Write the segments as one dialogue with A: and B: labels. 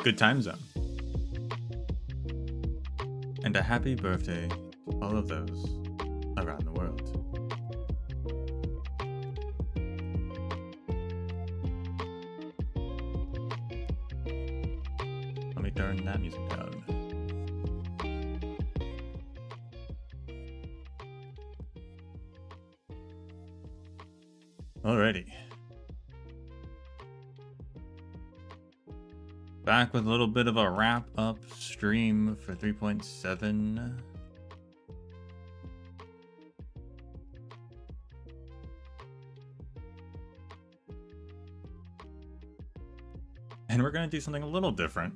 A: good time zone. And a happy birthday to all of those around the world. Let me turn that music down. Alrighty. Back with a little bit of a wrap-up stream for 3.7. And we're going to do something a little different.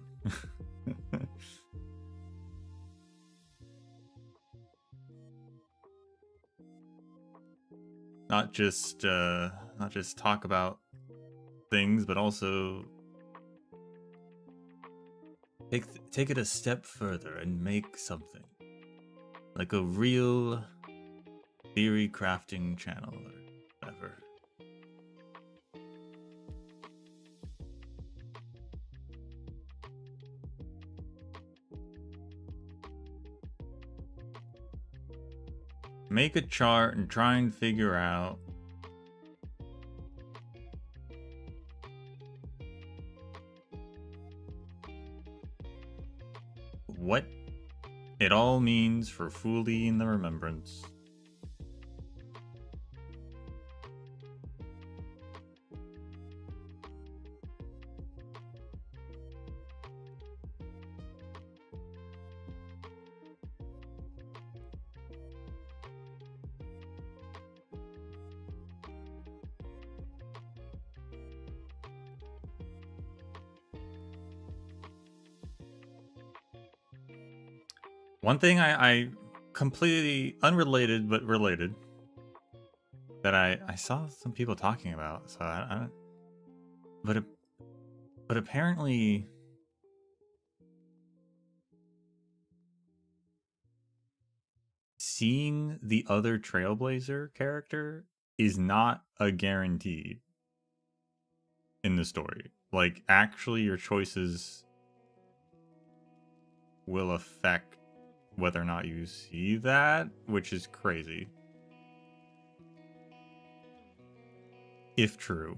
A: Not just talk about things, but also take it a step further and make something. Like a real theory crafting channel or whatever. Make a chart and try and figure out what it all means for Foolie and the Remembrance. One thing I completely unrelated but related that I saw some people talking about, so I don't, but apparently seeing the other Trailblazer character is not a guarantee in the story. Like, actually your choices will affect whether or not you see that, which is crazy. If true.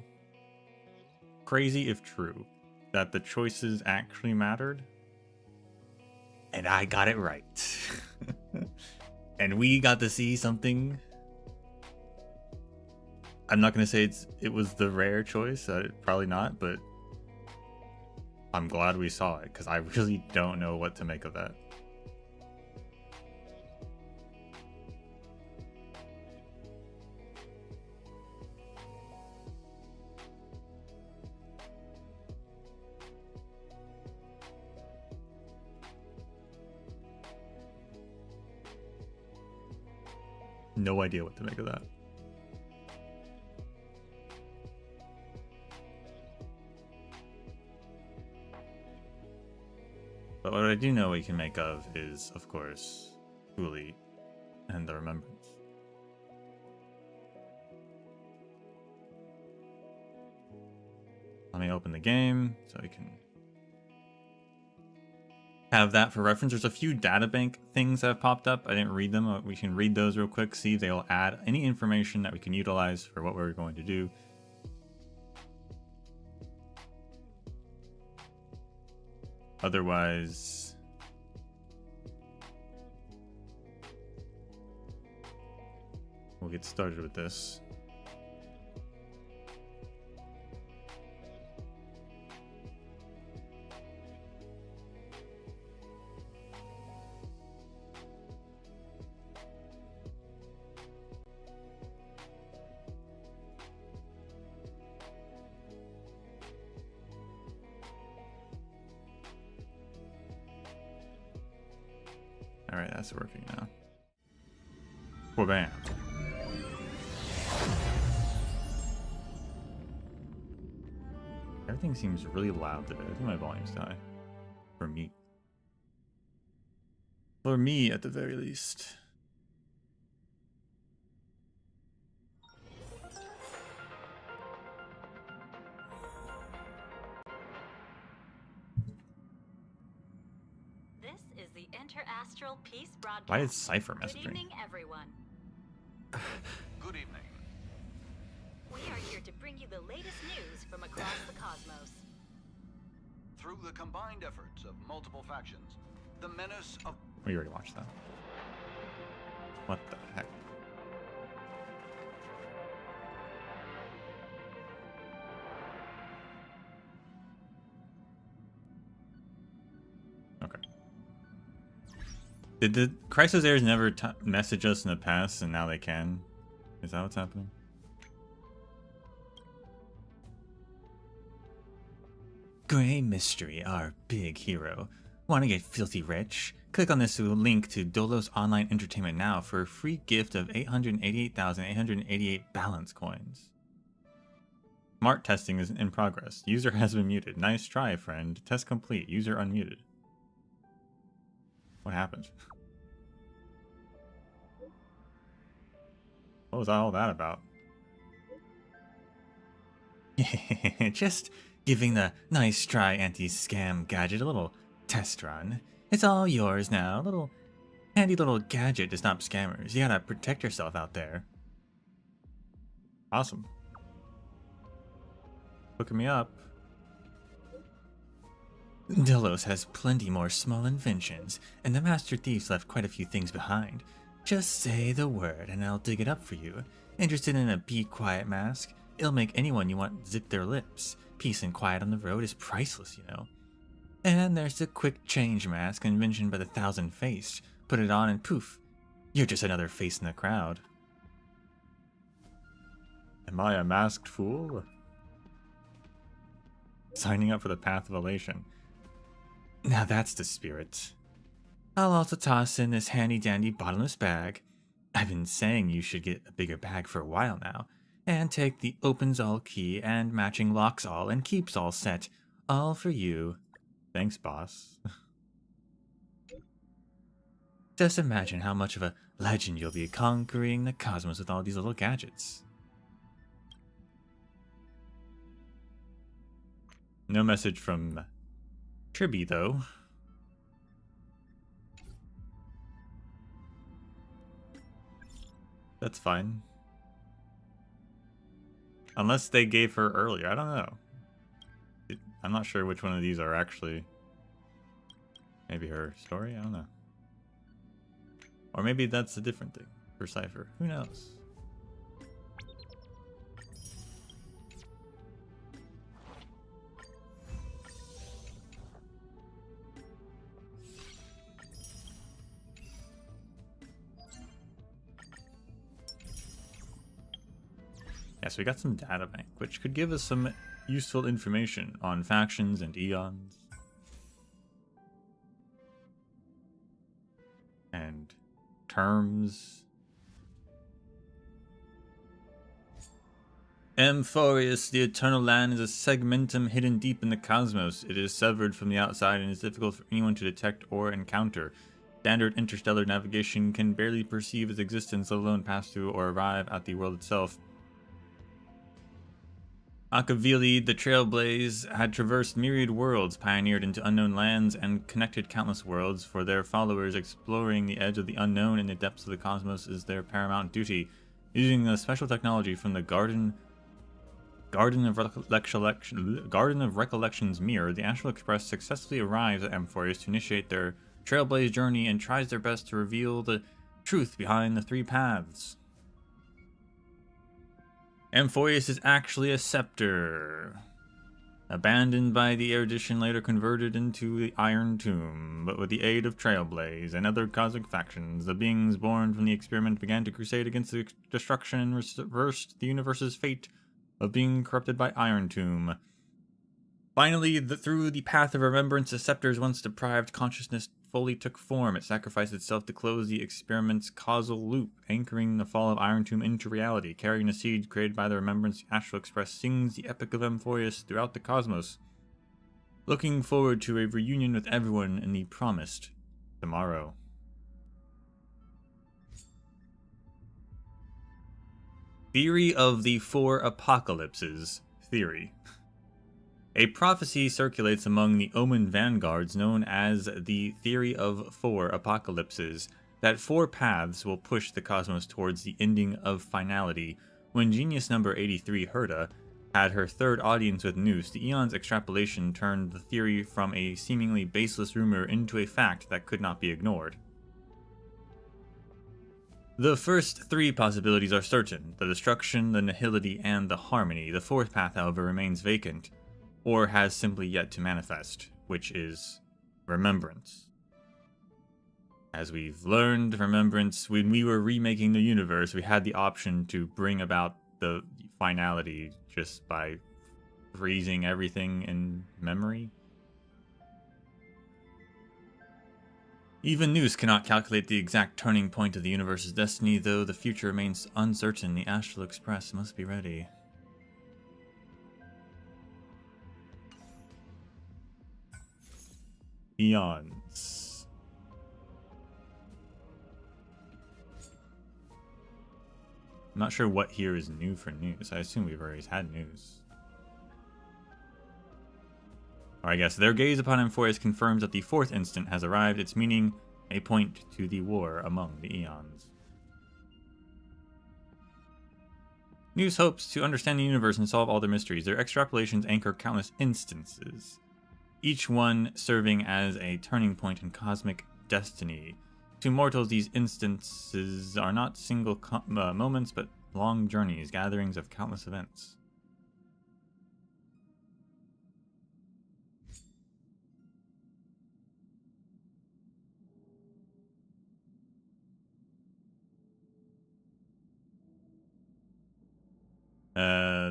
A: Crazy if true. That the choices actually mattered. And I got it right. And we got to see something. I'm not going to say it was the rare choice. Probably not, but I'm glad we saw it, because I really don't know what to make of that. No idea what to make of that. But what I do know we can make of is, of course, Foolie and the Remembrance. Let me open the game so we can have that for reference. There's a few databank things that have popped up. I didn't read them. We can read those real quick, see if they will add any information that we can utilize for what we're going to do. Otherwise, we'll get started with this. All right, that's working now. Well, bam. Everything seems really loud today. I think my volume's high. For me. For me, at the very least.
B: the Interastral Peace Broadcast.
A: Why is Cypher
B: Good
A: messaging?
B: evening, everyone.
C: Good evening.
B: We are here to bring you the latest news from across the cosmos.
C: Through the combined efforts of multiple factions, the menace of...
A: We already watched that. What the heck? Okay. Did the Crisis Airs never message us in the past and now they can? Is that what's happening? Grey Mystery, our big hero. Want to get filthy rich? Click on this link to Dolos Online Entertainment now for a free gift of 888,888 balance coins. Smart testing is in progress. User has been muted. Nice try, friend. Test complete. User unmuted. What happened? What was all that about? Just giving the nice try anti-scam gadget a little test run. It's all yours now. A little handy little gadget to stop scammers. You gotta protect yourself out there. Awesome. Hooking me up. Delos has plenty more small inventions, and the Master Thief's left quite a few things behind. Just say the word and I'll dig it up for you. Interested in a Be Quiet mask? It'll make anyone you want zip their lips. Peace and quiet on the road is priceless, you know. And there's the Quick Change mask, invention by the Thousand Faced. Put it on and poof, you're just another face in the crowd. Am I a masked fool? Signing up for the Path of Elation. Now that's the spirit. I'll also toss in this handy-dandy bottomless bag. I've been saying you should get a bigger bag for a while now. And take the opens all key and matching locks all and keeps all set. All for you. Thanks, boss. Just imagine how much of a legend you'll be conquering the cosmos with all these little gadgets. No message from Tribby, though. That's fine. Unless they gave her earlier. I don't know. I'm not sure which one of these are actually... Maybe her story? I don't know. Or maybe that's a different thing for Cypher. Who knows? Yes, we got some data bank, which could give us some useful information on factions and eons. And terms. Amphorius, the Eternal Land, is a segmentum hidden deep in the cosmos. It is severed from the outside and is difficult for anyone to detect or encounter. Standard interstellar navigation can barely perceive its existence, let alone pass through or arrive at the world itself. Akavili, the Trailblaze, had traversed myriad worlds, pioneered into unknown lands, and connected countless worlds. For their followers, exploring the edge of the unknown in the depths of the cosmos is their paramount duty. Using the special technology from the Garden of Recollection's mirror, the Astral Express successfully arrives at Amphorius to initiate their Trailblaze journey and tries their best to reveal the truth behind the three paths. Amphorius is actually a scepter, abandoned by the erudition, later converted into the Iron Tomb. But with the aid of Trailblaze and other cosmic factions, the beings born from the experiment began to crusade against the destruction and reversed the universe's fate of being corrupted by Iron Tomb. Finally, through the path of remembrance, the scepter's once deprived consciousness fully took form. It sacrificed itself to close the experiment's causal loop, anchoring the fall of Iron Tomb into reality. Carrying the seed created by the Remembrance, Astral Express sings the epic of Amphorius throughout the cosmos, looking forward to a reunion with everyone in the promised tomorrow. Theory of the Four Apocalypses. Theory. A prophecy circulates among the Omen vanguards known as the Theory of Four Apocalypses that four paths will push the cosmos towards the ending of finality. When genius number 83 Herda had her third audience with Noose, the Eon's extrapolation turned the theory from a seemingly baseless rumor into a fact that could not be ignored. The first three possibilities are certain: the destruction, the nihility, and the harmony. The fourth path, however, remains vacant, or has simply yet to manifest, which is Remembrance. As we've learned, Remembrance, when we were remaking the universe, we had the option to bring about the finality just by freezing everything in memory. Even Noose cannot calculate the exact turning point of the universe's destiny, though the future remains uncertain. The Astral Express must be ready. Eons. I'm not sure what here is new for News. I assume we've always had news. Or I guess their gaze upon Amphoreus confirms that the fourth instant has arrived, its meaning a point to the war among the Eons. News hopes to understand the universe and solve all their mysteries. Their extrapolations anchor countless instances, each one serving as a turning point in cosmic destiny. To mortals, these instances are not single moments, but long journeys, gatherings of countless events.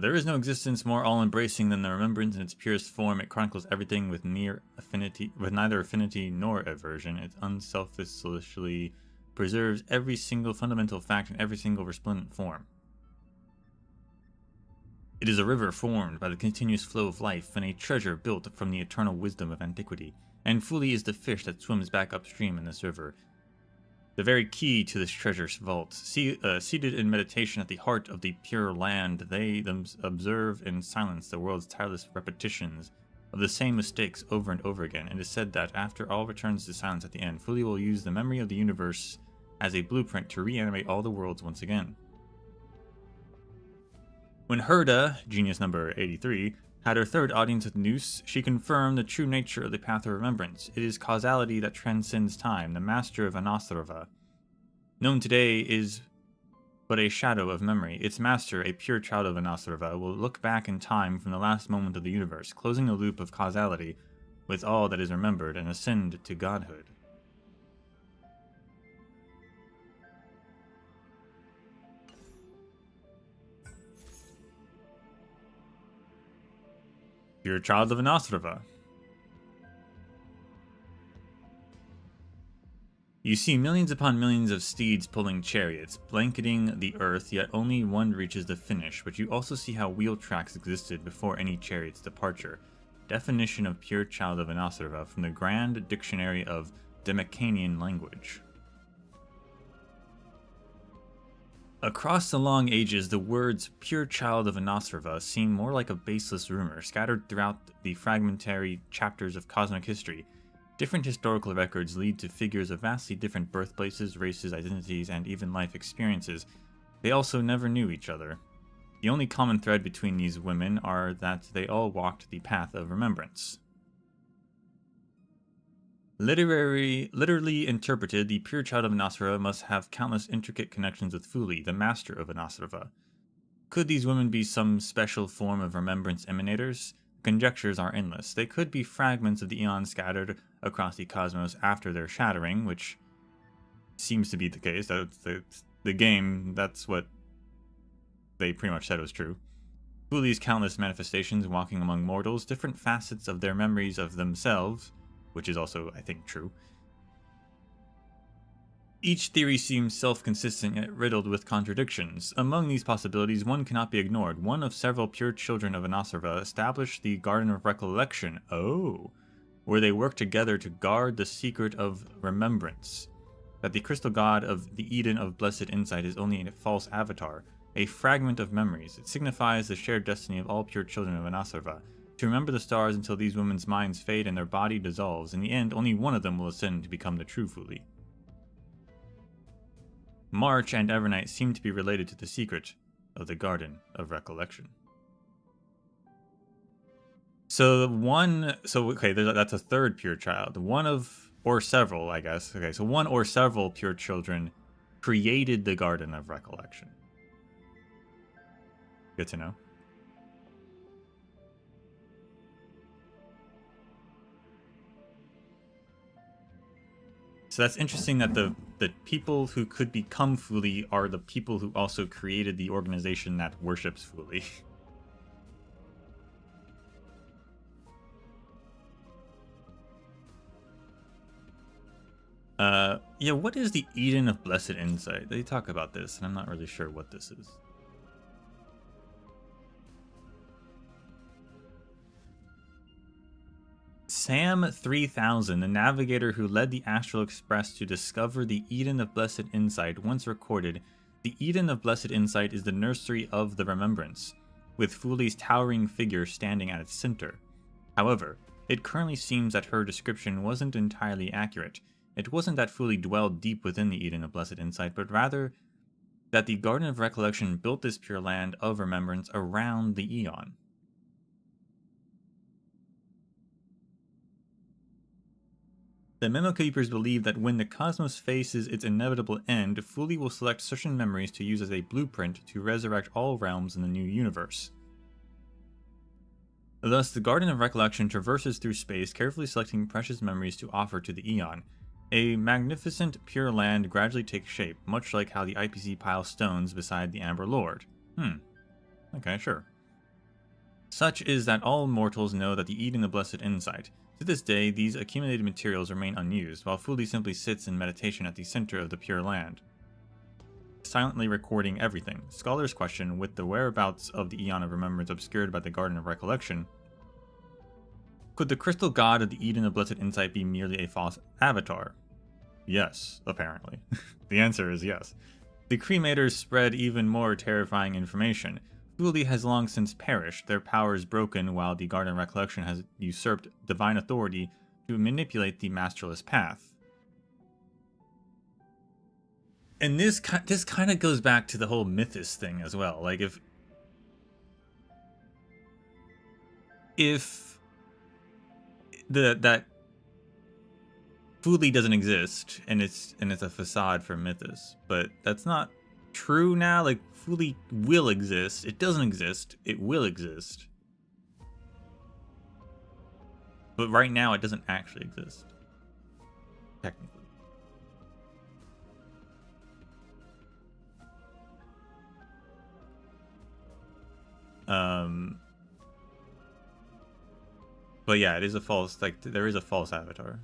A: There is no existence more all-embracing than the Remembrance in its purest form. It chronicles everything with neither affinity nor aversion. It unselfishly preserves every single fundamental fact in every single resplendent form. It is a river formed by the continuous flow of life, and a treasure built from the eternal wisdom of antiquity. And fully is the fish that swims back upstream in this river, the very key to this treasure's vault. Seated in meditation at the heart of the pure land, they observe in silence the world's tireless repetitions of the same mistakes over and over again. It is said that after all returns to silence at the end, Fuli will use the memory of the universe as a blueprint to reanimate all the worlds once again. When Herda, genius number 83, had her third audience with Noose, she confirmed the true nature of the path of remembrance. It is causality that transcends time, the master of Anasarva. Known today is but a shadow of memory. Its master, a pure child of Anasarva, will look back in time from the last moment of the universe, closing the loop of causality with all that is remembered, and ascend to godhood. You're a child of Anasarva. You see millions upon millions of steeds pulling chariots, blanketing the earth, yet only one reaches the finish, but you also see how wheel tracks existed before any chariot's departure. Definition of pure child of Anasarva from the Grand Dictionary of Demacanian language. Across the long ages, the words pure child of Anasarva seem more like a baseless rumor scattered throughout the fragmentary chapters of cosmic history. Different historical records lead to figures of vastly different birthplaces, races, identities, and even life experiences. They also never knew each other. The only common thread between these women are that they all walked the path of remembrance. Literally interpreted, the pure child of Anasarva must have countless intricate connections with Fuli, the master of Anasarva. Could these women be some special form of remembrance emanators? Conjectures are endless. They could be fragments of the Eon scattered across the cosmos after their shattering, which seems to be the case. The game, that's what they pretty much said was true. Fuli's countless manifestations walking among mortals, different facets of their memories of themselves, which is also, I think, true. Each theory seems self-consistent yet riddled with contradictions. Among these possibilities, one cannot be ignored. One of several pure children of Anasarva established the Garden of Recollection, where they work together to guard the secret of remembrance. That the crystal god of the Eden of blessed insight is only a false avatar, a fragment of memories. It signifies the shared destiny of all pure children of Anasarva. to remember the stars until these women's minds fade and their body dissolves. In the end, only one of them will ascend to become the true Fuli. March and Evernight seem to be related to the secret of the Garden of Recollection. So that's a third pure child. One of, or several, I guess. Okay, so one or several pure children created the Garden of Recollection. Good to know. So that's interesting that the people who could become Fuli are the people who also created the organization that worships Fuli. Yeah, what is the Eden of Blessed Insight? They talk about this, and I'm not really sure what this is. Sam 3000, the navigator who led the Astral Express to discover the Eden of Blessed Insight, once recorded, the Eden of Blessed Insight is the nursery of the Remembrance, with Fuli's towering figure standing at its center. However, it currently seems that her description wasn't entirely accurate. It wasn't that Fuli dwelled deep within the Eden of Blessed Insight, but rather that the Garden of Recollection built this pure land of remembrance around the Eon. The Memo Keepers believe that when the cosmos faces its inevitable end, Fuli will select certain memories to use as a blueprint to resurrect all realms in the new universe. Thus, the Garden of Recollection traverses through space, carefully selecting precious memories to offer to the Eon. A magnificent pure land gradually takes shape, much like how the IPC piles stones beside the Amber Lord. Okay, sure. Such is that all mortals know that the Eden of Blessed Insight. To this day, these accumulated materials remain unused, while Fuli simply sits in meditation at the center of the Pure Land, silently recording everything. Scholars question, with the whereabouts of the Eon of Remembrance obscured by the Garden of Recollection, could the crystal god of the Eden of Blessed Insight be merely a false avatar? Yes, apparently. The answer is yes. The Cremators spread even more terrifying information. Fuli has long since perished, their powers broken, while the Garden of Recollection has usurped divine authority to manipulate the masterless path. And this kind of goes back to the whole Mythos thing as well. Like, if that Fuli doesn't exist and it's a facade for Mythos, but that's not true now. Like, Fuli will exist. It doesn't exist. It will exist. But right now, it doesn't actually exist. Technically. But yeah, it is a false, like, there is a false avatar.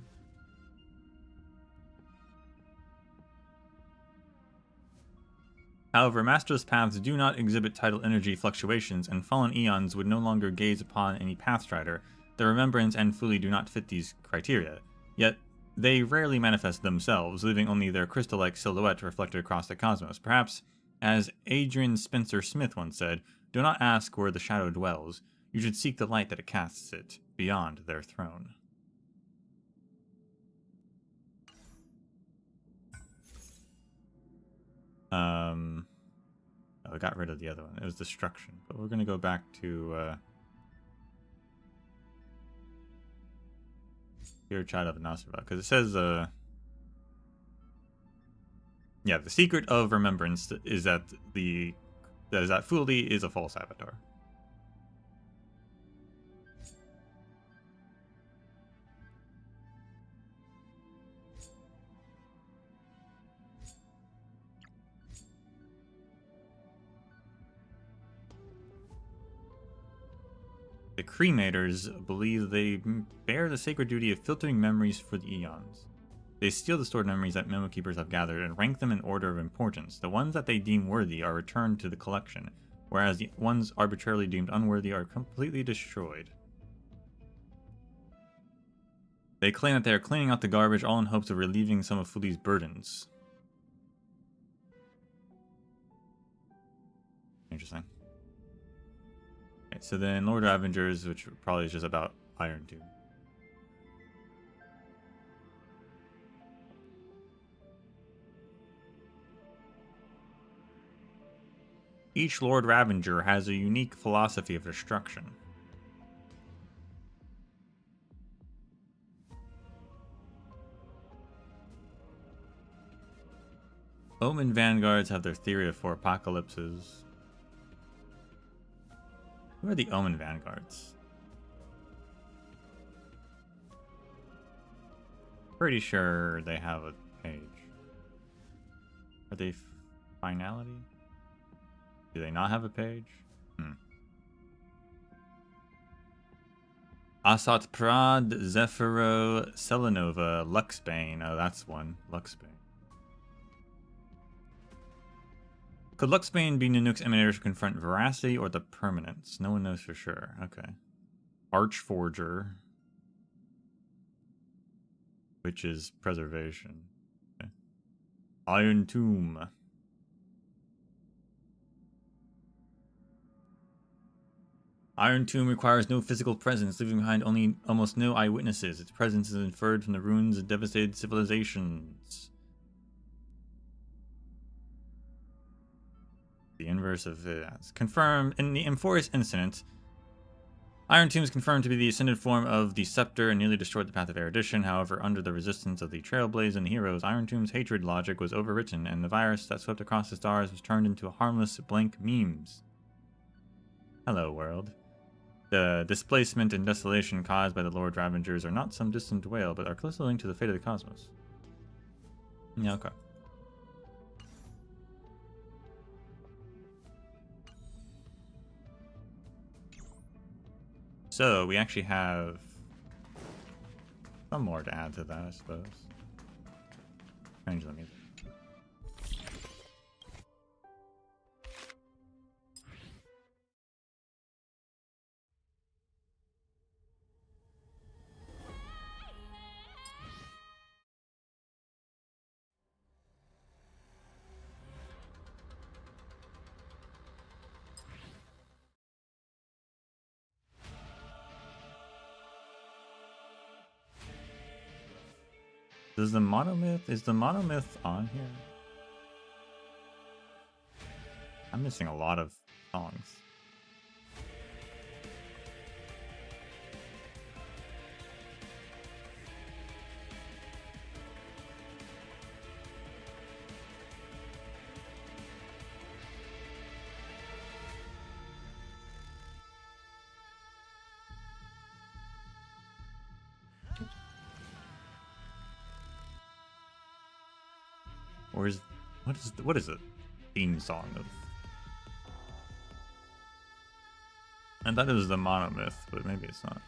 A: However, masterless paths do not exhibit tidal energy fluctuations, and fallen eons would no longer gaze upon any pathstrider. The Remembrance and Fuli do not fit these criteria. Yet, they rarely manifest themselves, leaving only their crystal-like silhouette reflected across the cosmos. Perhaps, as Adrian Spencer Smith once said, do not ask where the shadow dwells. You should seek the light that casts it beyond their throne. Oh, I got rid of the other one. It was destruction. But we're going to go back to Pure Child of Nasrva, because it says yeah, the secret of remembrance is that Fuli is a false avatar. The Cremators believe they bear the sacred duty of filtering memories for the Eons. They steal the stored memories that Memo Keepers have gathered and rank them in order of importance. The ones that they deem worthy are returned to the collection, whereas the ones arbitrarily deemed unworthy are completely destroyed. They claim that they are cleaning out the garbage, all in hopes of relieving some of Fuli's burdens. Interesting. Alright, so then Lord Avengers, which probably is just about Iron Tomb. Each Lord Ravager has a unique philosophy of destruction. Omen Vanguards have their theory of 4 apocalypses. Who are the Omen Vanguards? Pretty sure they have a page. Are they finality? Do they not have a page? Asat Prad, Zephyro, Selenova, Luxbane. Oh, that's one. Luxbane. Could Luxbane be Nanook's emanators to confront Veracity or the Permanence? No one knows for sure. Okay. Archforger. Which is Preservation. Okay. Iron Tomb. Iron Tomb requires no physical presence, leaving behind almost no eyewitnesses. Its presence is inferred from the ruins of devastated civilizations. The inverse of it. Confirmed in the Enforced incident. Iron Tomb is confirmed to be the ascended form of the Scepter and nearly destroyed the path of erudition. However, under the resistance of the Trailblazing heroes, Iron Tomb's hatred logic was overwritten, and the virus that swept across the stars was turned into harmless blank memes. Hello, world. The displacement and desolation caused by the Lord Ravengers are not some distant wail, but are closely linked to the fate of the cosmos. Yeah, okay. So, we actually have some more to add to that, I suppose. Change the music. Is the monomyth on here? I'm missing a lot of songs. Or is what is it? Theme song of? And that is the monomyth, but maybe it's not.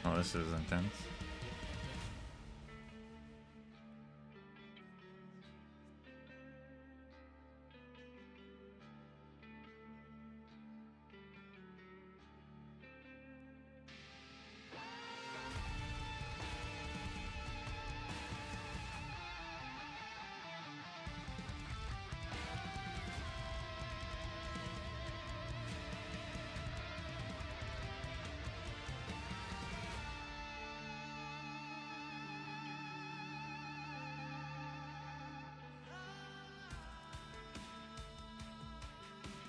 A: Oh, this is intense.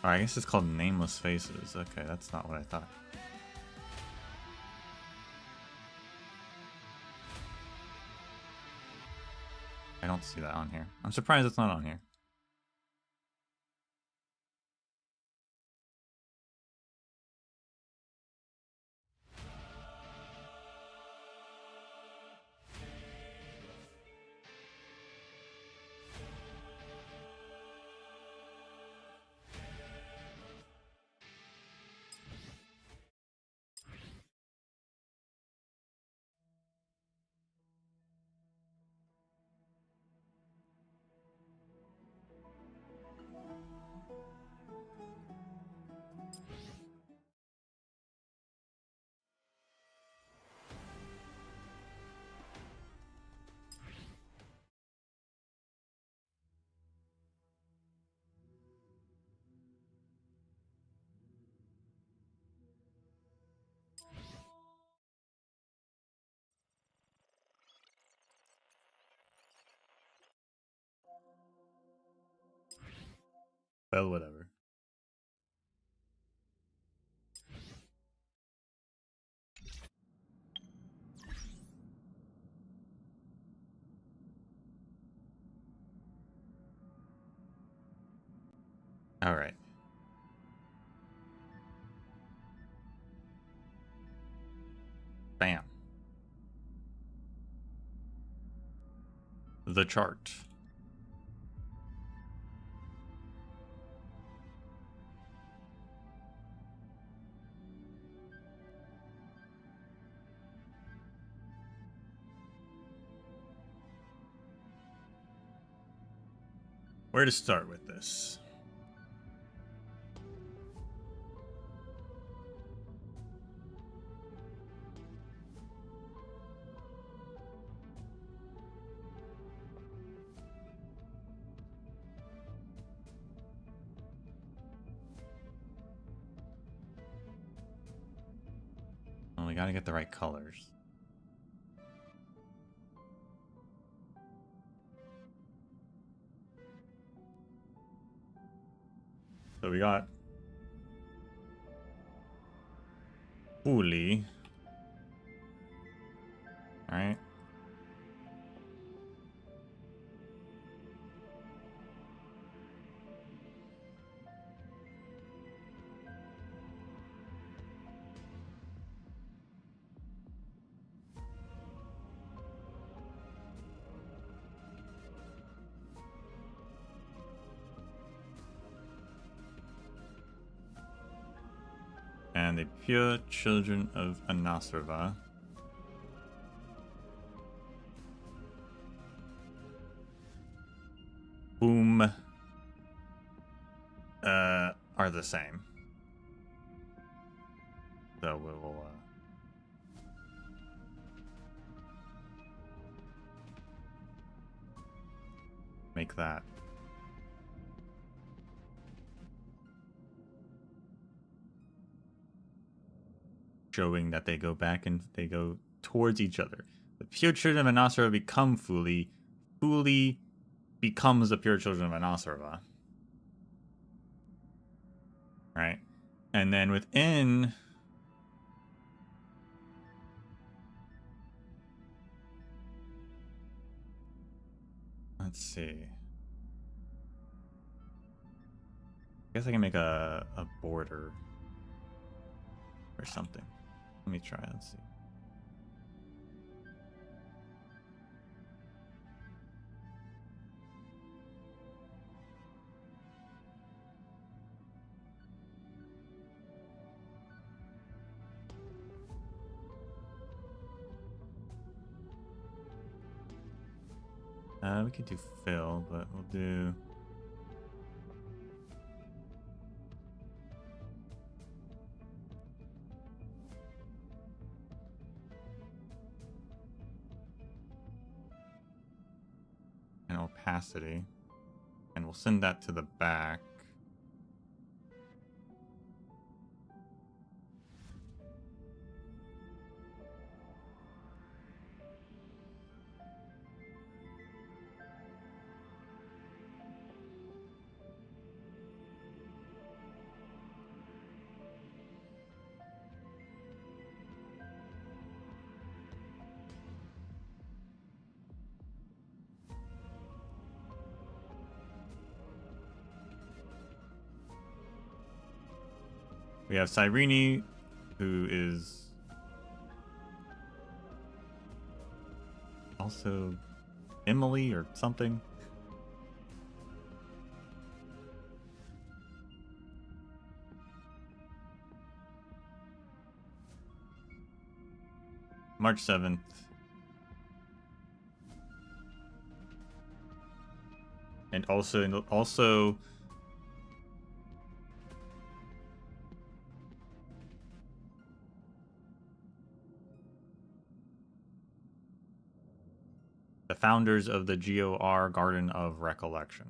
A: Oh, I guess it's called Nameless Faces. Okay, that's not what I thought. I don't see that on here. I'm surprised it's not on here. Well, whatever. All right. Bam. The chart. Where to start with this? Well, we gotta get the right colors. So we got Fully. Alright. And the pure children of Anasrava. Whom are the same. So we will make that. Showing that they go back and they go towards each other. The pure children of Anasrava become Fuli. Fuli becomes the pure children of Anasrava. Right? And then within let's see. I guess I can make a border or something. Let me try. Let's see. We could do fill, but we'll do an opacity, and we'll send that to the back. We have Cyrene, who is also Emily or something. March 7th. And also the founders of the GOR Garden of Recollection.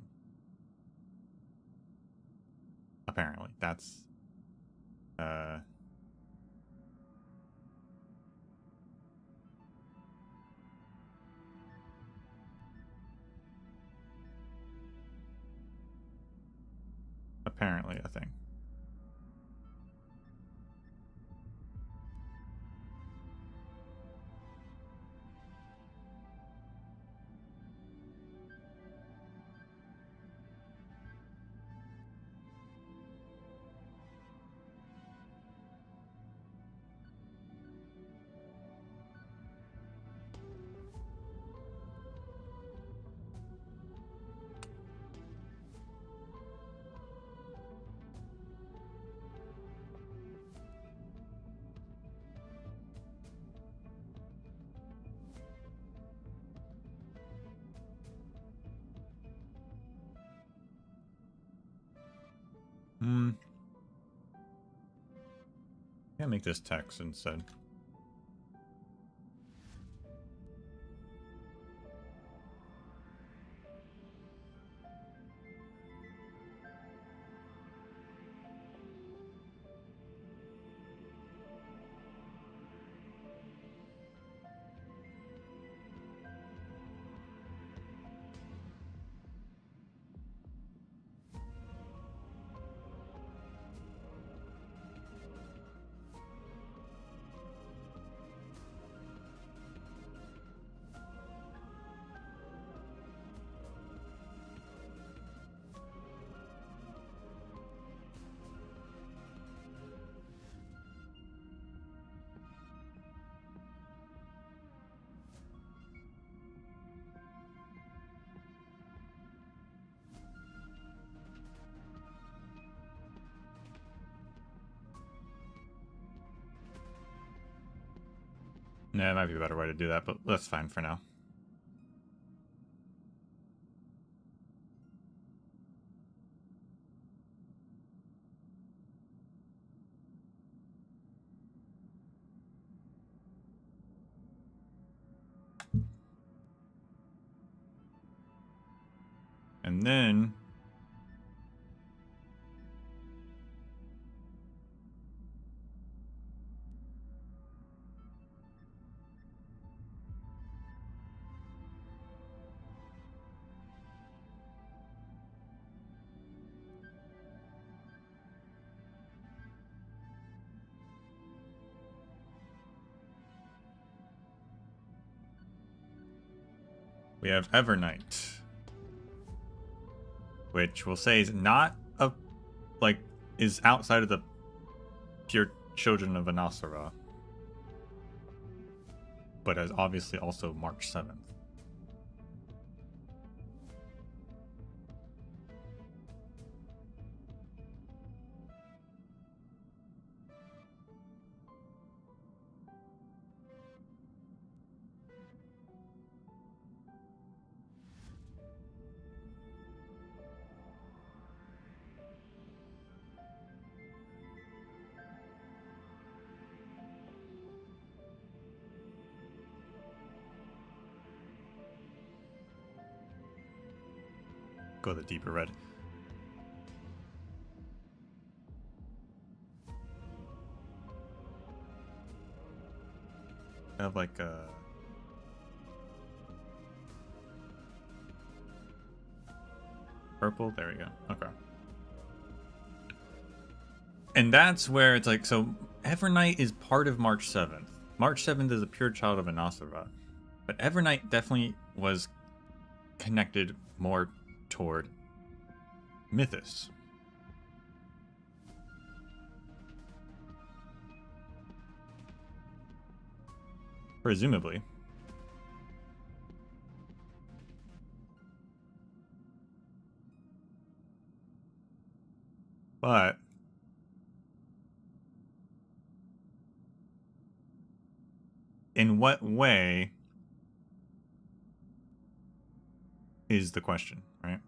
A: Apparently, that's apparently a thing. Yeah, make this text instead. Yeah, it might be a better way to do that, but that's fine for now. And then we have Evernight, which we'll say is not a, like, is outside of the pure children of Anasara, but is obviously also March 7th. Go the deeper red. I have like a purple. There we go. Okay. And that's where it's like, so Evernight is part of March 7th. March 7th is a pure child of Anasara. But Evernight definitely was connected more toward Mythos. Presumably. But in what way is the question, right?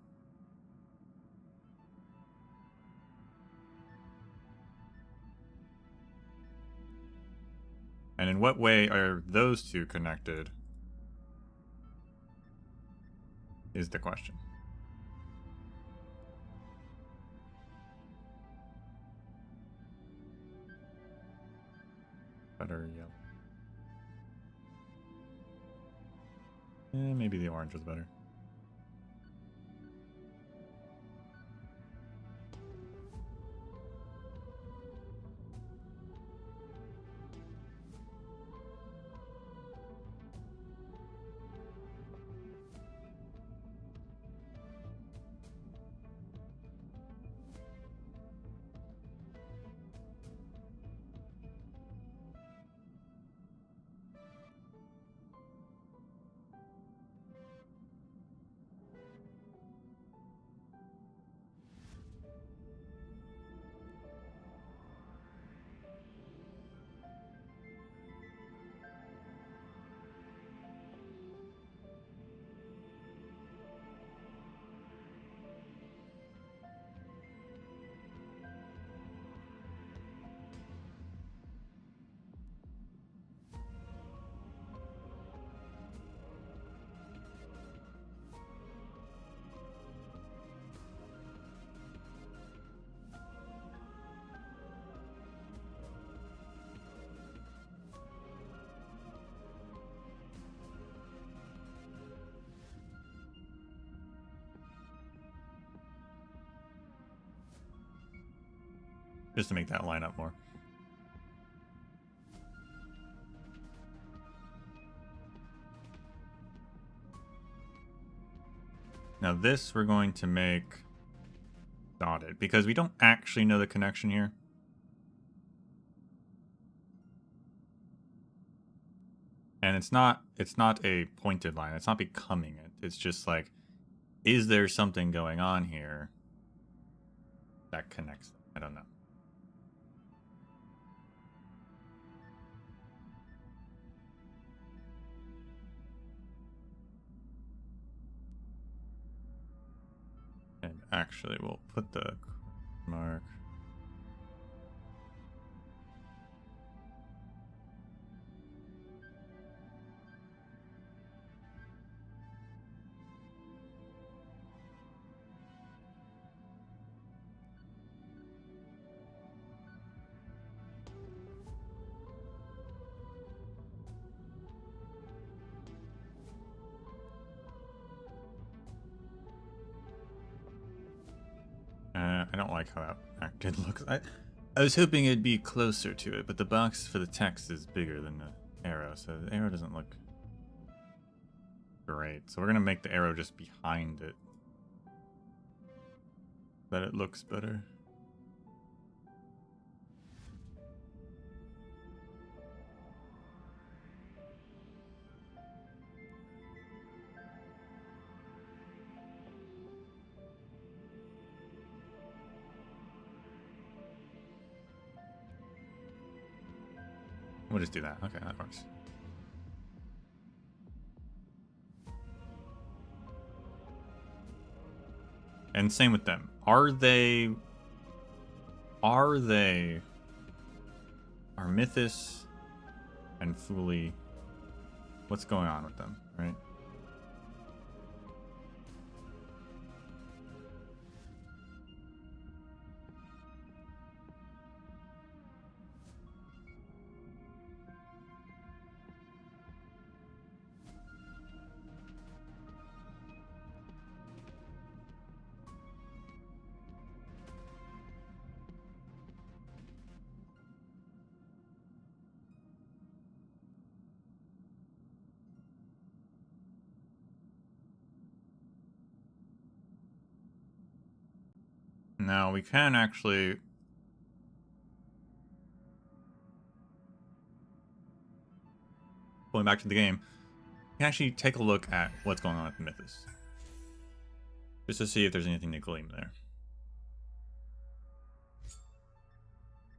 A: And in what way are those two connected is the question. Better yellow. Maybe the orange was better. Just to make that line up more. Now this we're going to make dotted because we don't actually know the connection here. And it's not a pointed line. It's not becoming it. It's just like, is there something going on here that connects them? I don't know. And actually, we'll put the mark. I don't like how that acted looks. I was hoping it'd be closer to it, but the box for the text is bigger than the arrow, so the arrow doesn't look great. So we're gonna make the arrow just behind it, that it looks better. We'll just do that. Okay, that works. And same with them. Are Mythos and Fuli, what's going on with them, right? Now we can actually going back to the game, you can actually take a look at what's going on with Mythos. Just to see if there's anything to glean there.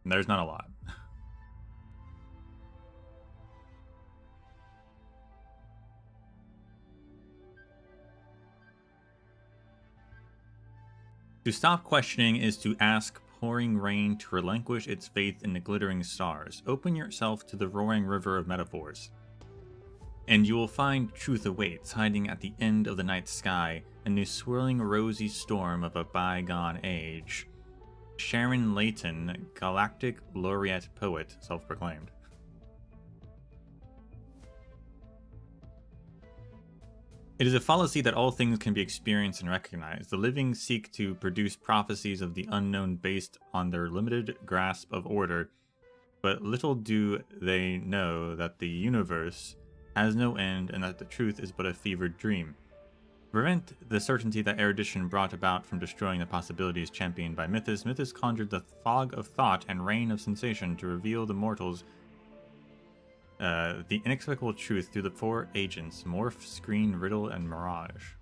A: And there's not a lot. To stop questioning is to ask pouring rain to relinquish its faith in the glittering stars. Open yourself to the roaring river of metaphors, and you will find truth awaits, hiding at the end of the night sky in the swirling rosy storm of a bygone age. Sharon Layton, galactic laureate poet, self-proclaimed. It is a fallacy that all things can be experienced and recognized. The living seek to produce prophecies of the unknown based on their limited grasp of order, but little do they know that the universe has no end and that the truth is but a fevered dream. To prevent the certainty that erudition brought about from destroying the possibilities championed by Mythos, Mythos conjured the fog of thought and rain of sensation to reveal the mortals the inexplicable truth through the four agents: morph, screen, riddle, and mirage.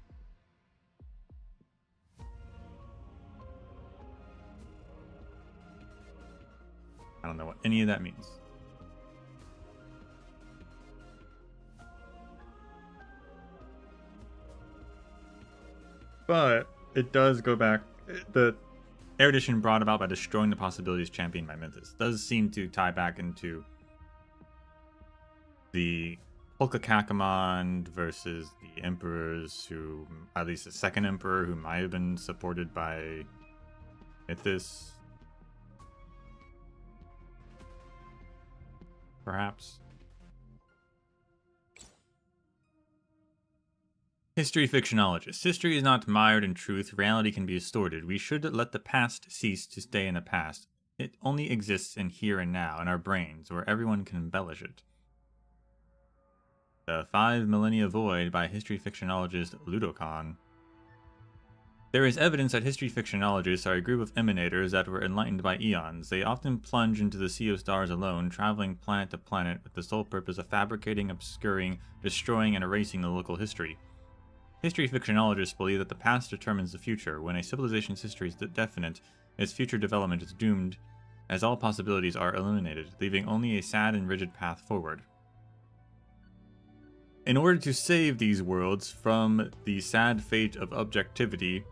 A: I don't know what any of that means. But it does go back. The erudition brought about by destroying the possibilities championed by Mythos does seem to tie back into the Polka Kakamond versus the emperors, who, at least the second emperor, who might have been supported by Mythos, perhaps. History fictionologist. History is not mired in truth. Reality can be distorted. We should let the past cease to stay in the past. It only exists in here and now, in our brains, where everyone can embellish it. The 5 Millennia Void by history fictionologist Ludocon. There is evidence that history fictionologists are a group of emanators that were enlightened by eons. They often plunge into the sea of stars alone, traveling planet to planet with the sole purpose of fabricating, obscuring, destroying, and erasing the local history. History fictionologists believe that the past determines the future. When a civilization's history is definite, its future development is doomed, as all possibilities are eliminated, leaving only a sad and rigid path forward. In order to save these worlds from the sad fate of objectivity,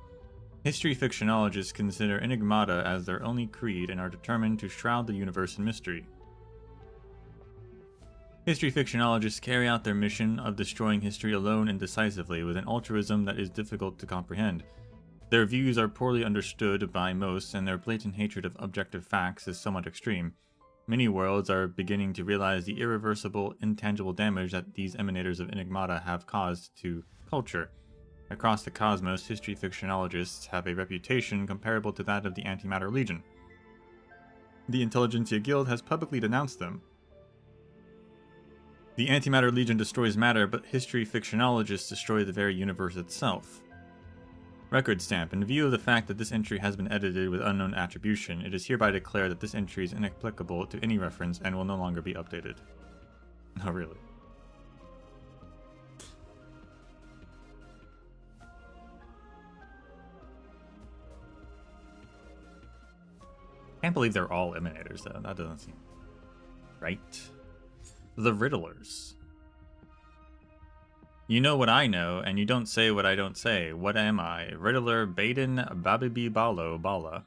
A: history fictionologists consider enigmata as their only creed and are determined to shroud the universe in mystery. History fictionologists carry out their mission of destroying history alone and decisively with an altruism that is difficult to comprehend. Their views are poorly understood by most, and their blatant hatred of objective facts is somewhat extreme. Many worlds are beginning to realize the irreversible, intangible damage that these emanators of enigmata have caused to culture. Across the cosmos, history fictionologists have a reputation comparable to that of the Antimatter Legion. The Intelligentsia Guild has publicly denounced them. The Antimatter Legion destroys matter, but history fictionologists destroy the very universe itself. Record stamp. In view of the fact that this entry has been edited with unknown attribution, it is hereby declared that this entry is inapplicable to any reference and will no longer be updated. Oh, really? Can't believe they're all emanators, though. That doesn't seem right. The Riddlers. You know what I know, and you don't say what I don't say. What am I? Riddler Baden Babibi Balo Bala.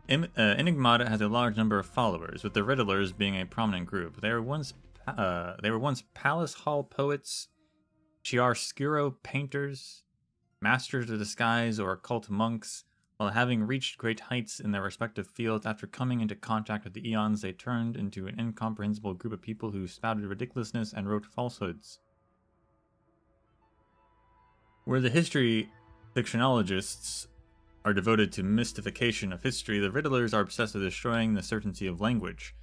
A: Enigmata has a large number of followers, with the Riddlers being a prominent group. They were once Palace Hall poets, chiaroscuro painters, masters of disguise, or occult monks. While having reached great heights in their respective fields, after coming into contact with the eons, they turned into an incomprehensible group of people who spouted ridiculousness and wrote falsehoods. Where the history fictionologists are devoted to mystification of history, the Riddlers are obsessed with destroying the certainty of language.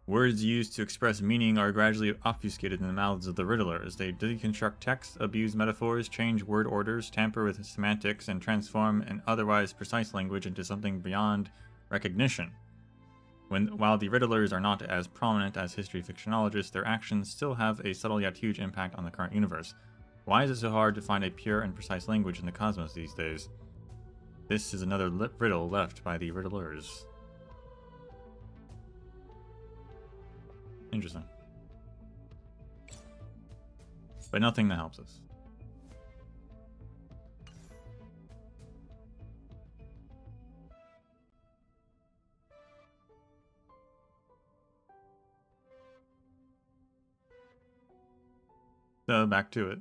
A: Words used to express meaning are gradually obfuscated in the mouths of the Riddlers. They deconstruct text, abuse metaphors, change word orders, tamper with semantics, and transform an otherwise precise language into something beyond recognition. While the Riddlers are not as prominent as history fictionologists, their actions still have a subtle yet huge impact on the current universe. Why is it so hard to find a pure and precise language in the cosmos these days? This is another riddle left by the Riddlers. Interesting. But nothing that helps us. So, back to it.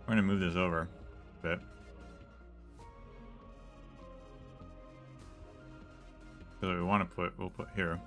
A: We're gonna move this over a bit. So we want to put, we'll put here.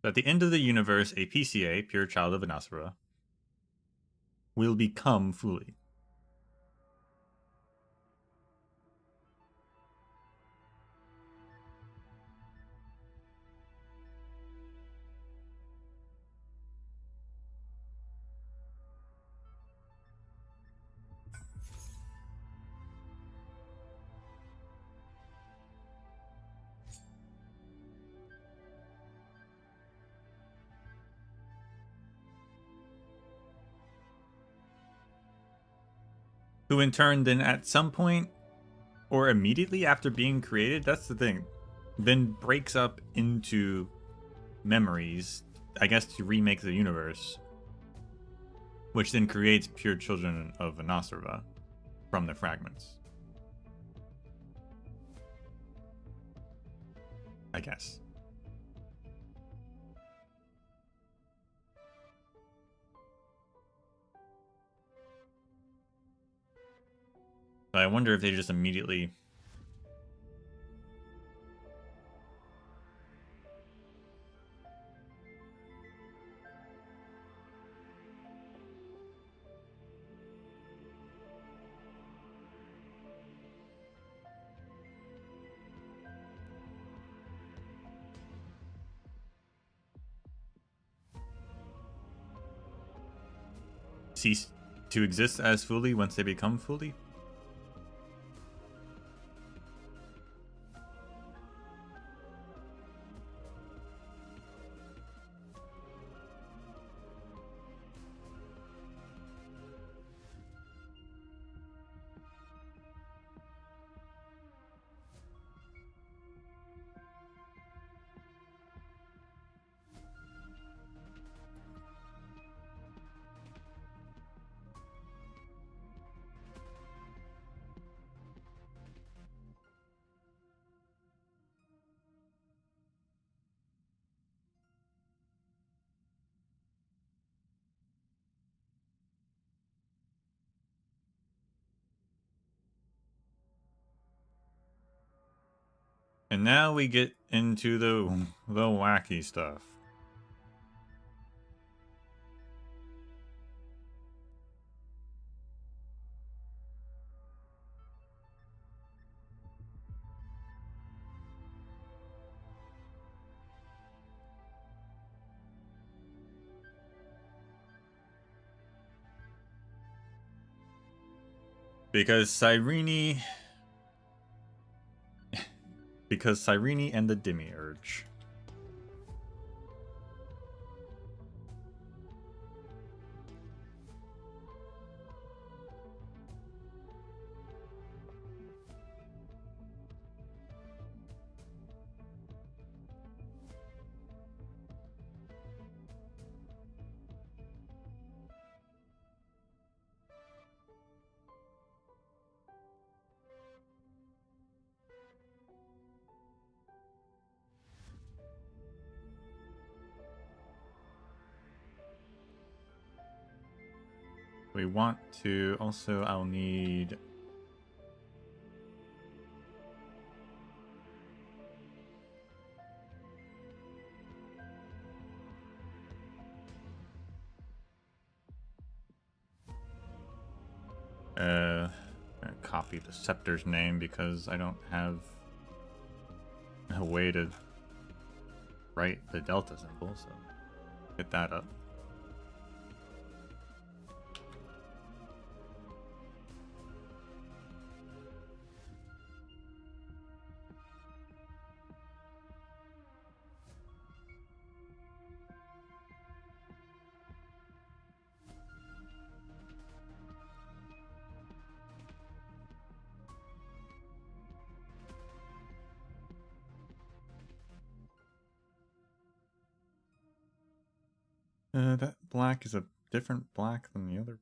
A: At the end of the universe, a PCA, pure child of Anasura, will become fully. who in turn then at some point or immediately after being created, that's the thing, then breaks up into memories, I guess, to remake the universe, which then creates pure children of Anasarva from the fragments. I guess. But I wonder if they just immediately cease to exist as fully once they become fully. And now we get into the wacky stuff. Because Cyrene and the Demiurge. We want to also, I'll need copy the scepter's name because I don't have a way to write the delta symbol, so get that up. That black is a different black than the other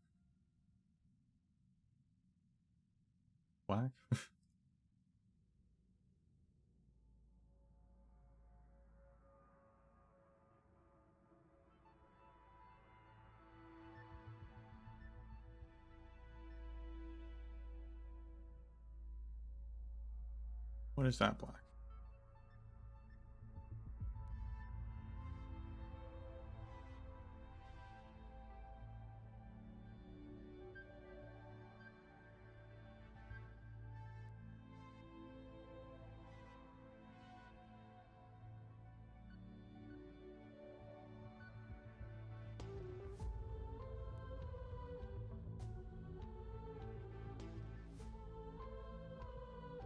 A: black. What is that black?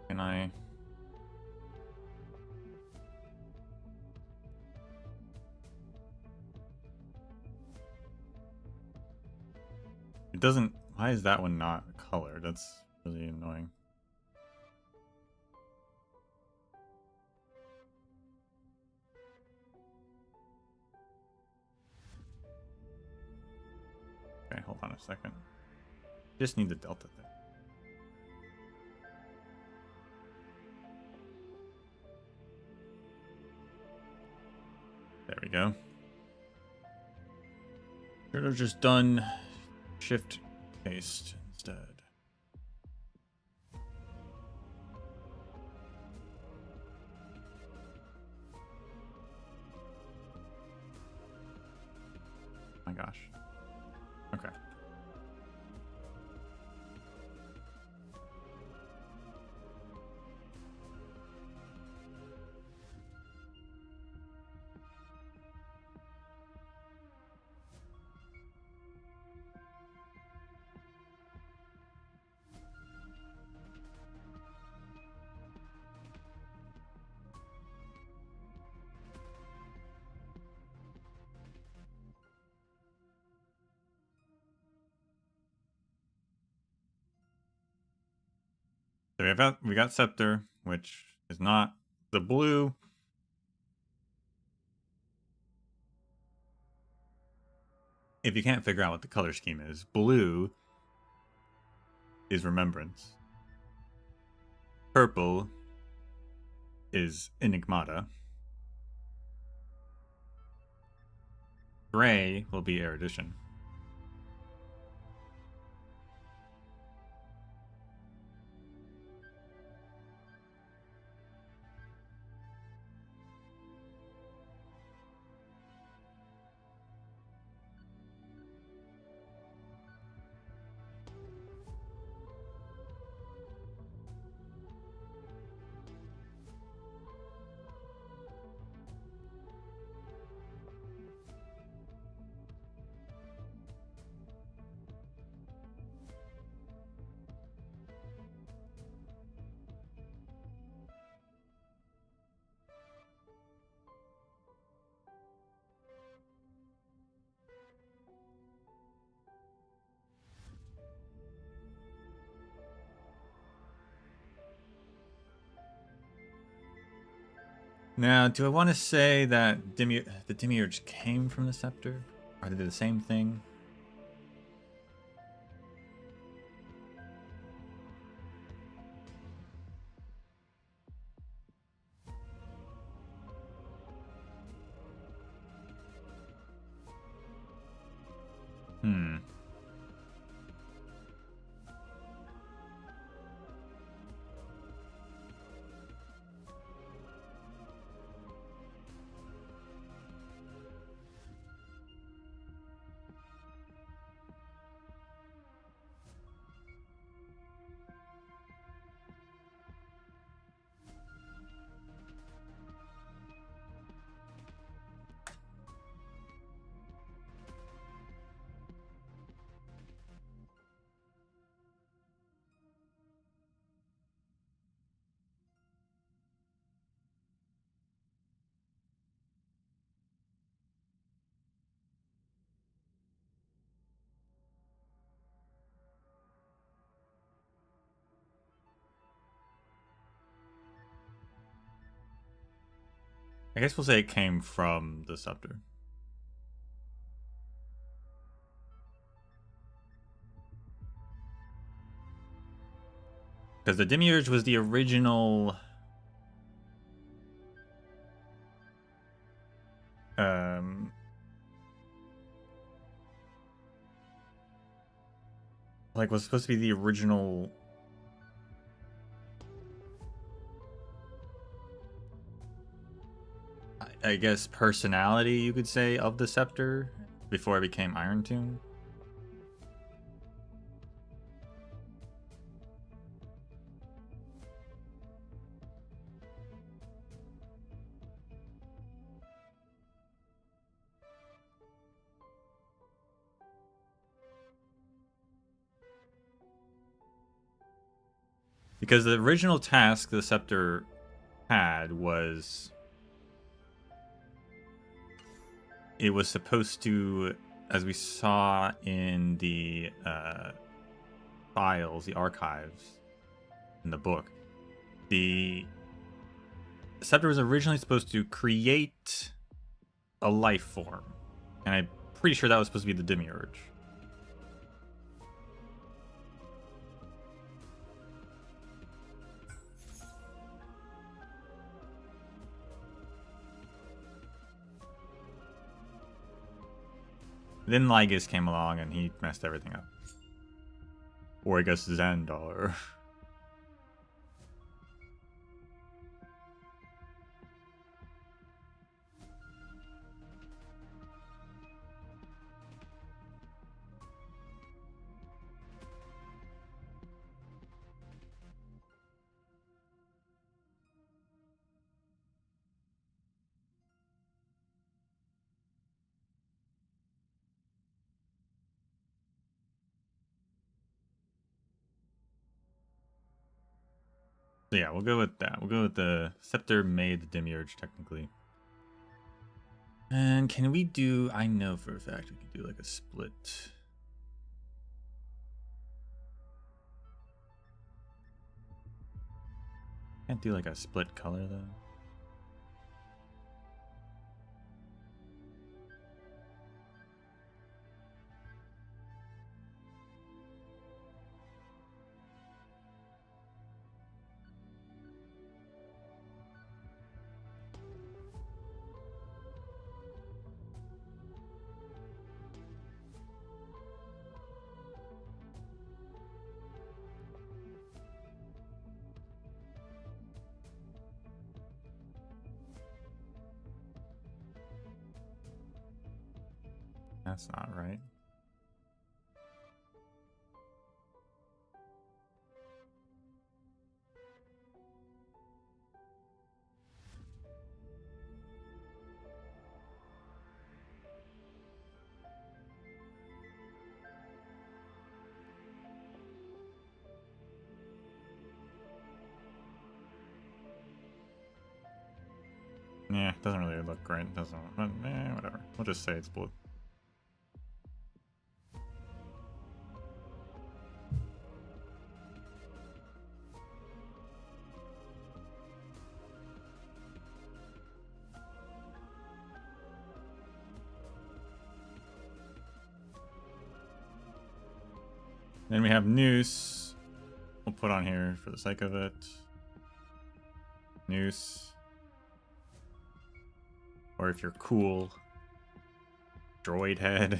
A: Can I? It doesn't. Why is that one not color. That's really annoying. Okay, hold on a second. Just need the delta thing. There we go. Should have just done shift paste instead. My gosh. Okay. So we got Scepter, which is not the blue. If you can't figure out what the color scheme is, blue is Remembrance. Purple is Enigmata. Gray will be Erudition. Now, do I want to say that the Demiurge came from the Scepter? Are they the same thing? Hmm. I guess we'll say it came from the Scepter. Because the Demiurge was the original... like, was supposed to be the original... I guess personality, you could say, of the Scepter before it became Iron Tomb. Because the original task the Scepter had was... it was supposed to, as we saw in the files, the archives in the book, the scepter was originally supposed to create a life form, and I'm pretty sure that was supposed to be the demiurge. Then Lygus came along and he messed everything up. Or I guess Xandar. So yeah, we'll go with that. We'll go with the scepter made the demiurge, technically. And can we do... I know for a fact we can do like a split. Can't do like a split color though. That's not right. Yeah, doesn't really look great, doesn't it? But, whatever. We'll just say it's blue. Then we have Noose. We'll put on here for the sake of it. Noose. Or if you're cool, droid head.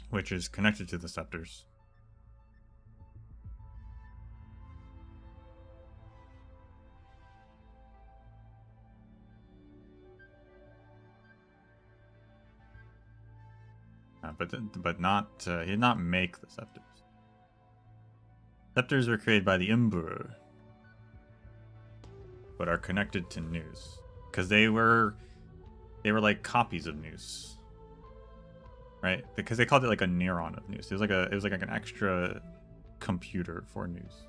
A: Which is connected to the scepters. But not he did not make the scepters. Scepters were created by the Emperor, but are connected to Noose because they were like copies of Noose. Right, because they called it like a neuron of Noose. It was like an extra computer for Noose.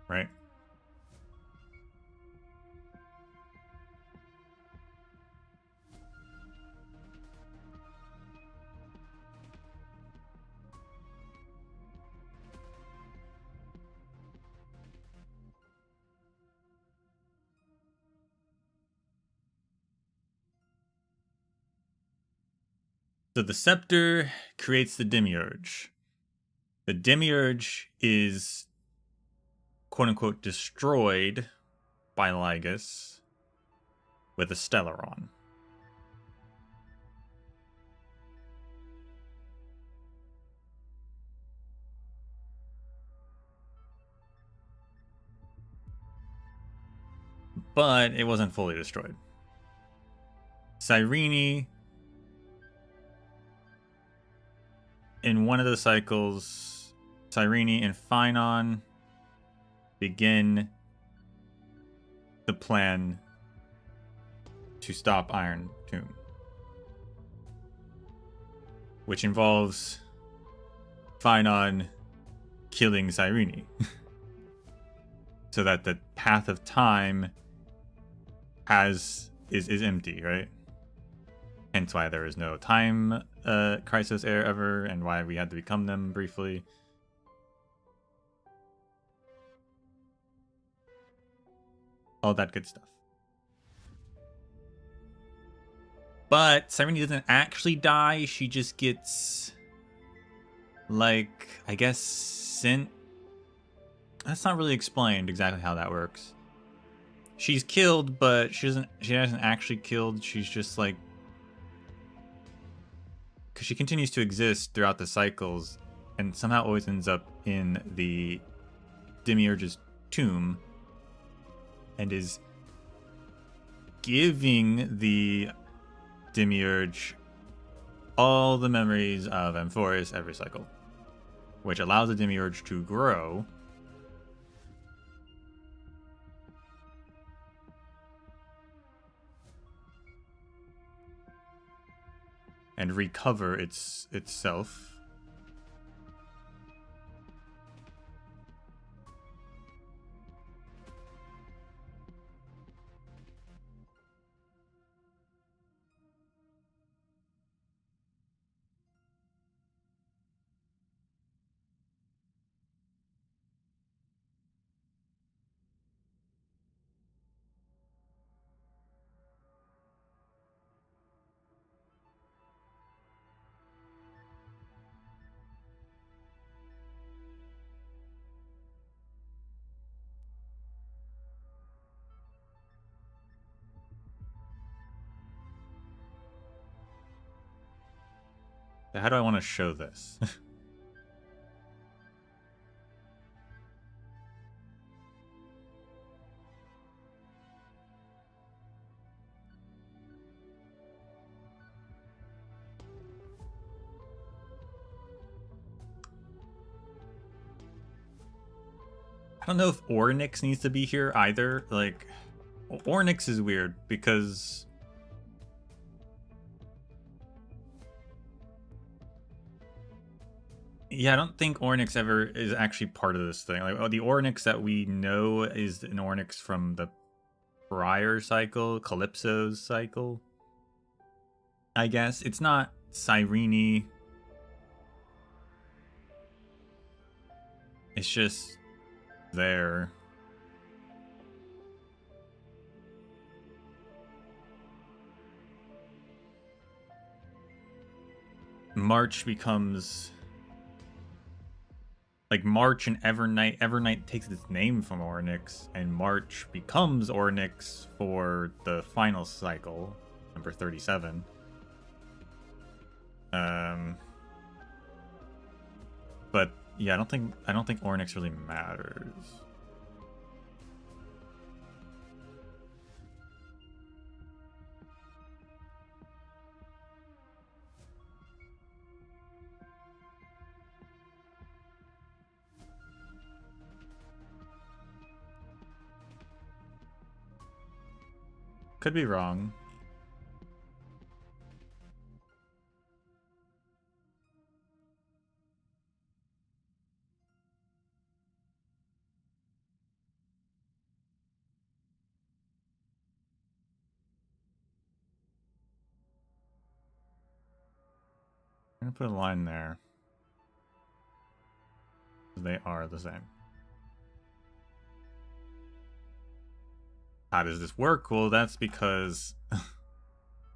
A: right? So the scepter creates the demiurge. The demiurge is quote unquote destroyed by Lygus with a Stellaron. But it wasn't fully destroyed. Cyrene, in one of the cycles, Cyrene and Phynon begin the plan to stop Iron Tomb, which involves Phynon killing Cyrene so that the path of time is empty, right? Hence why there is no time crisis heir ever, and why we had to become them briefly. All that good stuff. But Cyrene doesn't actually die. She just gets, like, I guess, sent. That's not really explained exactly how that works. She's killed, but she hasn't actually killed. She's just like, because she continues to exist throughout the cycles, and somehow always ends up in the Demiurge's tomb, and is giving the Demiurge all the memories of Amphoris every cycle, which allows the Demiurge to grow and recover itself. So how do I want to show this? I don't know if Ornyx needs to be here either. Like, Ornyx is weird because yeah, I don't think Ornyx ever is actually part of this thing. Like, the Ornyx that we know is an Ornyx from the prior cycle, Calypso's cycle. I guess it's not Cyrene. It's just there. March becomes like March and Evernight. Evernight takes its name from Ornyx, and March becomes Ornyx for the final cycle, number 37. But yeah, I don't think Ornyx really matters. Could be wrong. I'm gonna put a line there. They are the same. How does this work? Well, that's because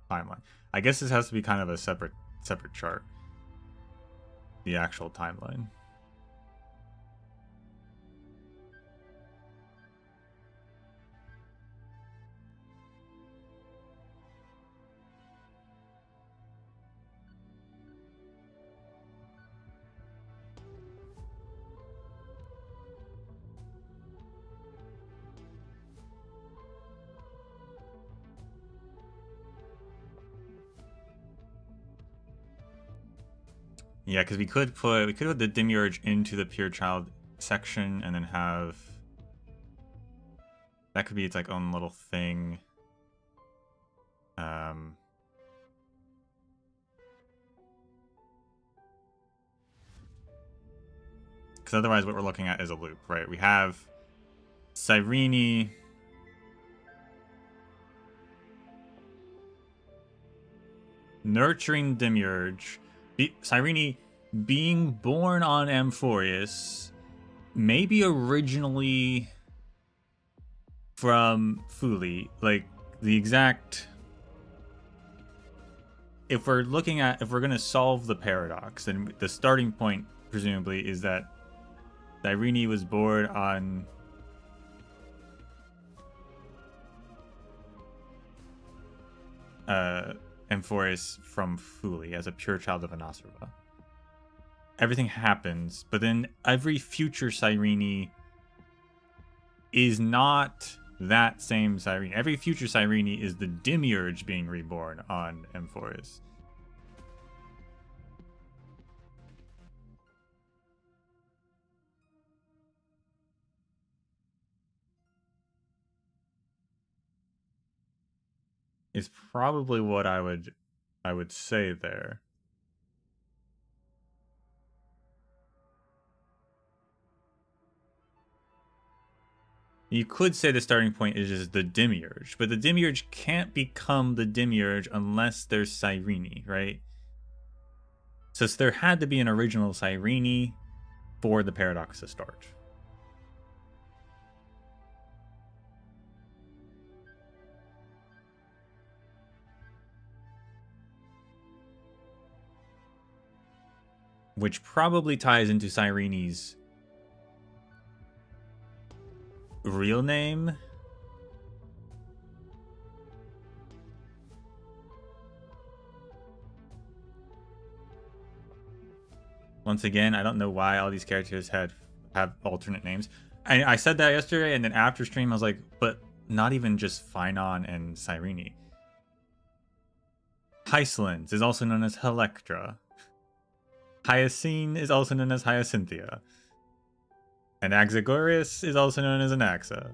A: timeline. I guess this has to be kind of a separate chart. The actual timeline. Yeah, because we could put the demiurge into the pure child section and then have that could be its like own little thing. Because otherwise what we're looking at is a loop, right? We have Cyrene nurturing demiurge, Cyrene being born on Amphorius, maybe originally from Fuli, like the exact. If we're gonna solve the paradox, then the starting point presumably is that Cyrene was born on Amphorius from Fuli as a pure child of Anasarva. Everything happens, but then every future Cyrene is not that same Cyrene. Every future Cyrene is the demiurge being reborn on Amphorius. Is probably what I would say there. You could say the starting point is just the demiurge, but the demiurge can't become the demiurge unless there's Cyrene, right? So there had to be an original Cyrene for the paradox to start. Which probably ties into Cyrene's real name. Once again, I don't know why all these characters have alternate names. I said that yesterday, and then after stream, I was like, but not even just Phynon and Cyrene. Hyslins is also known as Helectra. Hyacine is also known as Hyacynthia. And Axagorius is also known as Anaxa.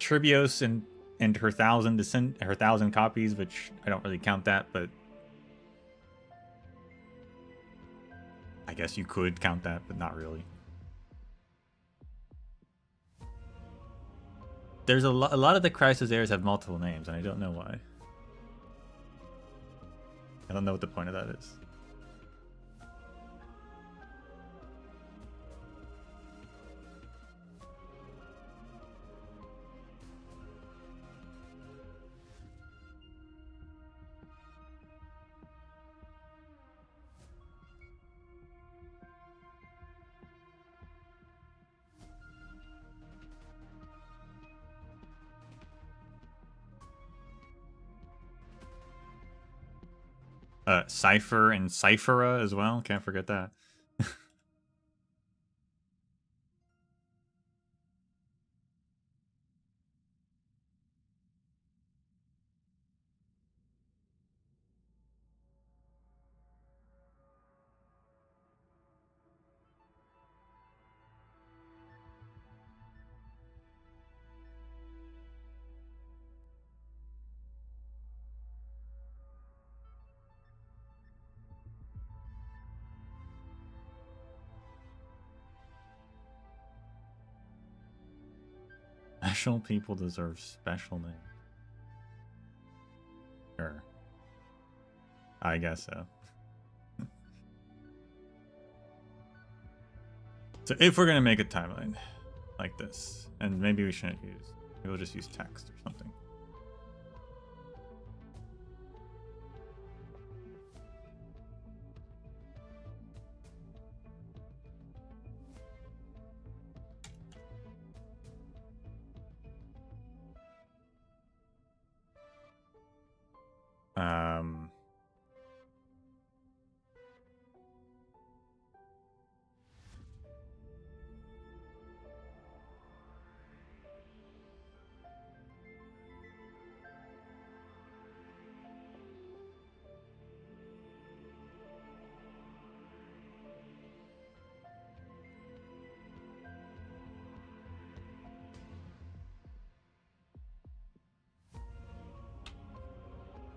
A: Tribios and her 1,000 copies, which I don't really count that, but I guess you could count that, but not really. There's a lot of the Chrysosaurs have multiple names, and I don't know why. I don't know what the point of that is. Cypher and Cyphera as well. Can't forget that. Special people deserve special names. I guess so. So if we're gonna make a timeline like this, and maybe we shouldn't use, we'll just use text or something.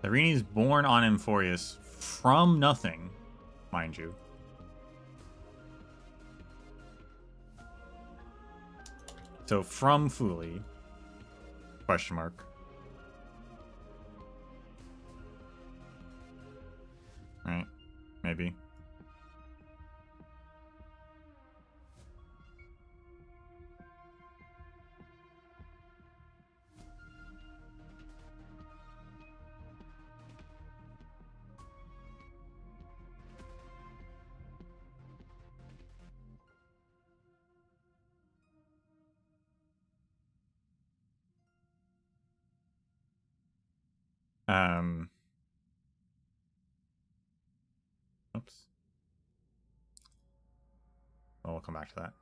A: Irini's born on Amphorius from nothing, mind you. So from Fuli, question mark. Right, maybe. Oops. Well, we'll come back to that.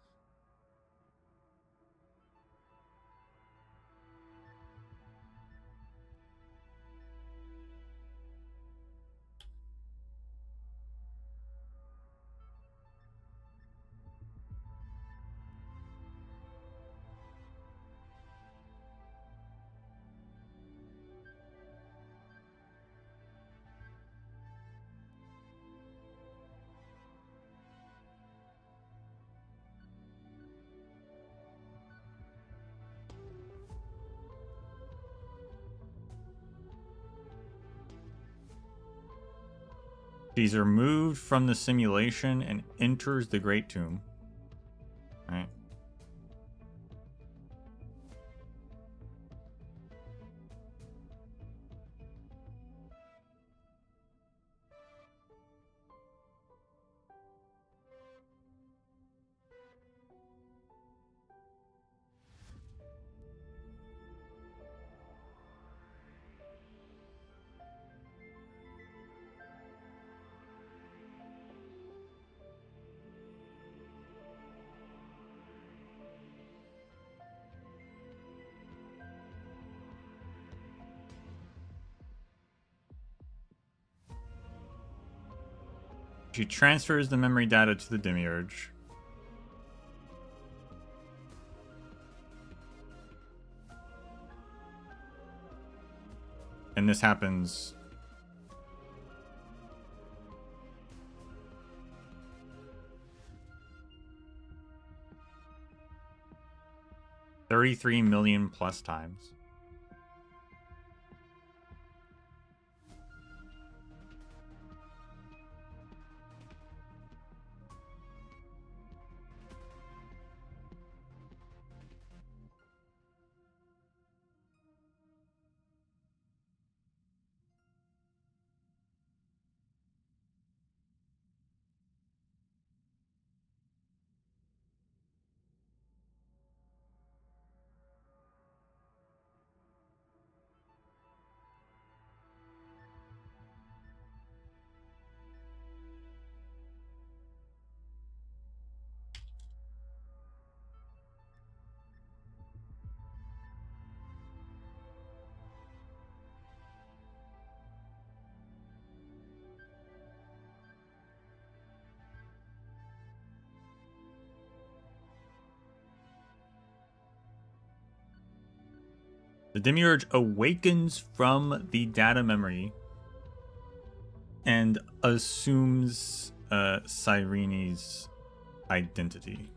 A: She's removed from the simulation and enters the Great Tomb. Right. She transfers the memory data to the Demiurge. And this happens $33 million plus times. The Demiurge awakens from the data memory and assumes Cyrene's identity.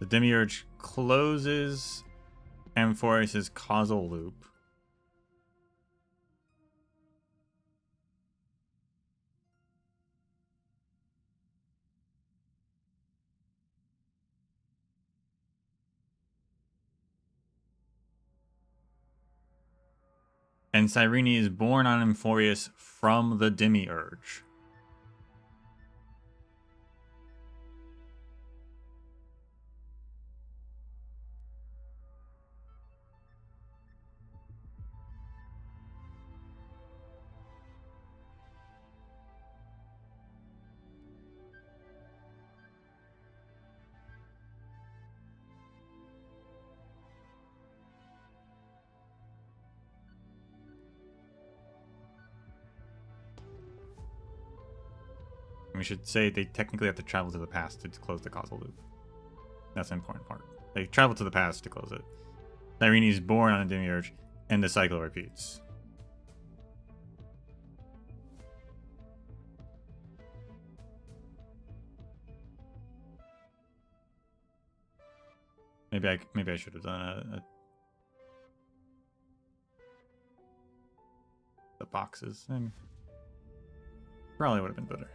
A: The demiurge closes Amphoris's causal loop. And Cyrene is born on Amphorius from the demiurge. We should say they technically have to travel to the past to close the causal loop. That's an important part. They travel to the past to close it. Cyrene is born on a demiurge, and the cycle repeats. Maybe I should have done the boxes. Probably would have been better.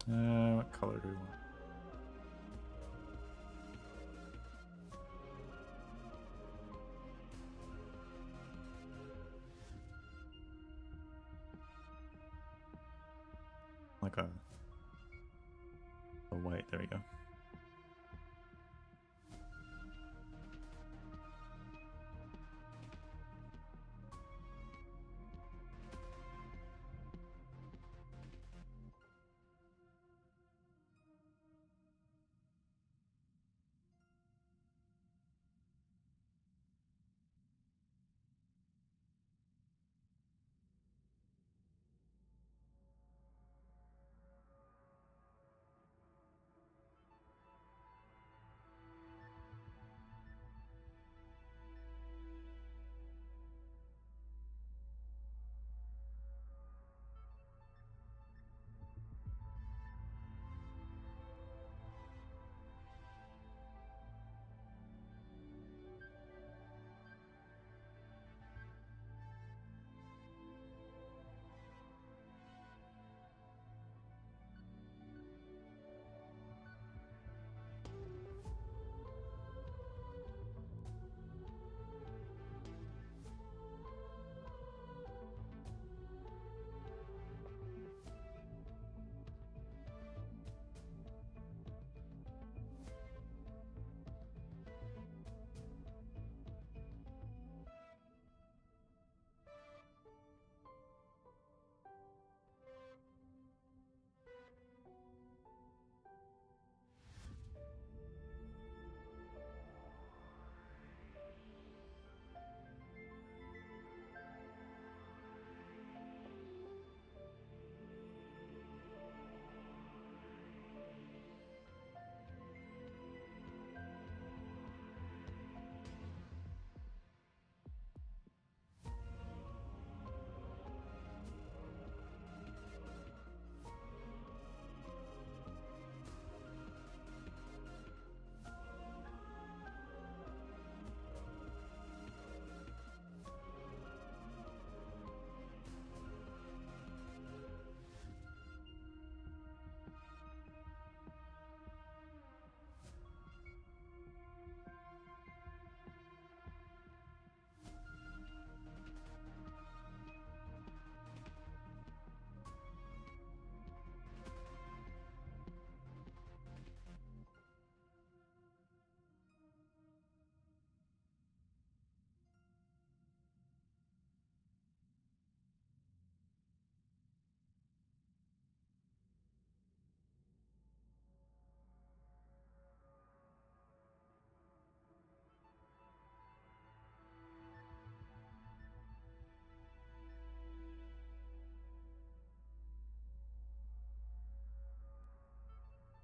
A: What color do we want? Like a white, there we go.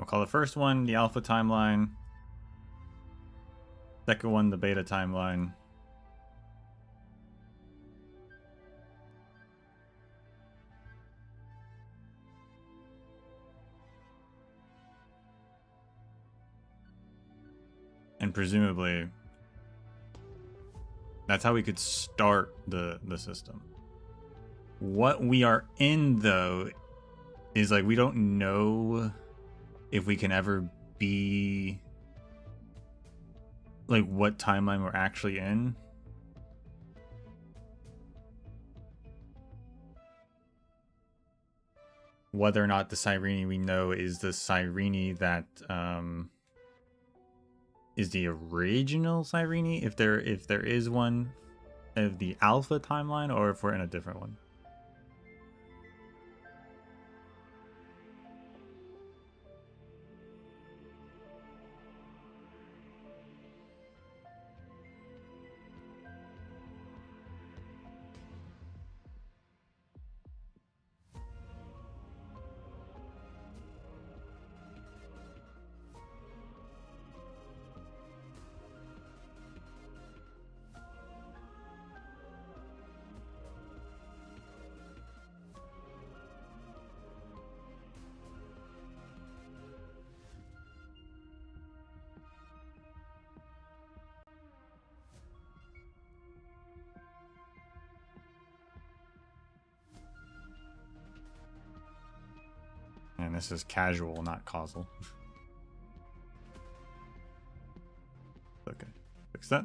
A: We'll call the first one the alpha timeline. Second one the beta timeline. And presumably, that's how we could start the system. What we are in, though, is like we don't know if we can ever be like what timeline we're actually in. Whether or not the Cyrene we know is the Cyrene that is the original Cyrene, if there is one of the alpha timeline, or if we're in a different one. And this is casual, not causal. Okay, fix that.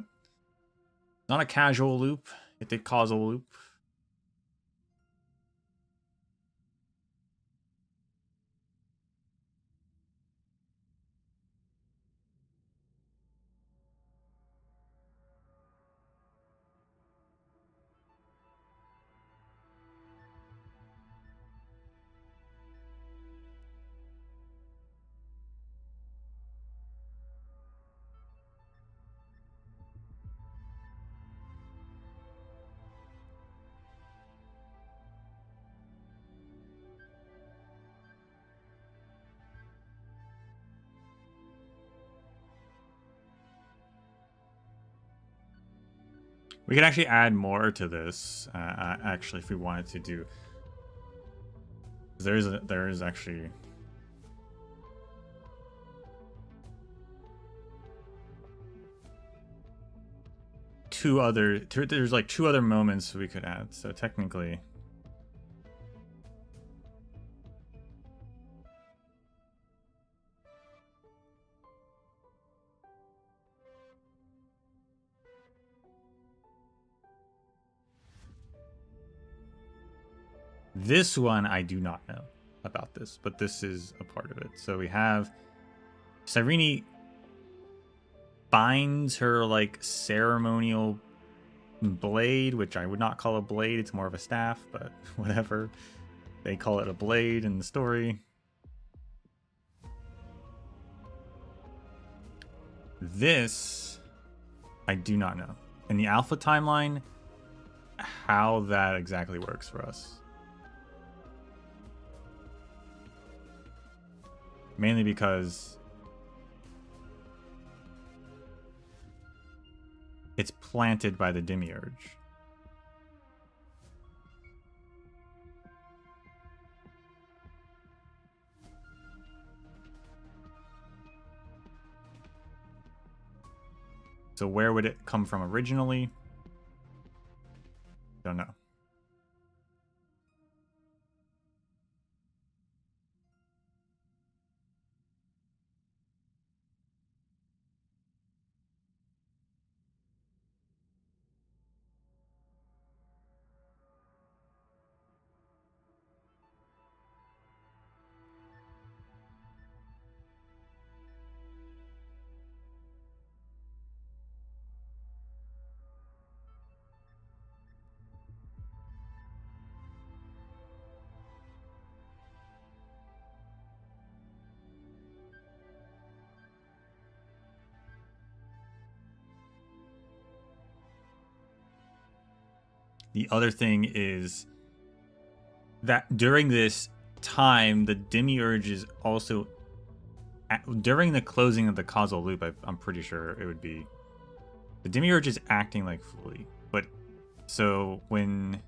A: Not a casual loop, it's a causal loop. We could actually add more to this, actually, if we wanted to do. There is actually there's like two other moments we could add. So technically, this one I do not know about this, but this is a part of it. So we have Cyrene finds her like ceremonial blade, which I would not call a blade, it's more of a staff, but whatever. They call it a blade in the story. This I do not know. In the alpha timeline, how that exactly works for us. Mainly because it's planted by the demiurge. So where would it come from originally? Don't know. The other thing is that during this time, the demiurge is also during the closing of the causal loop, I'm pretty sure it would be the demiurge is acting like Fooly. But so when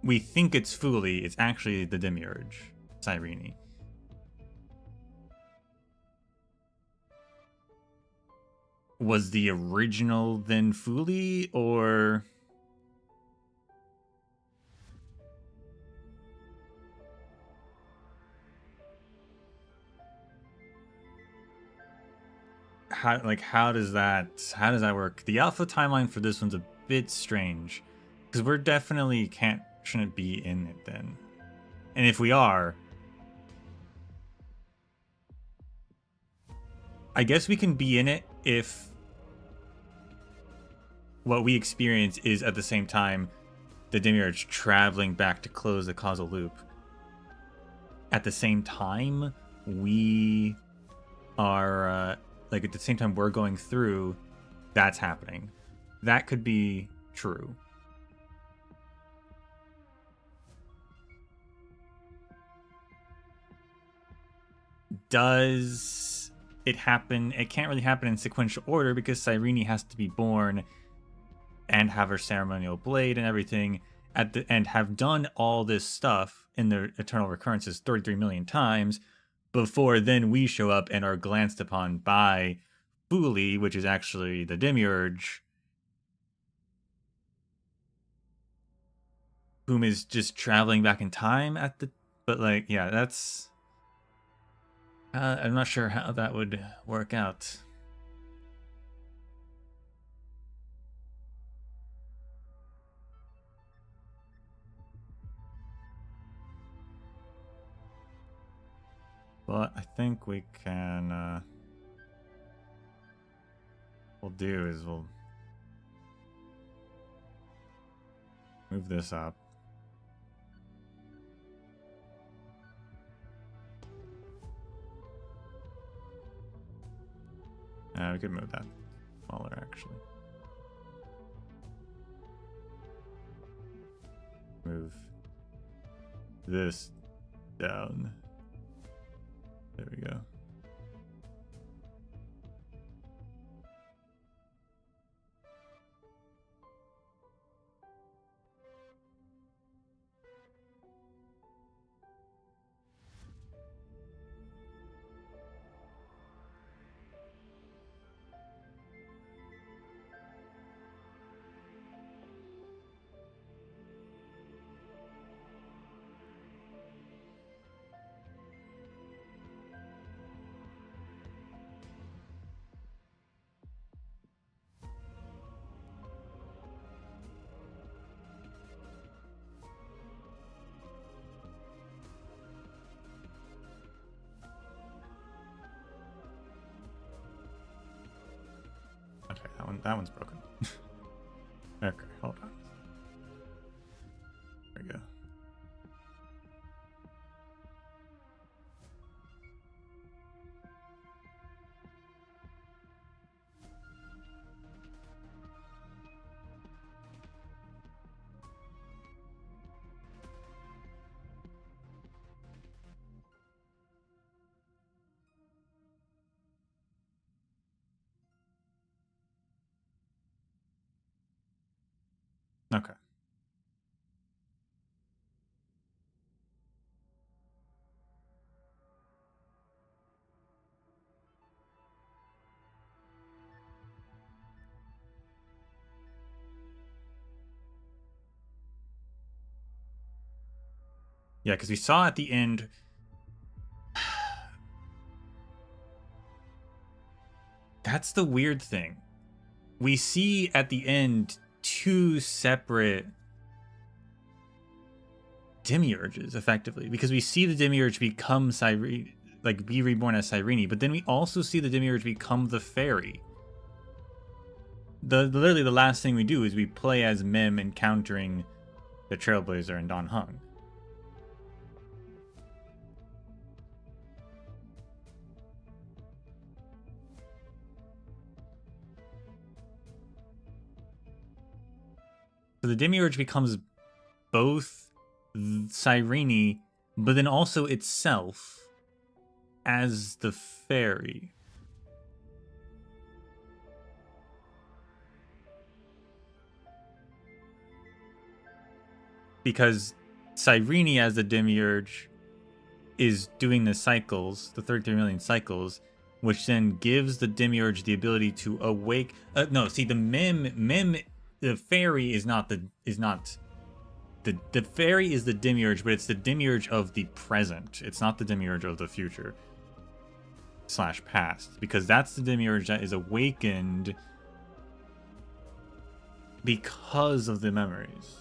A: we think it's Fooly, it's actually the demiurge, Cyrene. Was the original then Fooly, or how does that work? The alpha timeline for this one's a bit strange because we're definitely shouldn't be in it then, and if we are, I guess we can be in it if what we experience is at the same time the demiurge traveling back to close the causal loop. At the same time, we are like at the same time we're going through, that's happening. That could be true. Does it happen? It can't really happen in sequential order because Cyrene has to be born and have her ceremonial blade and everything at the end, have done all this stuff in their eternal recurrences 33 million times before then we show up and are glanced upon by Fooly, which is actually the demiurge, whom is just traveling back in time at the, but like, yeah, that's I'm not sure how that would work out. But I think we can, we'll do is we'll move this up. We could move that smaller, actually. Move this down. There we go. Okay, that one's broken. Okay, hold on. There we go. Okay. Yeah, because we saw at the end. That's the weird thing. We see at the end two separate demiurges, effectively, because we see the demiurge become Cyrene, like be reborn as Cyrene, but then we also see the demiurge become the fairy. Literally the last thing we do is we play as Mem encountering the Trailblazer and Don Hung. So the demiurge becomes both Cyrene, but then also itself. as the fairy. Because Cyrene as the demiurge is doing the cycles, the 33 million cycles, which then gives the demiurge the ability to awake. No, see, the fairy is not the fairy is the demiurge, but it's the demiurge of the present. It's not the demiurge of the future / past, because that's the demiurge that is awakened because of the memories.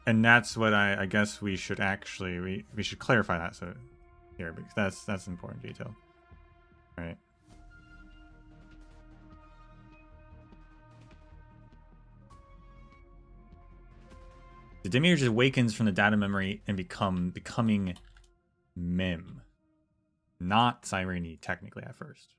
A: And that's what I guess we should actually we should clarify that so here, because that's an important detail. Right. The demiurge awakens from the data memory and becoming Mim. Not Cyrene technically at first.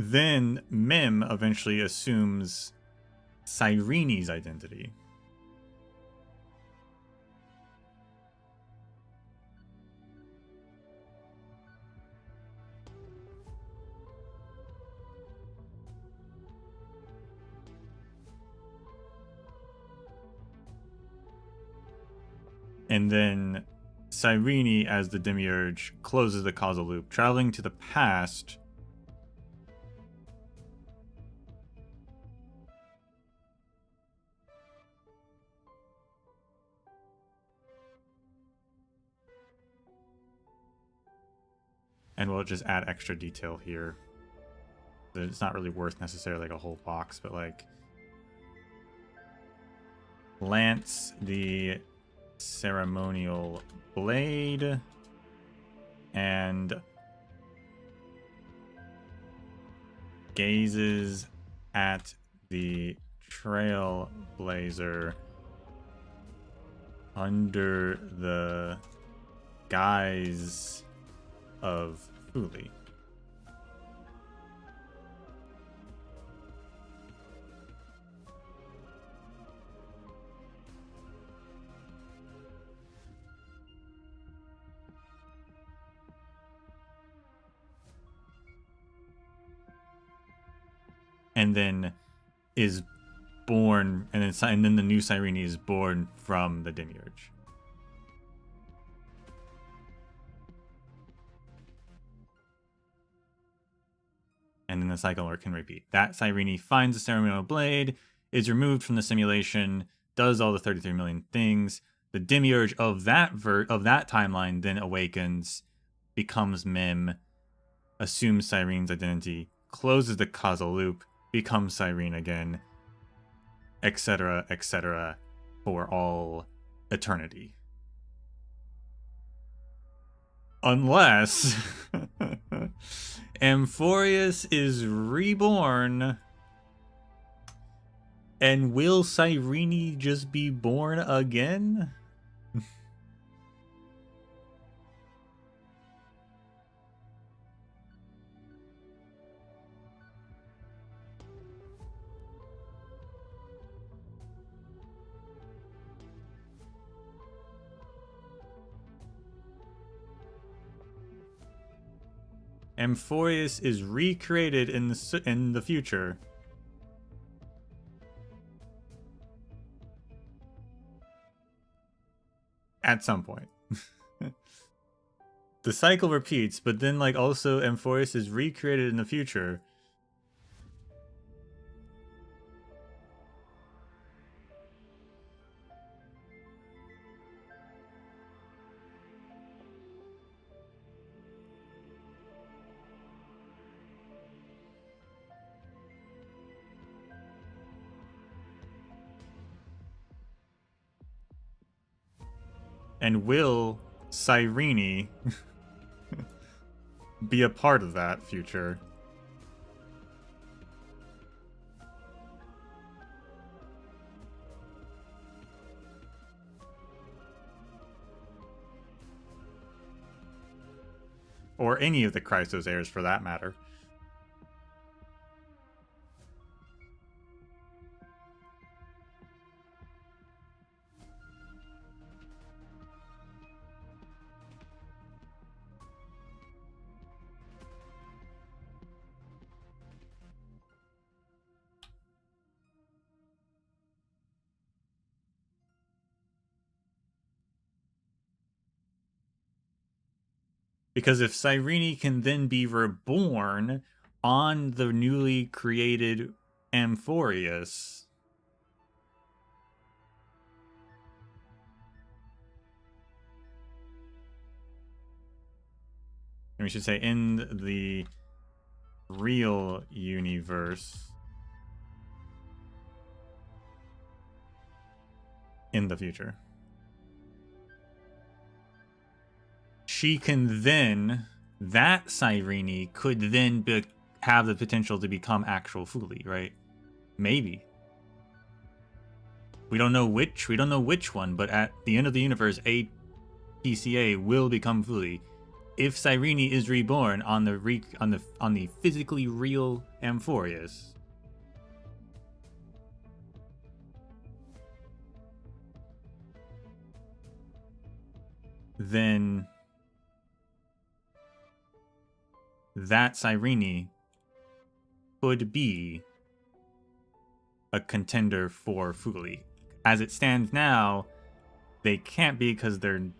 A: Then Mim eventually assumes Cyrene's identity. And then Cyrene, as the demiurge, closes the causal loop, traveling to the past and we'll just add extra detail here. It's not really worth necessarily like a whole box, but like Lance the ceremonial blade and gazes at the Trailblazer under the guise of Fuli. And then is born, and then the new Cyrene is born from the demiurge. And then the cycle can repeat. That Cyrene finds the ceremonial blade, is removed from the simulation, does all the 33 million things. The demiurge of that timeline then awakens, becomes Mim, assumes Cyrene's identity, closes the causal loop, becomes Cyrene again, etc., for all eternity. Unless Amphorius is reborn, and will Cyrene just be born again? Amphorius is recreated in the future. At some point. The cycle repeats, but then like also Amphorius is recreated in the future. And will Cyrene be a part of that future? Or any of the Chrysos heirs for that matter. Because if Cyrene can then be reborn on the newly created Amphorius, and we should say in the real universe, in the future, she can then, that Cyrene could then have the potential to become actual Fuli, right? Maybe. We don't know which one, but at the end of the universe, a PCA will become Fuli. If Cyrene is reborn on the physically real Amphorius. Then that Cyrene could be a contender for Fuli. As it stands now, they can't be because they're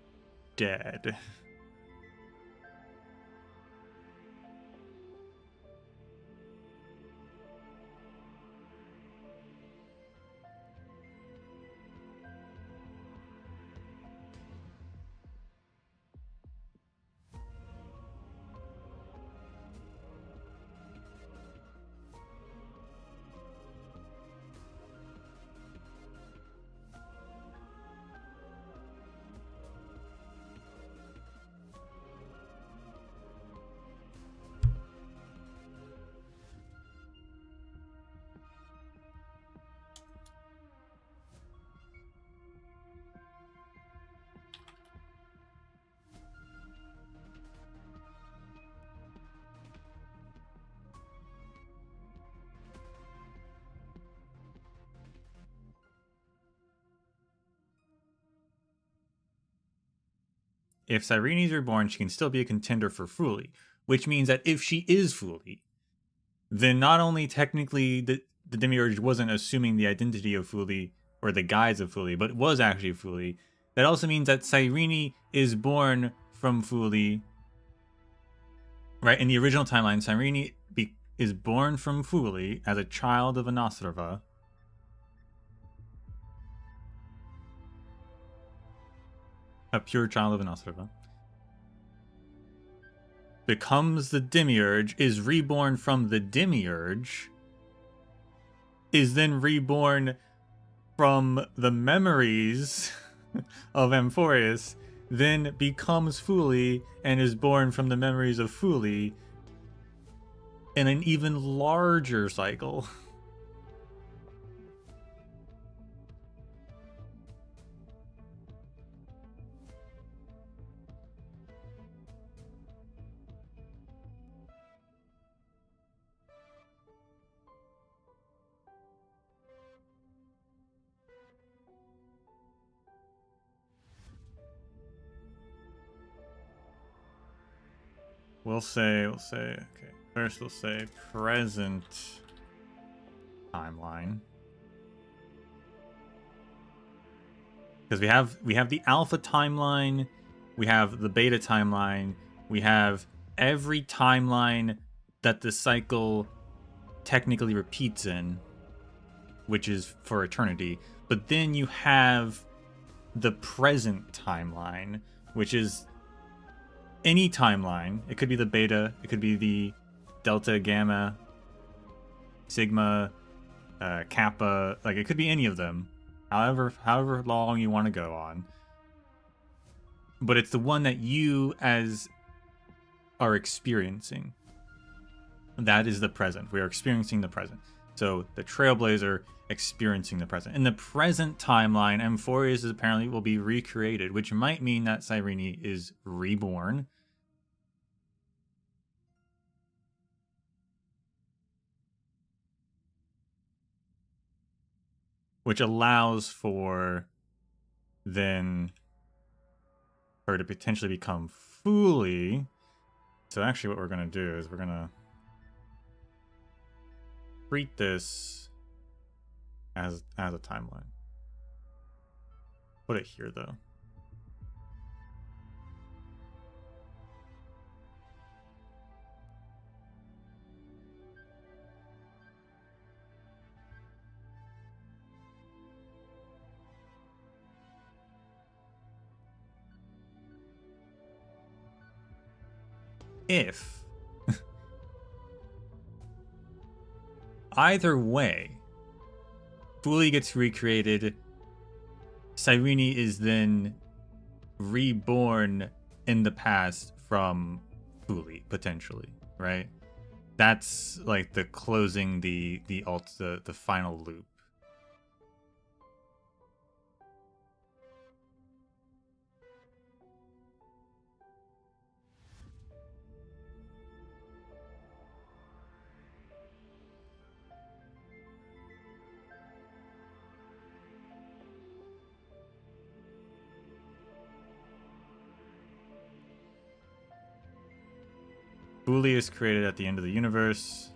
A: dead. If Cyrene is reborn, she can still be a contender for Fuli, which means that if she is Fuli, then not only technically the Demiurge wasn't assuming the identity of Fuli or the guise of Fuli, but was actually Fuli. That also means that Cyrene is born from Fuli. Right, in the original timeline, Cyrene is born from Fuli as a child of Anastrava. A pure child of Anastrava. Becomes the Demiurge, is reborn from the Demiurge, is then reborn from the memories of Amphorius, then becomes Fuli and is born from the memories of Fuli in an even larger cycle. We'll say, okay. First we'll say present timeline. Because we have the alpha timeline, we have the beta timeline, we have every timeline that the cycle technically repeats in, which is for eternity. But then you have the present timeline, which is any timeline. It could be the beta, it could be the delta, gamma, sigma, kappa, like it could be any of them. However long you want to go on. but it's the one that you as are experiencing. That is the present. We are experiencing the present. So the Trailblazer experiencing the present. In the present timeline, Amphorius is apparently will be recreated, which might mean that Cyrene is reborn. Which allows for then her to potentially become Fooly. So actually what we're going to do is we're going to treat this as a timeline. Put it here though. If either way, Fooly gets recreated, Cyrene is then reborn in the past from Fooly, potentially, right? That's like the closing the final loop. Fooly is created at the end of the universe.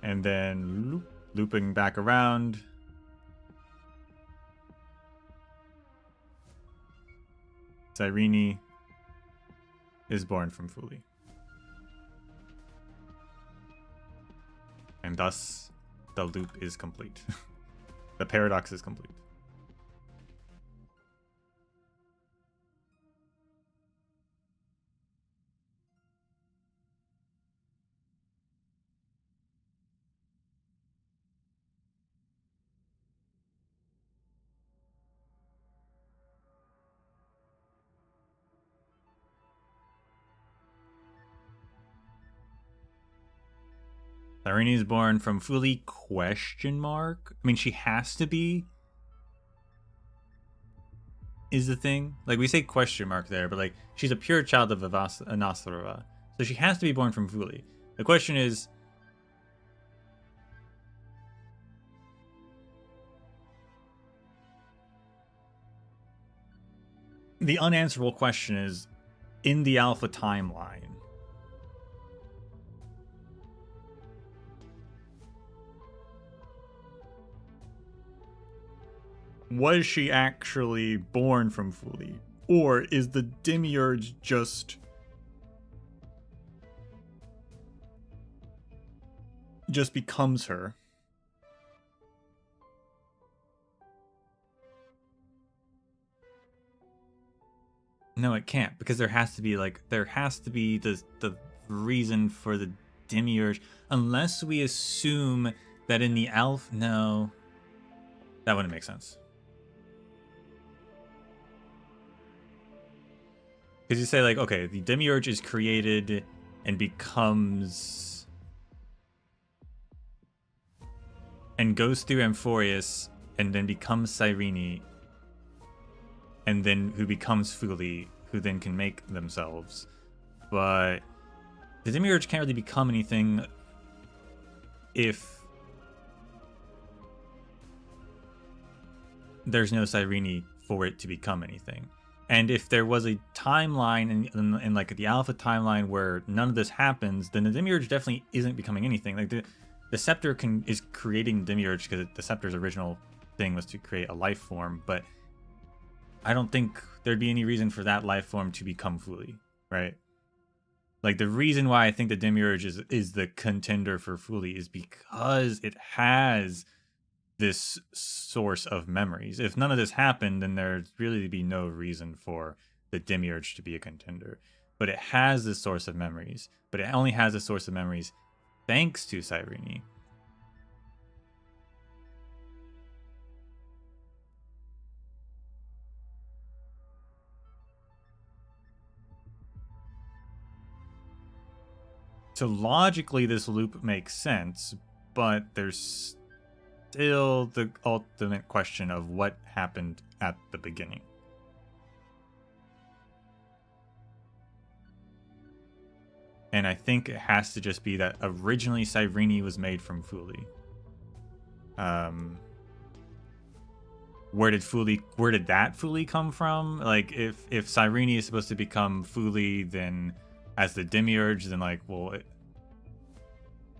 A: And then looping back around. Cyrene is born from Fooly. And thus, the loop is complete. The paradox is complete. Cyrene is born from Fooly, question mark? I mean, she has to be, is the thing. Like, we say question mark there, but like, she's a pure child of Anasarava. So she has to be born from Fooly. The question is, the unanswerable question is, in the Alpha timeline, was she actually born from Fooly? Or is the Demiurge just becomes her? No, it can't, because there has to be the reason for the Demiurge, unless we assume that in the Alpha. No, that wouldn't make sense. Because you say, like, okay, the Demiurge is created and becomes, and goes through Amphorius and then becomes Cyrene, and then who becomes Fooly, who then can make themselves. But the Demiurge can't really become anything if there's no Cyrene for it to become anything. And if there was a timeline in like the Alpha timeline where none of this happens, then the Demiurge definitely isn't becoming anything. Like the Scepter is creating Demiurge because the Scepter's original thing was to create a life form, but I don't think there'd be any reason for that life form to become Fooly, right? Like, the reason why I think the Demiurge is the contender for Fooly is because it has this source of memories. If none of this happened, then there'd really be no reason for the Demiurge to be a contender. But it has this source of memories. But it only has a source of memories thanks to Cyrene. So logically, this loop makes sense, but there's still the ultimate question of what happened at the beginning. And I think it has to just be that originally Cyrene was made from Fuli. Where did that Fuli come from? Like, if Cyrene is supposed to become Fuli, then as the Demiurge, then like, well,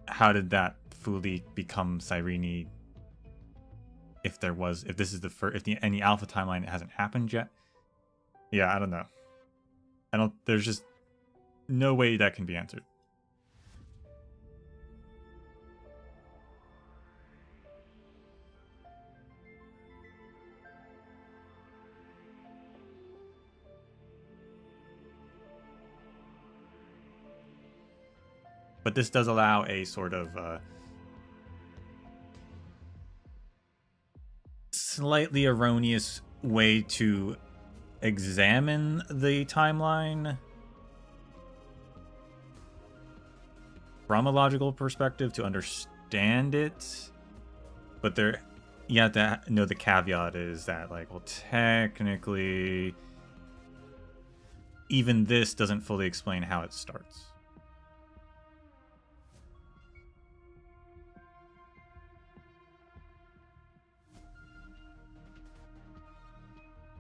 A: how did that Fuli become Cyrene? If this is the first, if any alpha timeline it hasn't happened yet. Yeah, I don't know. There's just no way that can be answered. But this does allow a sort of slightly erroneous way to examine the timeline from a logical perspective to understand it. But you have to know the caveat is that, like, well, technically, even this doesn't fully explain how it starts.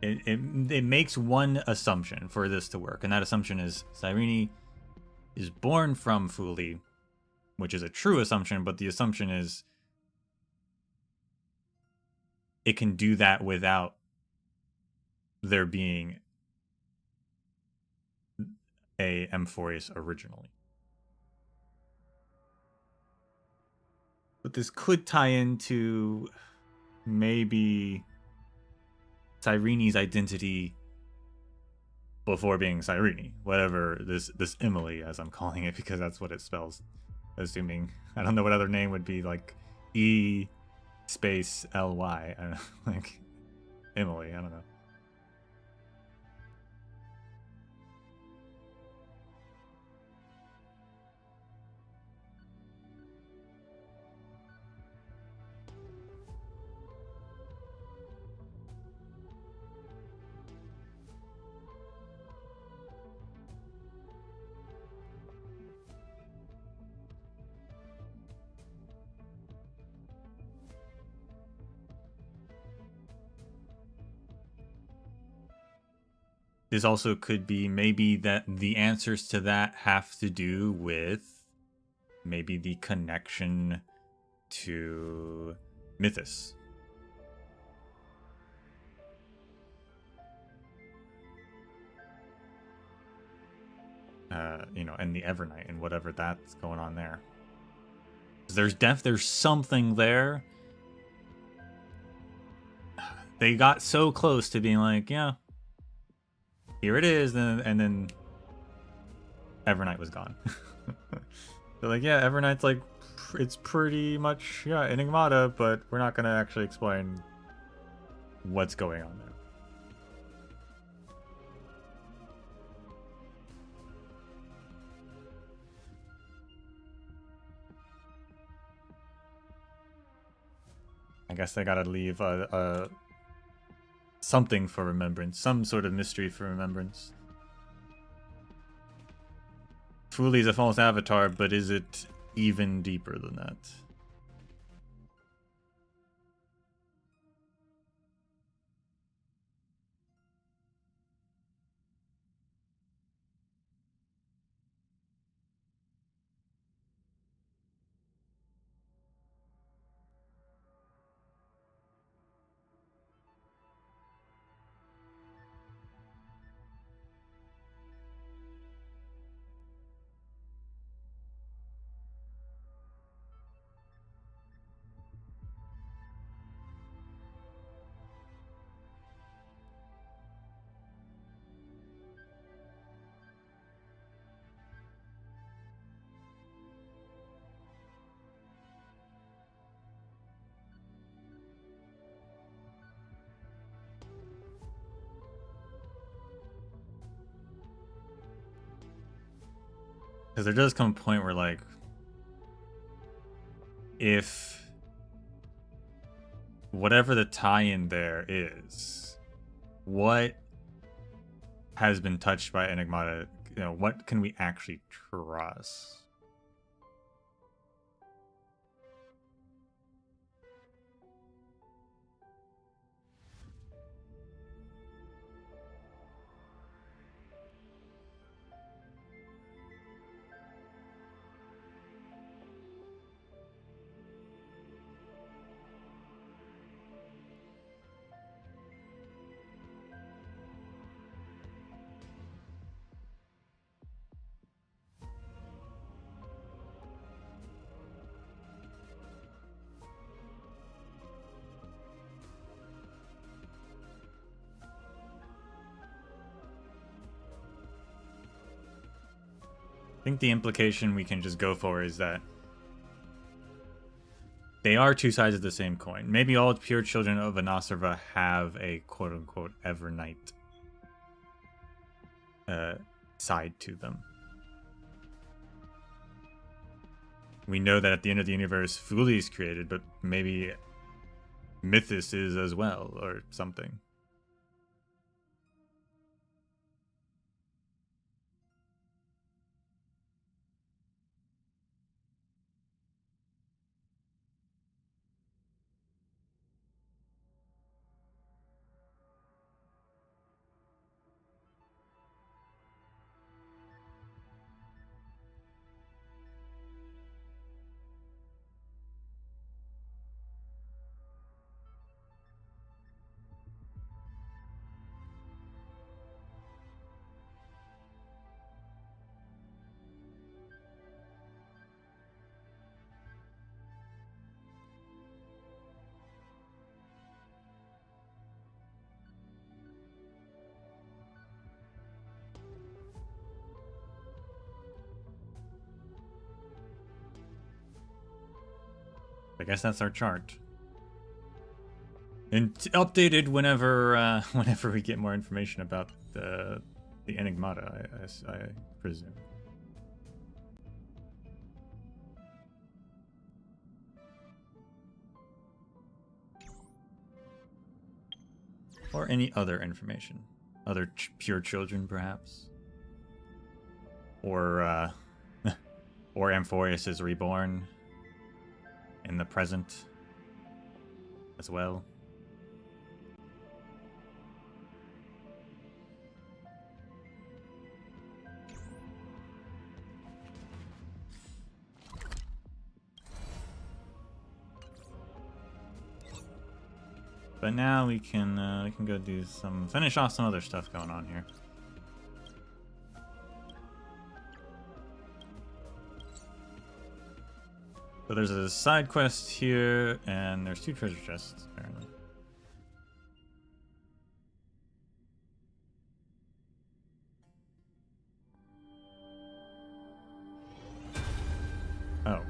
A: It makes one assumption for this to work, and that assumption is Cyrene is born from Fuli, which is a true assumption, but the assumption is it can do that without there being a Amphorius originally. But this could tie into maybe Cyrene's identity before being Cyrene, whatever this Emily, as I'm calling it, because that's what it spells. Assuming, I don't know what other name would be, like E space LY, like Emily, I don't know. This also could be maybe that the answers to that have to do with maybe the connection to Mythos. And the Evernight and whatever that's going on there. There's something there. They got so close to being like, yeah, here it is, and then Evernight was gone. They're like, yeah, Evernight's like, it's pretty much, yeah, Enigmata, but we're not gonna actually explain what's going on there. I guess they gotta leave something for Remembrance, some sort of mystery for Remembrance. Fuli's a false avatar, but is it even deeper than that? Because there does come a point where, like, if whatever the tie-in there is, what has been touched by Enigmata, you know, what can we actually trust? I think the implication we can just go for is that they are two sides of the same coin. Maybe all pure children of Anasarva have a quote-unquote Evernight side to them. We know that at the end of the universe, Fuli is created, but maybe Mythos is as well, or something. I guess that's our chart. And updated whenever whenever we get more information about the Enigmata, I presume. Or any other information. Other pure children, perhaps. Or or Amphorius is reborn in the present as well. But now we can go do finish off some other stuff going on here. So there's a side quest here, and there's 2 treasure chests, apparently. Oh.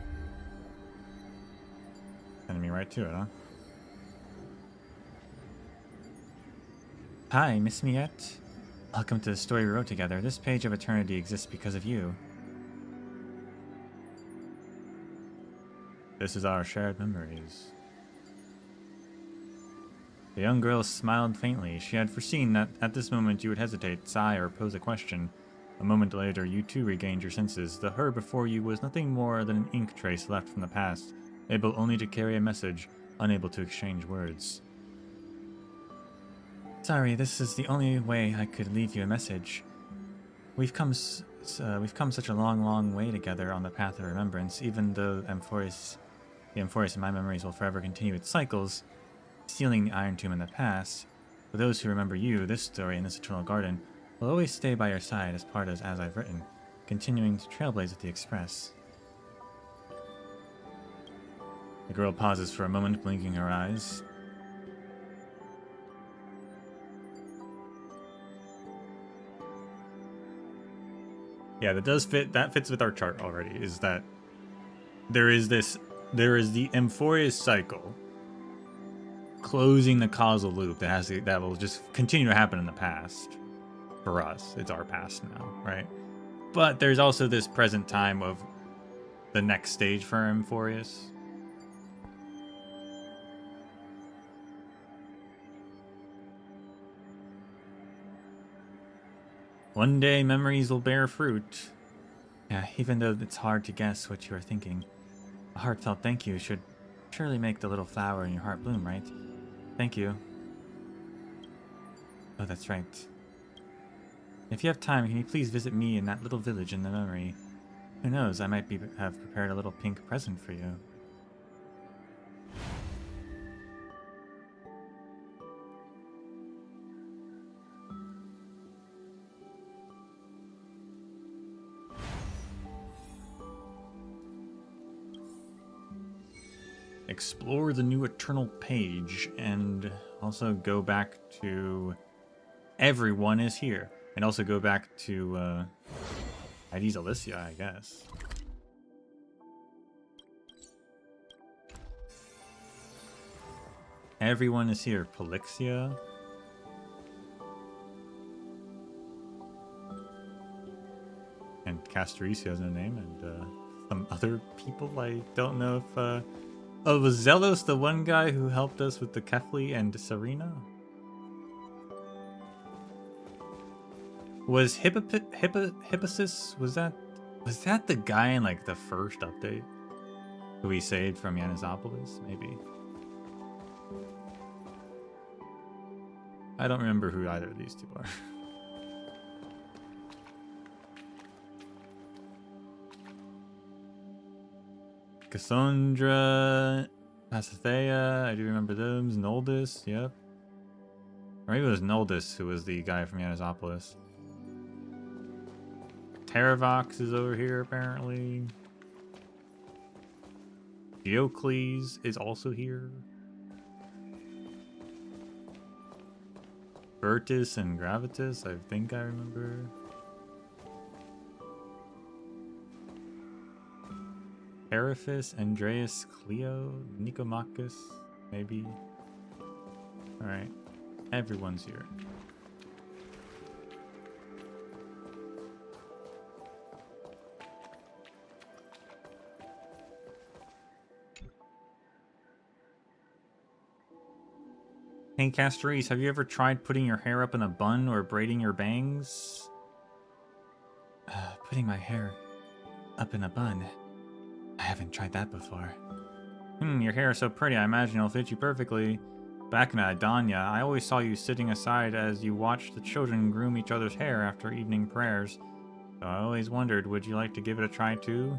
A: Sending me right to it, huh? Hi, miss me yet? Welcome to the story we wrote together. This page of eternity exists because of you. This is our shared memories. The young girl smiled faintly. She had foreseen that at this moment you would hesitate, sigh, or pose a question. A moment later, you too regained your senses. The her before you was nothing more than an ink trace left from the past, able only to carry a message, unable to exchange words. Sorry, this is the only way I could leave you a message. We've come such a long way together on the path of remembrance, even though the Amphorius in my memories will forever continue its cycles, stealing the Iron Tomb in the past. For those who remember you, this story and this eternal garden will always stay by your side as part as I've written, continuing to trailblaze at the Express. The girl pauses for a moment, blinking her eyes. Yeah, that does fit. That fits with our chart already. Is that there is the Amphorius cycle closing the causal loop that will just continue to happen in the past. For us, it's our past now, right? But there's also this present time of the next stage for Amphorius. One day memories will bear fruit. Yeah, even though it's hard to guess what you are thinking, a heartfelt thank you should surely make the little flower in your heart bloom, right? Thank you. Oh, that's right. If you have time, can you please visit me in that little village in the memory? Who knows, I might have prepared a little pink present for you. Explore the new Eternal page and also go back to Everyone is Here. And also go back to ID's Alicia, I guess. Everyone is here. Polixia. And Castrici has no name, and some other people. I don't know if oh, was Zelos the one guy who helped us with the Kefli and Serena? Was Hippasis, was that the guy in like the first update who we saved from Yanisopolis? Maybe. I don't remember who either of these two are. Cassandra, Pasithea, I do remember those. Noldus, yep. Or maybe it was Noldus who was the guy from Yanisopolis. Terravox is over here, apparently. Diocles is also here. Bertus and Gravitas, I think I remember. Periphas, Andreas, Cleo, Nicomachus, maybe. Alright. Everyone's here. Hey Castrice, have you ever tried putting your hair up in a bun or braiding your bangs? Putting my hair up in a bun? I haven't tried that before. Your hair is so pretty, I imagine it'll fit you perfectly. Back in Adanya, I always saw you sitting aside as you watched the children groom each other's hair after evening prayers. So I always wondered, would you like to give it a try too?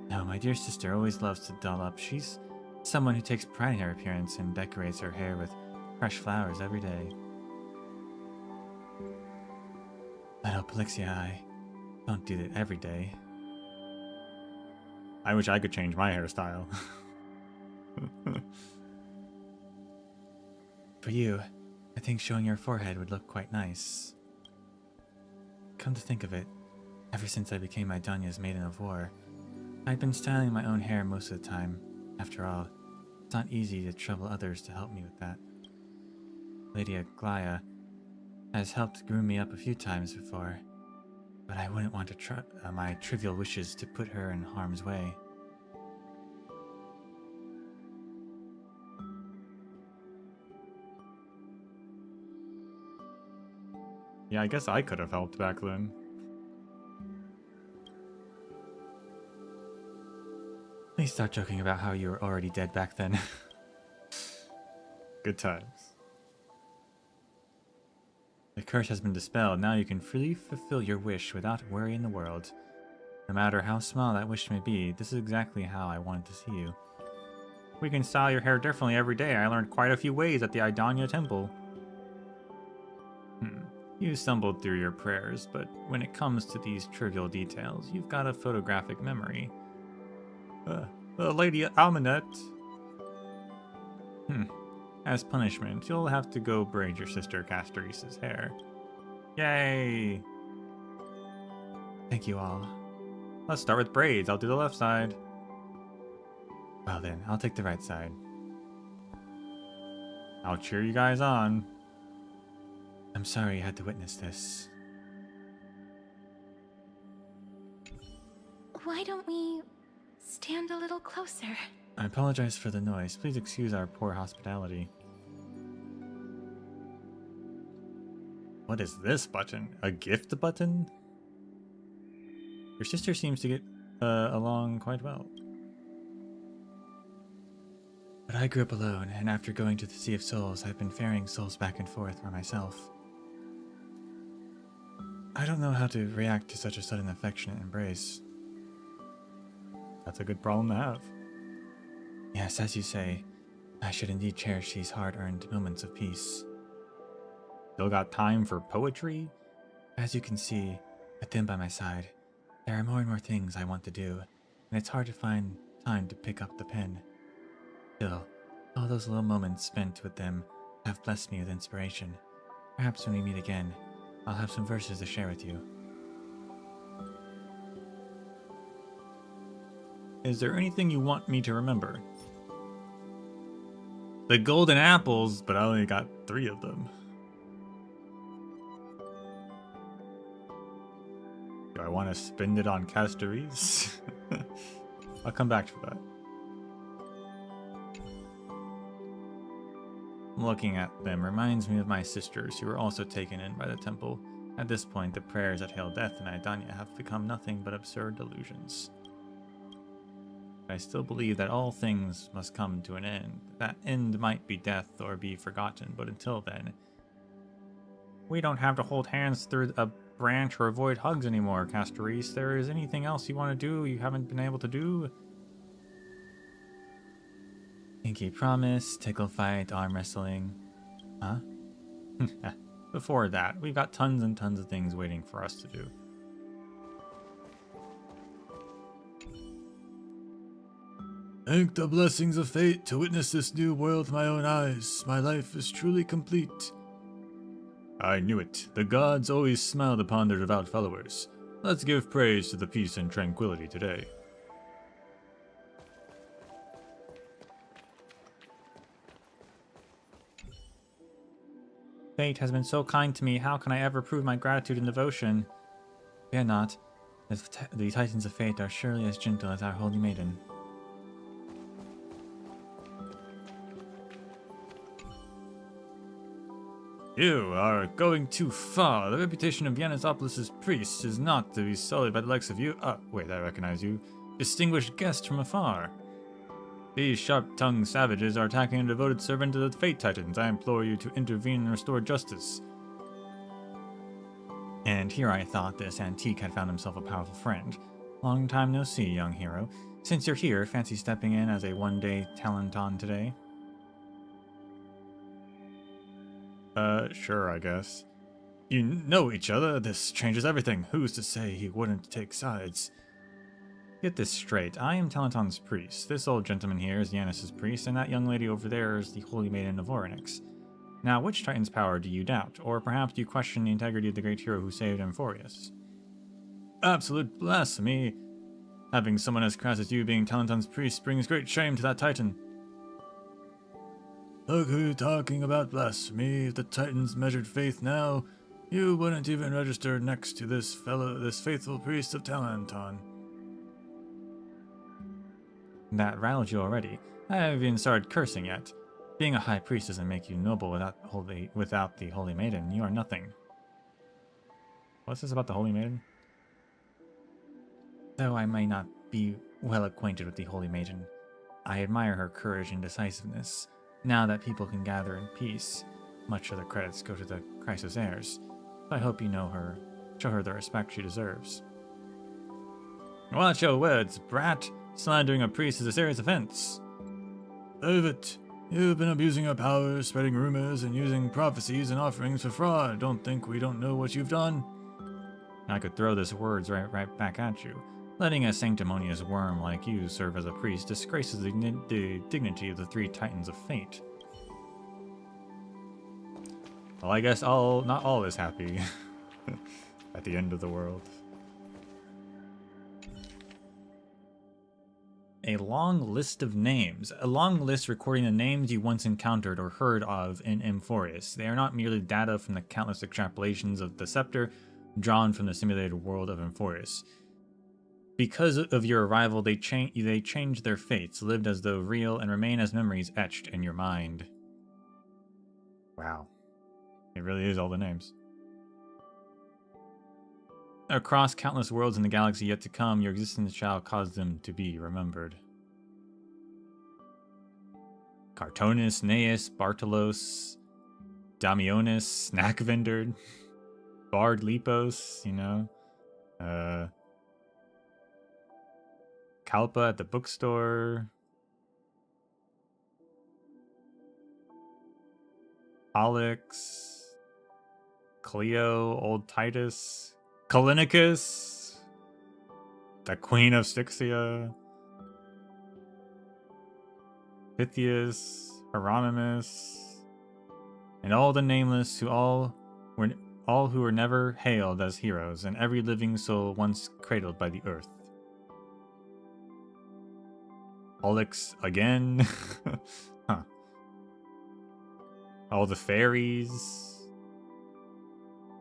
A: No, my dear sister always loves to doll up. She's someone who takes pride in her appearance and decorates her hair with fresh flowers every day. But oh, Polixia, I don't do that every day. I wish I could change my hairstyle. For you, I think showing your forehead would look quite nice. Come to think of it, ever since I became Idanya's Maiden of War, I've been styling my own hair most of the time. After all, it's not easy to trouble others to help me with that. Lady Aglaya has helped groom me up a few times before, but I wouldn't want to my trivial wishes to put her in harm's way. Yeah, I guess I could have helped back then. Please stop joking about how you were already dead back then. Good times. The curse has been dispelled. Now you can freely fulfill your wish without worry in the world. No matter how small that wish may be, this is exactly how I wanted to see you. We can style your hair differently every day. I learned quite a few ways at the Idanya Temple. You stumbled through your prayers, but when it comes to these trivial details, you've got a photographic memory. Lady Almanet. As punishment, you'll have to go braid your sister Castrice's hair. Yay! Thank you all. Let's start with braids. I'll do the left side. Well then, I'll take the right side. I'll cheer you guys on. I'm sorry you had to witness this.
D: Why don't we stand a little closer?
A: I apologize for the noise. Please excuse our poor hospitality. What is this button? A gift button? Your sister seems to get along quite well. But I grew up alone, and after going to the Sea of Souls, I've been ferrying souls back and forth by myself. I don't know how to react to such a sudden affectionate embrace. That's a good problem to have. Yes, as you say, I should indeed cherish these hard-earned moments of peace. Still got time for poetry? As you can see, with them by my side, there are more and more things I want to do, and it's hard to find time to pick up the pen. Still, all those little moments spent with them have blessed me with inspiration. Perhaps when we meet again, I'll have some verses to share with you. Is there anything you want me to remember? The golden apples, but I only got 3 of them. Do I want to spend it on castaries? I'll come back to that. Looking at them reminds me of my sisters who were also taken in by the temple. At this point, the prayers that hail death in Idania have become nothing but absurd delusions. I still believe that all things must come to an end. That end might be death or be forgotten, but until then, we don't have to hold hands through a branch or avoid hugs anymore, Castaris. There is anything else you want to do you haven't been able to do? Pinky promise, tickle fight, arm wrestling. Huh? Before that, we've got tons and tons of things waiting for us to do. Thank the blessings of fate to witness this new world with my own eyes. My life is truly complete. I knew it. The gods always smiled upon their devout followers. Let's give praise to the peace and tranquility today. Fate has been so kind to me. How can I ever prove my gratitude and devotion? Fear not. The Titans of Fate are surely as gentle as our Holy Maiden. You are going too far. The reputation of Yanisopoulos' priest is not to be sullied by the likes of you. Wait, I recognize you. Distinguished guest from afar. These sharp-tongued savages are attacking a devoted servant of the Fate Titans. I implore you to intervene and restore justice. And here I thought this antique had found himself a powerful friend. Long time no see, young hero. Since you're here, fancy stepping in as a one-day talenton today? Sure, I guess. You know each other? This changes everything. Who's to say he wouldn't take sides? Get this straight. I am Talenton's priest. This old gentleman here is Yanis' priest, and that young lady over there is the Holy Maiden of Orynyx. Now, which Titan's power do you doubt? Or perhaps do you question the integrity of the great hero who saved Amphorius? Absolute blasphemy! Having someone as crass as you being Talenton's priest brings great shame to that Titan. Look who you're talking about blasphemy. If the Titans measured faith now, you wouldn't even register next to this faithful priest of Talenton. That riled you already. I haven't even started cursing yet. Being a high priest doesn't make you noble without the Holy Maiden. You are nothing. What's this about the Holy Maiden? Though I may not be well acquainted with the Holy Maiden, I admire her courage and decisiveness. Now that people can gather in peace, much of the credits go to the crisis heirs. So I hope you know her, show her the respect she deserves. Watch your words, brat. Slandering a priest is a serious offense. Leave it. You've been abusing your power, spreading rumors, and using prophecies and offerings for fraud. Don't think we don't know what you've done. I could throw these words right back at you. Letting a sanctimonious worm like you serve as a priest disgraces the dignity of the 3 Titans of Fate. Well, I guess not all is happy at the end of the world. A long list of names. A long list recording the names you once encountered or heard of in Amphorius. They are not merely data from the countless extrapolations of the scepter drawn from the simulated world of Amphorius. Because of your arrival, they changed their fates, lived as though real, and remain as memories etched in your mind. Wow. It really is all the names. Across countless worlds in the galaxy yet to come, your existence shall cause them to be remembered. Cartonus, Neus, Bartolos, Damionis, Snack Vendor, Bard Lipos, you know. Kalpa at the bookstore. Alex. Cleo, Old Titus. Kalinicus. The Queen of Styxia. Pythias. Hieronymus. And all the nameless who who were never hailed as heroes, and every living soul once cradled by the earth. Alex again. Huh. All the fairies.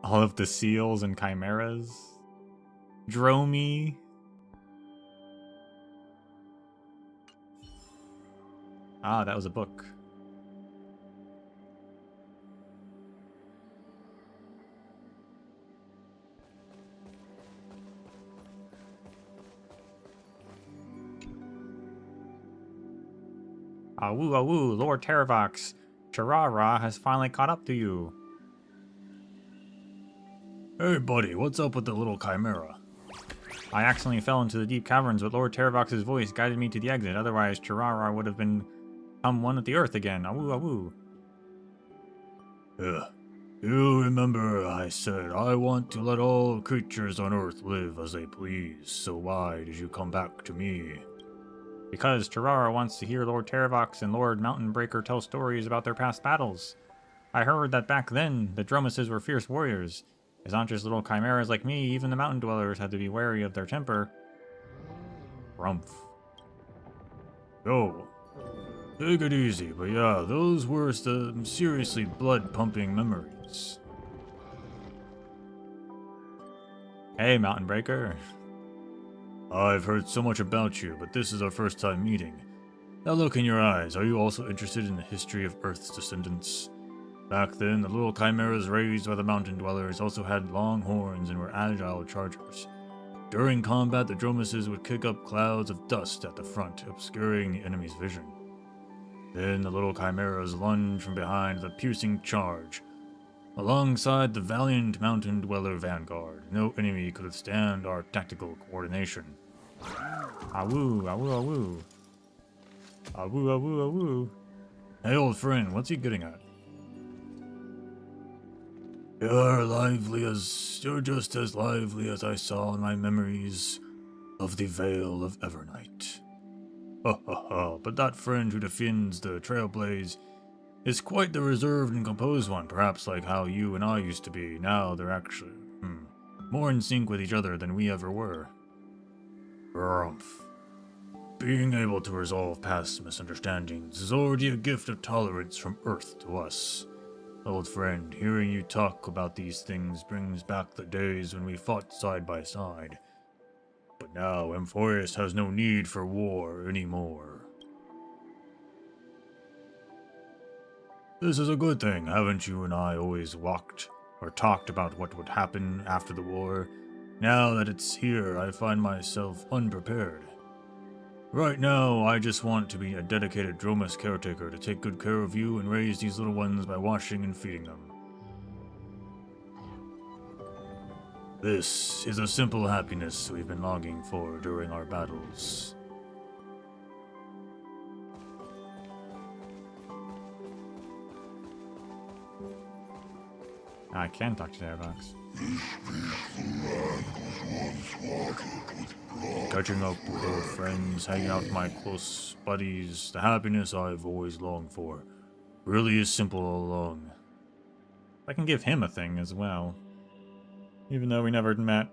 A: All of the seals and chimeras. Dromy. Ah, that was a book. Awoo, awoo, Lord Terravox. Charara has finally caught up to you. Hey, buddy, what's up with the little chimera? I accidentally fell into the deep caverns, but Lord Terravox's voice guided me to the exit. Otherwise, Charara would have become one with the earth again. Awoo, awoo. You remember I said I want to let all creatures on earth live as they please, so why did you come back to me? Because Terrara wants to hear Lord Terravox and Lord Mountainbreaker tell stories about their past battles. I heard that back then, the Dromuses were fierce warriors. As not just little chimeras like me, even the mountain dwellers had to be wary of their temper. Rumph. Yo. Take it easy, but yeah, those were some seriously blood-pumping memories. Hey, Mountainbreaker. I've heard so much about you, but this is our first time meeting. That look in your eyes, are you also interested in the history of Earth's descendants? Back then, the little chimeras raised by the mountain dwellers also had long horns and were agile chargers. During combat, the Dromuses would kick up clouds of dust at the front, obscuring the enemy's vision. Then the little chimeras lunged from behind with a piercing charge. Alongside the valiant mountain dweller vanguard, no enemy could withstand our tactical coordination. Awoo, awoo, awoo. Awoo, awoo, awoo. Hey, old friend, what's he getting at? You're just as lively as I saw in my memories of the Vale of Evernight. Ha ha ha, but that friend who defends the Trailblaze is quite the reserved and composed one, perhaps like how you and I used to be. Now they're actually, more in sync with each other than we ever were. Rumph. Being able to resolve past misunderstandings is already a gift of tolerance from Earth to us. Old friend, hearing you talk about these things brings back the days when we fought side by side. But now Emphorius has no need for war anymore. This is a good thing. Haven't you and I always walked or talked about what would happen after the war? Now that it's here, I find myself unprepared. Right now, I just want to be a dedicated Dromus caretaker to take good care of you and raise these little ones by washing and feeding them. This is a simple happiness we've been longing for during our battles. I can talk to Terravox. Catching up with old friends, hanging out with my close buddies, the happiness I've always longed for. Really is simple all along. I can give him a thing as well. Even though we never met.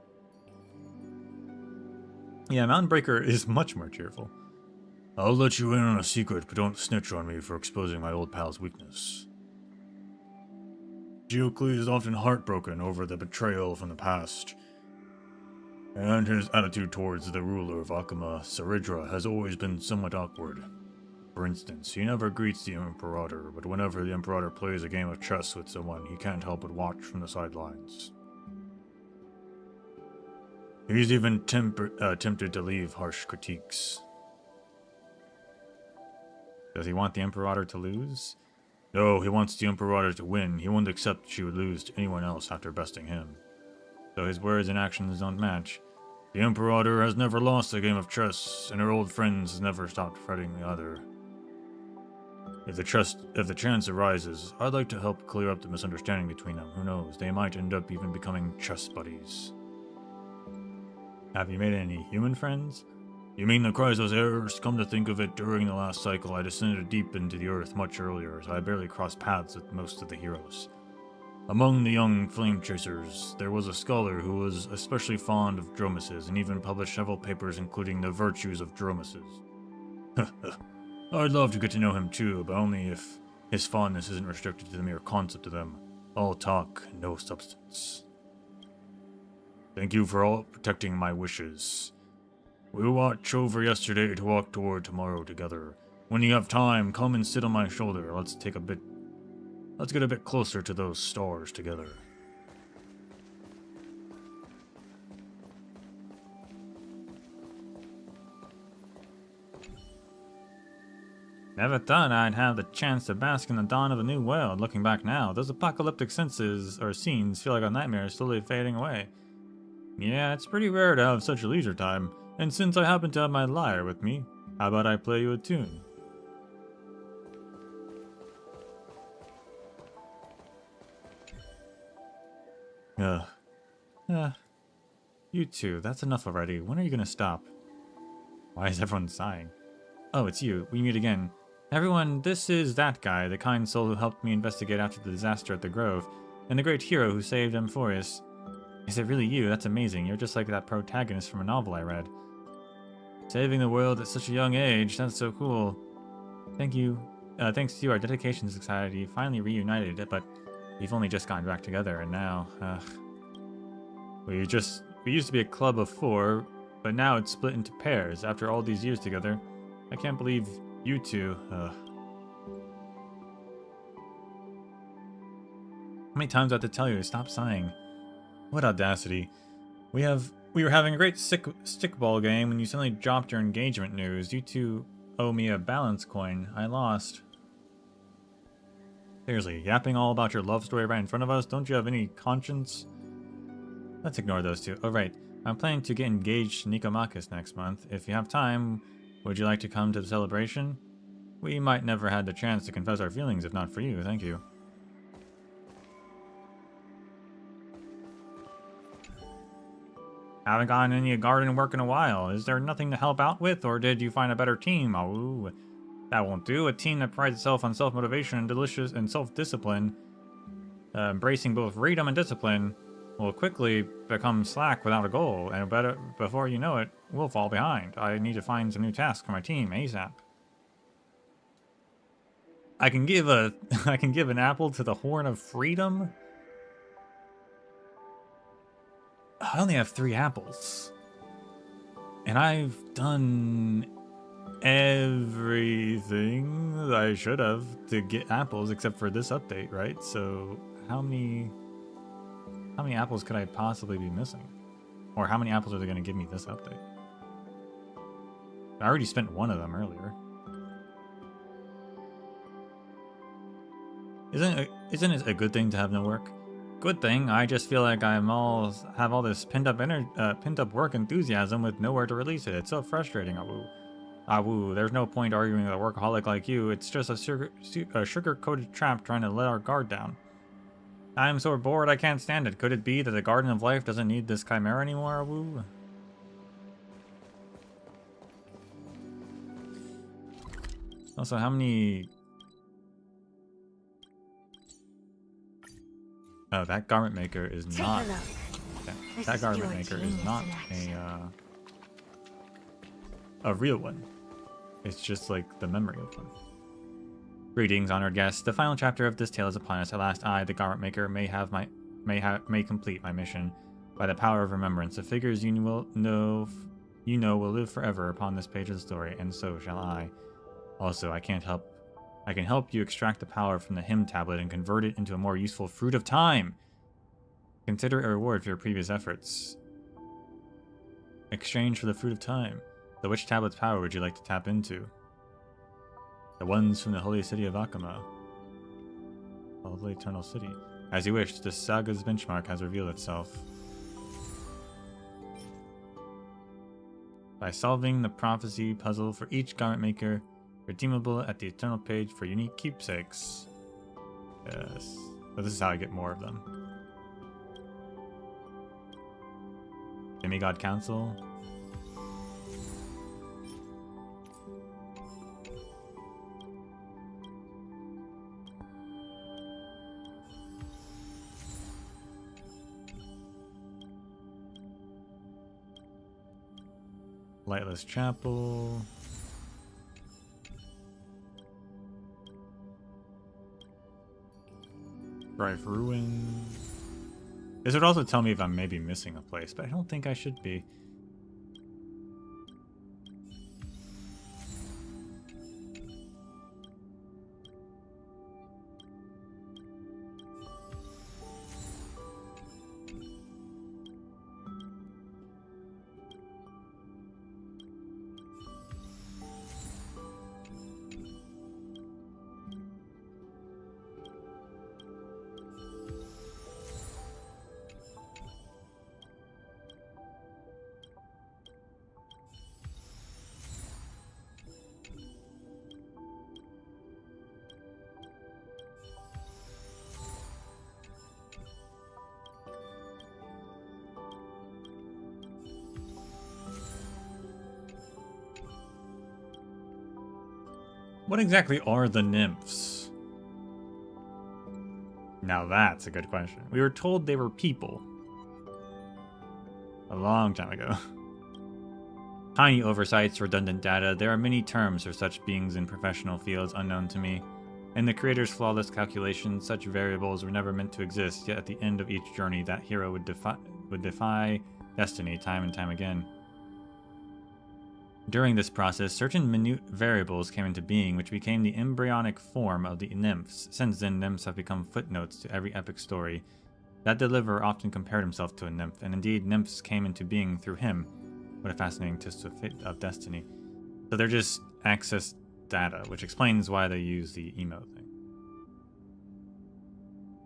A: Yeah, Mountainbreaker is much more cheerful. I'll let you in on a secret, but don't snitch on me for exposing my old pal's weakness. Geocles is often heartbroken over the betrayal from the past. And his attitude towards the ruler of Akama, Saridra, has always been somewhat awkward. For instance, he never greets the Imperator, but whenever the Imperator plays a game of chess with someone, he can't help but watch from the sidelines. He's even tempted to leave harsh critiques. Does he want the Imperator to lose? No, he wants the Imperator to win. He won't accept she would lose to anyone else after besting him. So his words and actions don't match. The Imperator has never lost a game of chess, and her old friends has never stopped fretting the other. If the chance arises, I'd like to help clear up the misunderstanding between them. Who knows, they might end up even becoming chess buddies. Have you made any human friends? You mean the Chrysos heirs? Come to think of it, during the last cycle, I descended deep into the earth much earlier, so I barely crossed paths with most of the heroes. Among the young flame chasers, there was a scholar who was especially fond of dromuses, and even published several papers including the virtues of dromuses. I'd love to get to know him too, but only if his fondness isn't restricted to the mere concept of them. All talk, no substance. Thank you for all protecting my wishes. We watched over yesterday to walk toward tomorrow together. When you have time, come and sit on my shoulder. Let's get a bit closer to those stars together. Never thought I'd have the chance to bask in the dawn of a new world. Looking back now, those apocalyptic scenes feel like a nightmare slowly fading away. Yeah, it's pretty rare to have such a leisure time, and since I happen to have my lyre with me, how about I play you a tune? You two, that's enough already. When are you gonna stop? Why is everyone sighing? Oh, it's you. We meet again. Everyone, this is that guy, the kind soul who helped me investigate after the disaster at the Grove, and the great hero who saved Amphorius. Is it really you? That's amazing. You're just like that protagonist from a novel I read. Saving the world at such a young age, that's so cool. Thank you. Thanks to you, our dedication society finally reunited, but we've only just gotten back together, and now, we used to be a club of 4, but now it's split into pairs after all these years together. I can't believe you two, How many times do I have to tell you to stop sighing? What audacity. We were having a great stickball game when you suddenly dropped your engagement news. You two owe me a balance coin. I lost. Seriously, yapping all about your love story right in front of us? Don't you have any conscience? Let's ignore those two. Oh right, I'm planning to get engaged to Nikomakis next month. If you have time, would you like to come to the celebration? We might never had the chance to confess our feelings if not for you. Thank you. Haven't gotten any garden work in a while. Is there nothing to help out with, or did you find a better team? Oh, that won't do. A team that prides itself on self-motivation and self-discipline, embracing both freedom and discipline, will quickly become slack without a goal, and before you know it, we'll fall behind. I need to find some new tasks for my team ASAP. I can give an apple to the Horn of Freedom. I only have 3 apples. And I've done everything that I should have to get apples except for this update, right? So how many apples could I possibly be missing? Or how many apples are they going to give me this update? I already spent one of them earlier. Isn't it a good thing to have no work? Good thing. I just feel like have all this pent up work enthusiasm with nowhere to release it. It's so frustrating. Awoo. There's no point arguing with a workaholic like you. It's just a sugar-coated trap trying to let our guard down. I'm so bored I can't stand it. Could it be that the Garden of Life doesn't need this chimera anymore? Awoo. Also, how many... Oh, that garment maker is not... That garment maker is not a real one. It's just like the memory of one. Greetings, honored guests. The final chapter of this tale is upon us. At last, I, the garment maker, may complete my mission. By the power of remembrance, the figures you know will live forever upon this page of the story, and so shall I. Also, I can help you extract the power from the hymn tablet and convert it into a more useful fruit of time. Consider it a reward for your previous efforts. Exchange for the fruit of time. So which tablet's power would you like to tap into? The ones from the holy city of Akama. The holy eternal city. As you wish, the saga's benchmark has revealed itself. By solving the prophecy puzzle for each garment maker, redeemable at the eternal page for unique keepsakes. Yes. So this is how I get more of them. Demigod Council. Lightless Chapel. Drive Ruin. This would also tell me if I'm maybe missing a place, but I don't think I should be. What exactly are the nymphs? Now that's a good question. We were told they were people. A long time ago. Tiny oversights, redundant data. There are many terms for such beings in professional fields unknown to me. In the creator's flawless calculations, such variables were never meant to exist, yet at the end of each journey, that hero would defy destiny time and time again. During this process, certain minute variables came into being, which became the embryonic form of the nymphs. Since then, nymphs have become footnotes to every epic story. That deliverer often compared himself to a nymph, and indeed, nymphs came into being through him. What a fascinating twist of destiny. So they're just access data, which explains why they use the emo thing.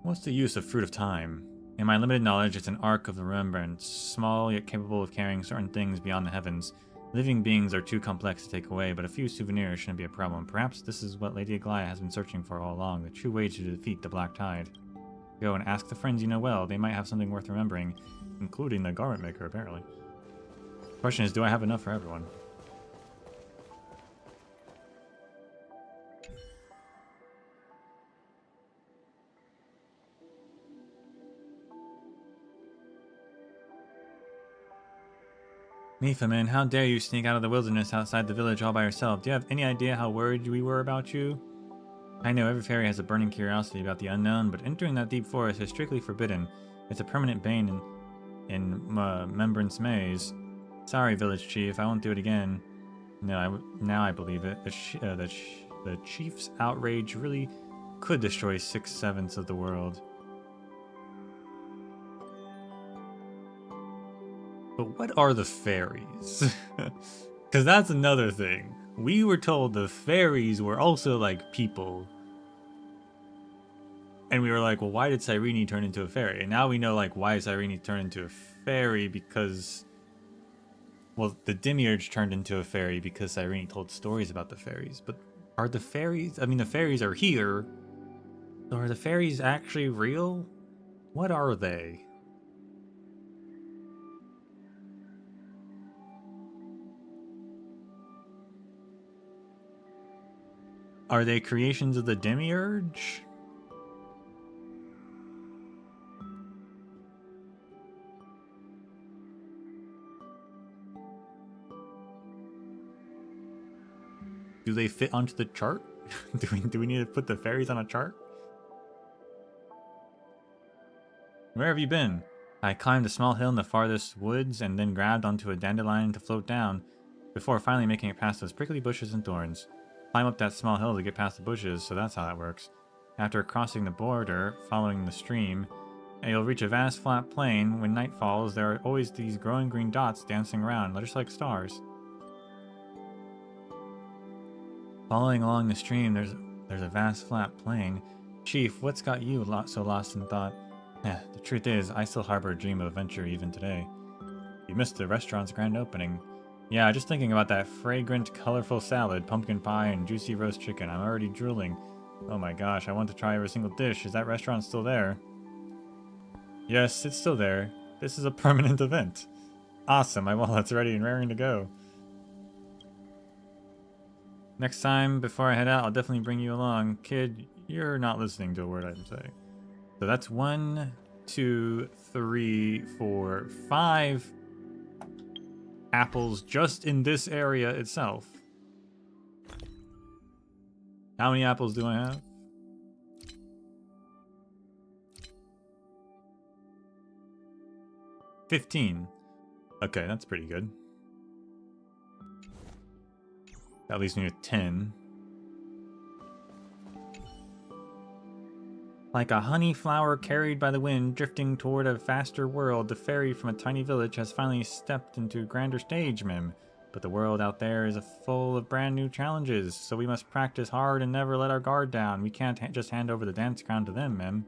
A: What's the use of Fruit of Time? In my limited knowledge, it's an arc of the Remembrance, small yet capable of carrying certain things beyond the heavens. Living beings are too complex to take away, but a few souvenirs shouldn't be a problem. Perhaps this is what Lady Aglaia has been searching for all along, the true way to defeat the Black Tide. Go and ask the friends you know well. They might have something worth remembering, including the garment maker, apparently. The question is, do I have enough for everyone? Mifa, man, how dare you sneak out of the wilderness outside the village all by yourself? Do you have any idea how worried we were about you? I know every fairy has a burning curiosity about the unknown, but entering that deep forest is strictly forbidden. It's a permanent bane in Remembrance Maze. Sorry, village chief, I won't do it again. No, now I believe it. The chief's outrage really could destroy 6/7 of the world. But what are the fairies? Because that's another thing. We were told the fairies were also like people. And we were like, well, why did Cyrene turn into a fairy? And now we know, like, why Cyrene turned into a fairy, because... Well, the Demiurge turned into a fairy because Cyrene told stories about the fairies. But are the fairies... I mean, the fairies are here. So are the fairies actually real? What are they? Are they creations of the Demiurge? Do they fit onto the chart? do we need to put the fairies on a chart? Where have you been? I climbed a small hill in the farthest woods and then grabbed onto a dandelion to float down, before finally making it past those prickly bushes and thorns. Climb up that small hill to get past the bushes, so that's how that works. After crossing the border, following the stream, and you'll reach a vast flat plain. When night falls, there are always these glowing green dots dancing around, just like stars. Following along the stream, there's a vast flat plain. Chief, what's got you so lost in thought? The truth is, I still harbor a dream of adventure even today. You missed the restaurant's grand opening. Yeah, just thinking about that fragrant, colorful salad, pumpkin pie, and juicy roast chicken. I'm already drooling. Oh my gosh, I want to try every single dish. Is that restaurant still there? Yes, it's still there. This is a permanent event. Awesome, my wallet's ready and raring to go. Next time, before I head out, I'll definitely bring you along. Kid, you're not listening to a word I'm saying. So that's 1, 2, 3, 4, 5 apples just in this area itself. How many apples do I have? 15. Okay, that's pretty good. That leaves me with 10. Like a honey flower carried by the wind, drifting toward a faster world, the fairy from a tiny village has finally stepped into a grander stage, Mim. But the world out there is full of brand new challenges, so we must practice hard and never let our guard down. We can't just hand over the dance crown to them, Mim.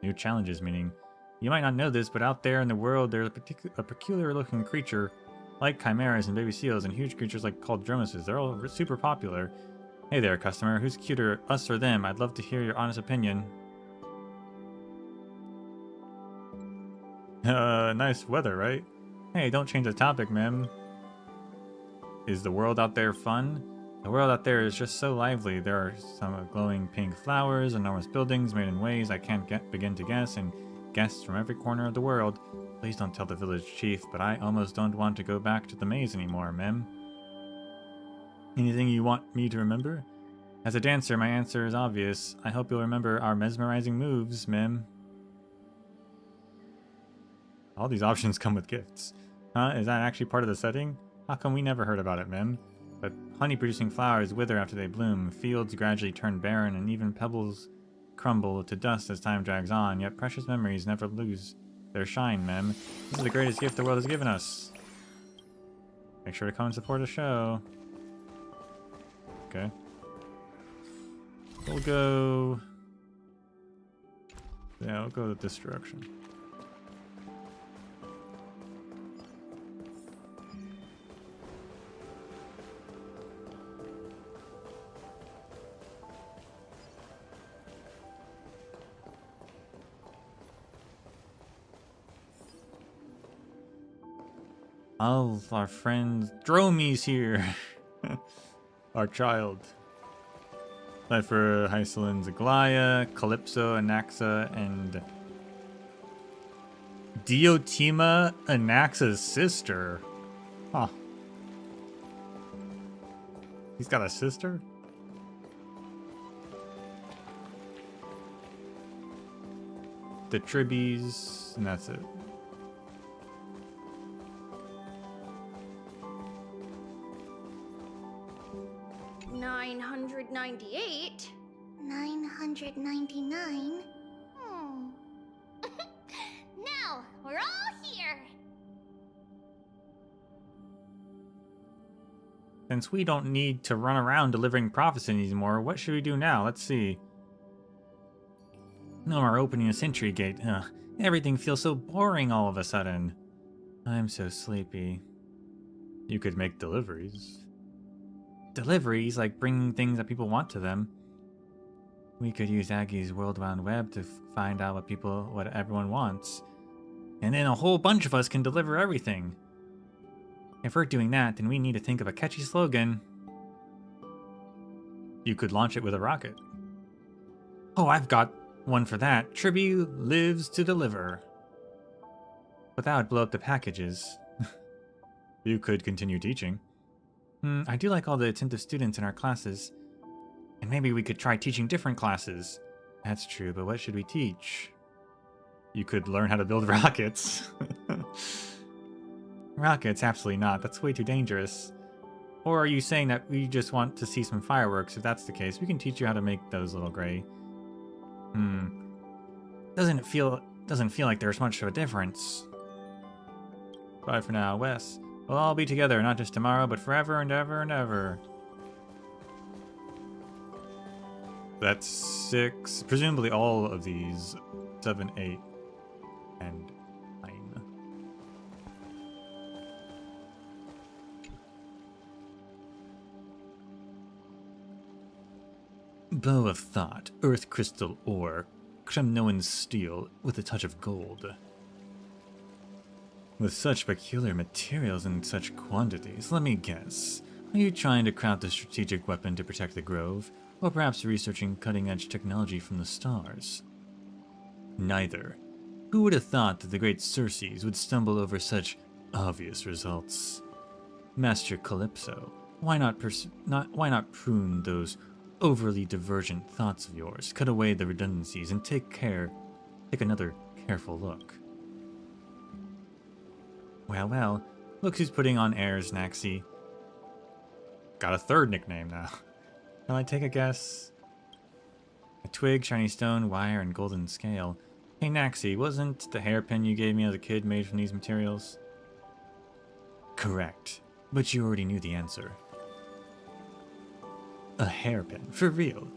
A: New challenges, meaning... You might not know this, but out there in the world there's a peculiar-looking creature, like chimeras and baby seals, and huge creatures like called dromuses. They're all super popular. Hey there, customer. Who's cuter, us or them? I'd love to hear your honest opinion. Nice weather, right? Hey, don't change the topic, ma'am. Is the world out there fun? The world out there is just so lively. There are some glowing pink flowers, enormous buildings made in ways I can't begin to guess, and guests from every corner of the world. Please don't tell the village chief, but I almost don't want to go back to the maze anymore, ma'am. Anything you want me to remember? As a dancer, my answer is obvious. I hope you'll remember our mesmerizing moves, ma'am. All these options come with gifts. Huh? Is that actually part of the setting? How come we never heard about it, ma'am? But honey-producing flowers wither after they bloom, fields gradually turn barren, and even pebbles crumble to dust as time drags on, yet precious memories never lose their shine, ma'am. This is the greatest gift the world has given us. Make sure to come and support the show. Okay. We'll go... Yeah, we'll go this direction. All our friends... Dromy's here! Our child. Led for Hycelin, Zaglaya, Calypso, Anaxa, and... Diotima, Anaxa's sister. Huh. He's got a sister? The Tribbies, and that's it.
D: $998. 999. Now we're all here.
A: Since we don't need to run around delivering prophecy anymore, what should we do now? Let's see. No more opening a sentry gate. Everything feels so boring all of a sudden. I'm so sleepy. You could make deliveries. Deliveries, like bringing things that people want to them. We could use Aggie's World Wide Web to find out what everyone wants. And then a whole bunch of us can deliver everything. If we're doing that, then we need to think of a catchy slogan. You could launch it with a rocket. Oh, I've got one for that. Tribby lives to deliver. But that would blow up the packages. You could continue teaching. I do like all the attentive students in our classes. And maybe we could try teaching different classes. That's true, but what should we teach? You could learn how to build rockets. Rockets? Absolutely not. That's way too dangerous. Or are you saying that we just want to see some fireworks? If that's the case, we can teach you how to make those, little gray. Doesn't feel like there's much of a difference. Bye for now, Wes. We'll all be together, not just tomorrow, but forever and ever and ever. That's 6. Presumably all of these. 7, 8, and 9. Bow of Thought, Earth Crystal Ore, Kremnoan Steel with a touch of gold. With such peculiar materials in such quantities, let me guess. Are you trying to craft a strategic weapon to protect the Grove? Or perhaps researching cutting-edge technology from the stars? Neither. Who would have thought that the great Circes would stumble over such obvious results? Master Calypso, why not prune those overly divergent thoughts of yours, cut away the redundancies, and take another careful look? Well, look who's putting on airs, Naxi. Got a third nickname now. Can I take a guess? A twig, shiny stone, wire, and golden scale. Hey Naxi, wasn't the hairpin you gave me as a kid made from these materials? Correct, but you already knew the answer. A hairpin, for real?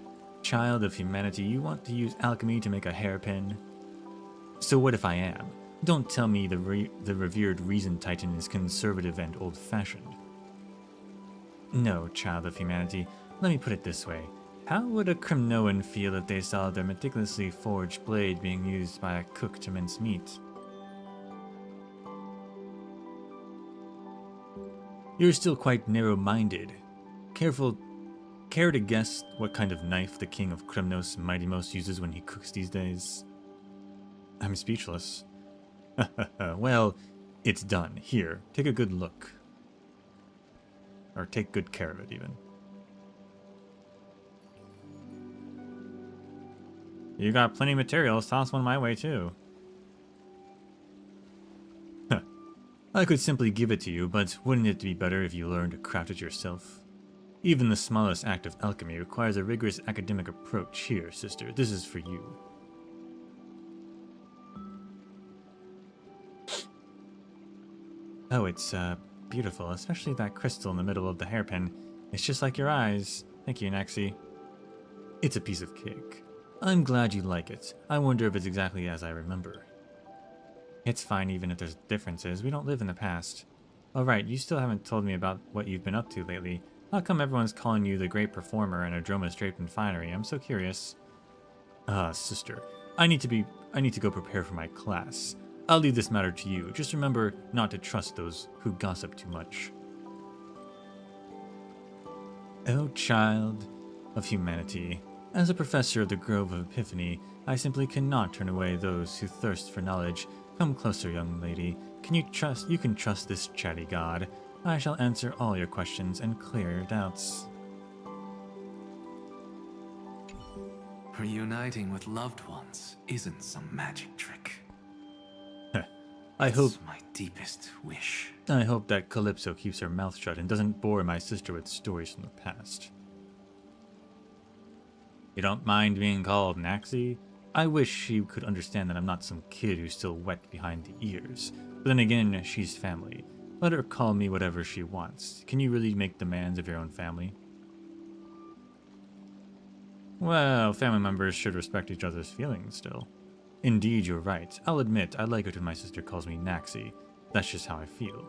A: Child of humanity, you want to use alchemy to make a hairpin? So what if I am? Don't tell me the revered Reason Titan is conservative and old-fashioned. No, child of humanity. Let me put it this way. How would a Kremnoan feel if they saw their meticulously forged blade being used by a cook to mince meat? You're still quite narrow-minded. Care to guess what kind of knife the king of Kremnos Mightymost uses when he cooks these days? I'm speechless. Well, it's done. Here, take a good look. Or take good care of it, even. You got plenty of materials. Toss one my way, too. I could simply give it to you, but wouldn't it be better if you learned to craft it yourself? Even the smallest act of alchemy requires a rigorous academic approach. Here, sister, this is for you. Oh, it's, beautiful, especially that crystal in the middle of the hairpin. It's just like your eyes. Thank you, Naxi. It's a piece of cake. I'm glad you like it. I wonder if it's exactly as I remember. It's fine even if there's differences. We don't live in the past. Alright, you still haven't told me about what you've been up to lately. How come everyone's calling you the great performer and Adroma's draped in finery? I'm so curious. Sister. I need to go prepare for my class. I'll leave this matter to you. Just remember not to trust those who gossip too much. Oh, child of humanity. As a professor of the Grove of Epiphany, I simply cannot turn away those who thirst for knowledge. Come closer, young lady. You can trust this chatty god. I shall answer all your questions and clear your doubts.
E: Reuniting with loved ones isn't some magic trick.
A: It's
E: my deepest wish.
A: I hope that Calypso keeps her mouth shut and doesn't bore my sister with stories from the past. You don't mind being called Naxi? I wish she could understand that I'm not some kid who's still wet behind the ears. But then again, she's family. Let her call me whatever she wants. Can you really make demands of your own family? Well, family members should respect each other's feelings still. Indeed, you're right. I'll admit, I like it when my sister calls me Naxi. That's just how I feel.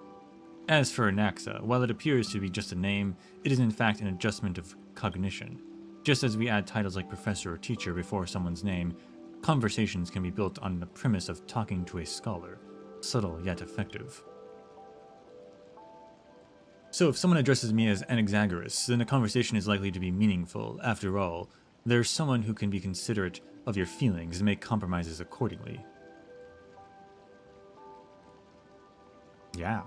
A: As for Naxa, while it appears to be just a name, it is in fact an adjustment of cognition. Just as we add titles like professor or teacher before someone's name, conversations can be built on the premise of talking to a scholar. Subtle yet effective. So if someone addresses me as Anaxagoras, then the conversation is likely to be meaningful. After all, there's someone who can be considerate of your feelings and make compromises accordingly. Yeah.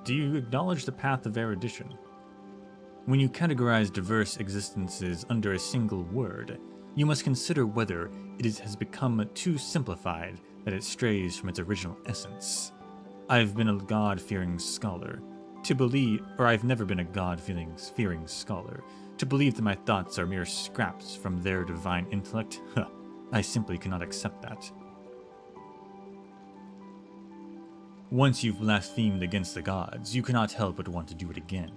A: Do you acknowledge the path of erudition? When you categorize diverse existences under a single word, You must consider whether has become too simplified that it strays from its original essence. I've been a God-fearing scholar. I've never been a God-fearing scholar. To believe that my thoughts are mere scraps from their divine intellect, I simply cannot accept that. Once you've blasphemed against the gods, you cannot help but want to do it again.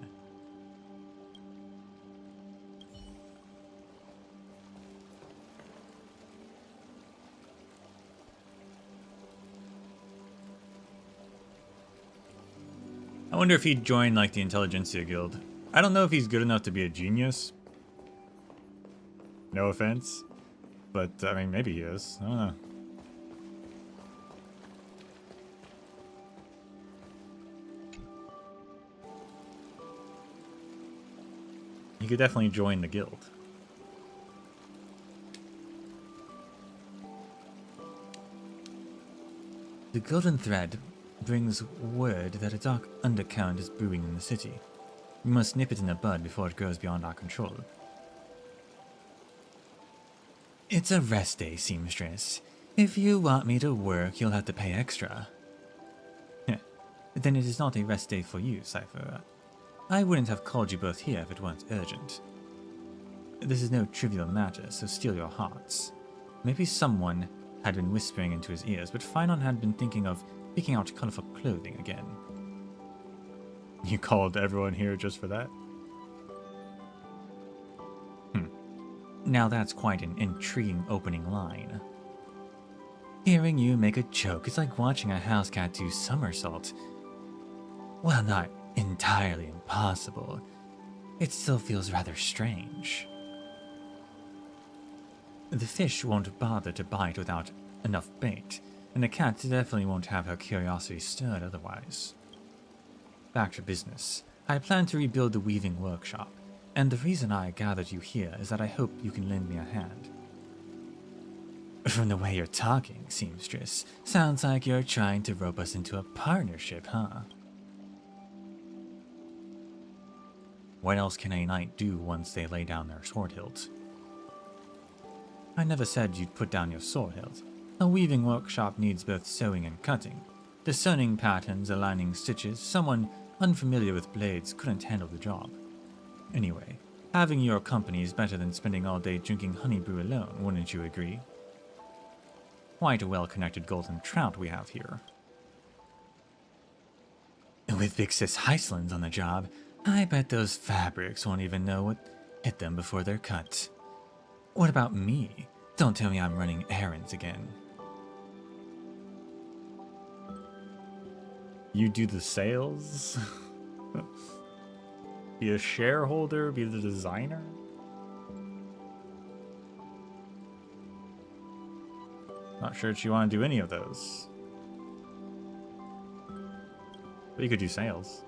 A: I wonder if he'd join, like, the Intelligentsia Guild. I don't know if he's good enough to be a genius. No offense. But, I mean, maybe he is. I don't know. He could definitely join the guild. The Golden Thread brings word that a dark undercurrent is brewing in the city. We must nip it in the bud before it grows beyond our control. It's a rest day, seamstress. If you want me to work, you'll have to pay extra. Then it is not a rest day for you, Cypher. I wouldn't have called you both here if it weren't urgent. This is no trivial matter, so steel your hearts. Maybe someone had been whispering into his ears, but Phynon had been thinking of picking out colorful clothing again. You called everyone here just for that? Now that's quite an intriguing opening line. Hearing you make a joke is like watching a house cat do somersault. Well, not entirely impossible. It still feels rather strange. The fish won't bother to bite without enough bait, and the cat definitely won't have her curiosity stirred otherwise. Back to business. I plan to rebuild the weaving workshop, and the reason I gathered you here is that I hope you can lend me a hand. From the way you're talking, seamstress, sounds like you're trying to rope us into a partnership, huh? What else can a knight do once they lay down their sword hilt? I never said you'd put down your sword hilt. A weaving workshop needs both sewing and cutting. Discerning patterns, aligning stitches, someone unfamiliar with blades couldn't handle the job. Anyway, having your company is better than spending all day drinking honey brew alone, wouldn't you agree? Quite a well-connected golden trout we have here. With Big Sis Heisland's on the job, I bet those fabrics won't even know what hit them before they're cut. What about me? Don't tell me I'm running errands again. You do the sales? Be a shareholder? Be the designer? Not sure if you want to do any of those. But you could do sales.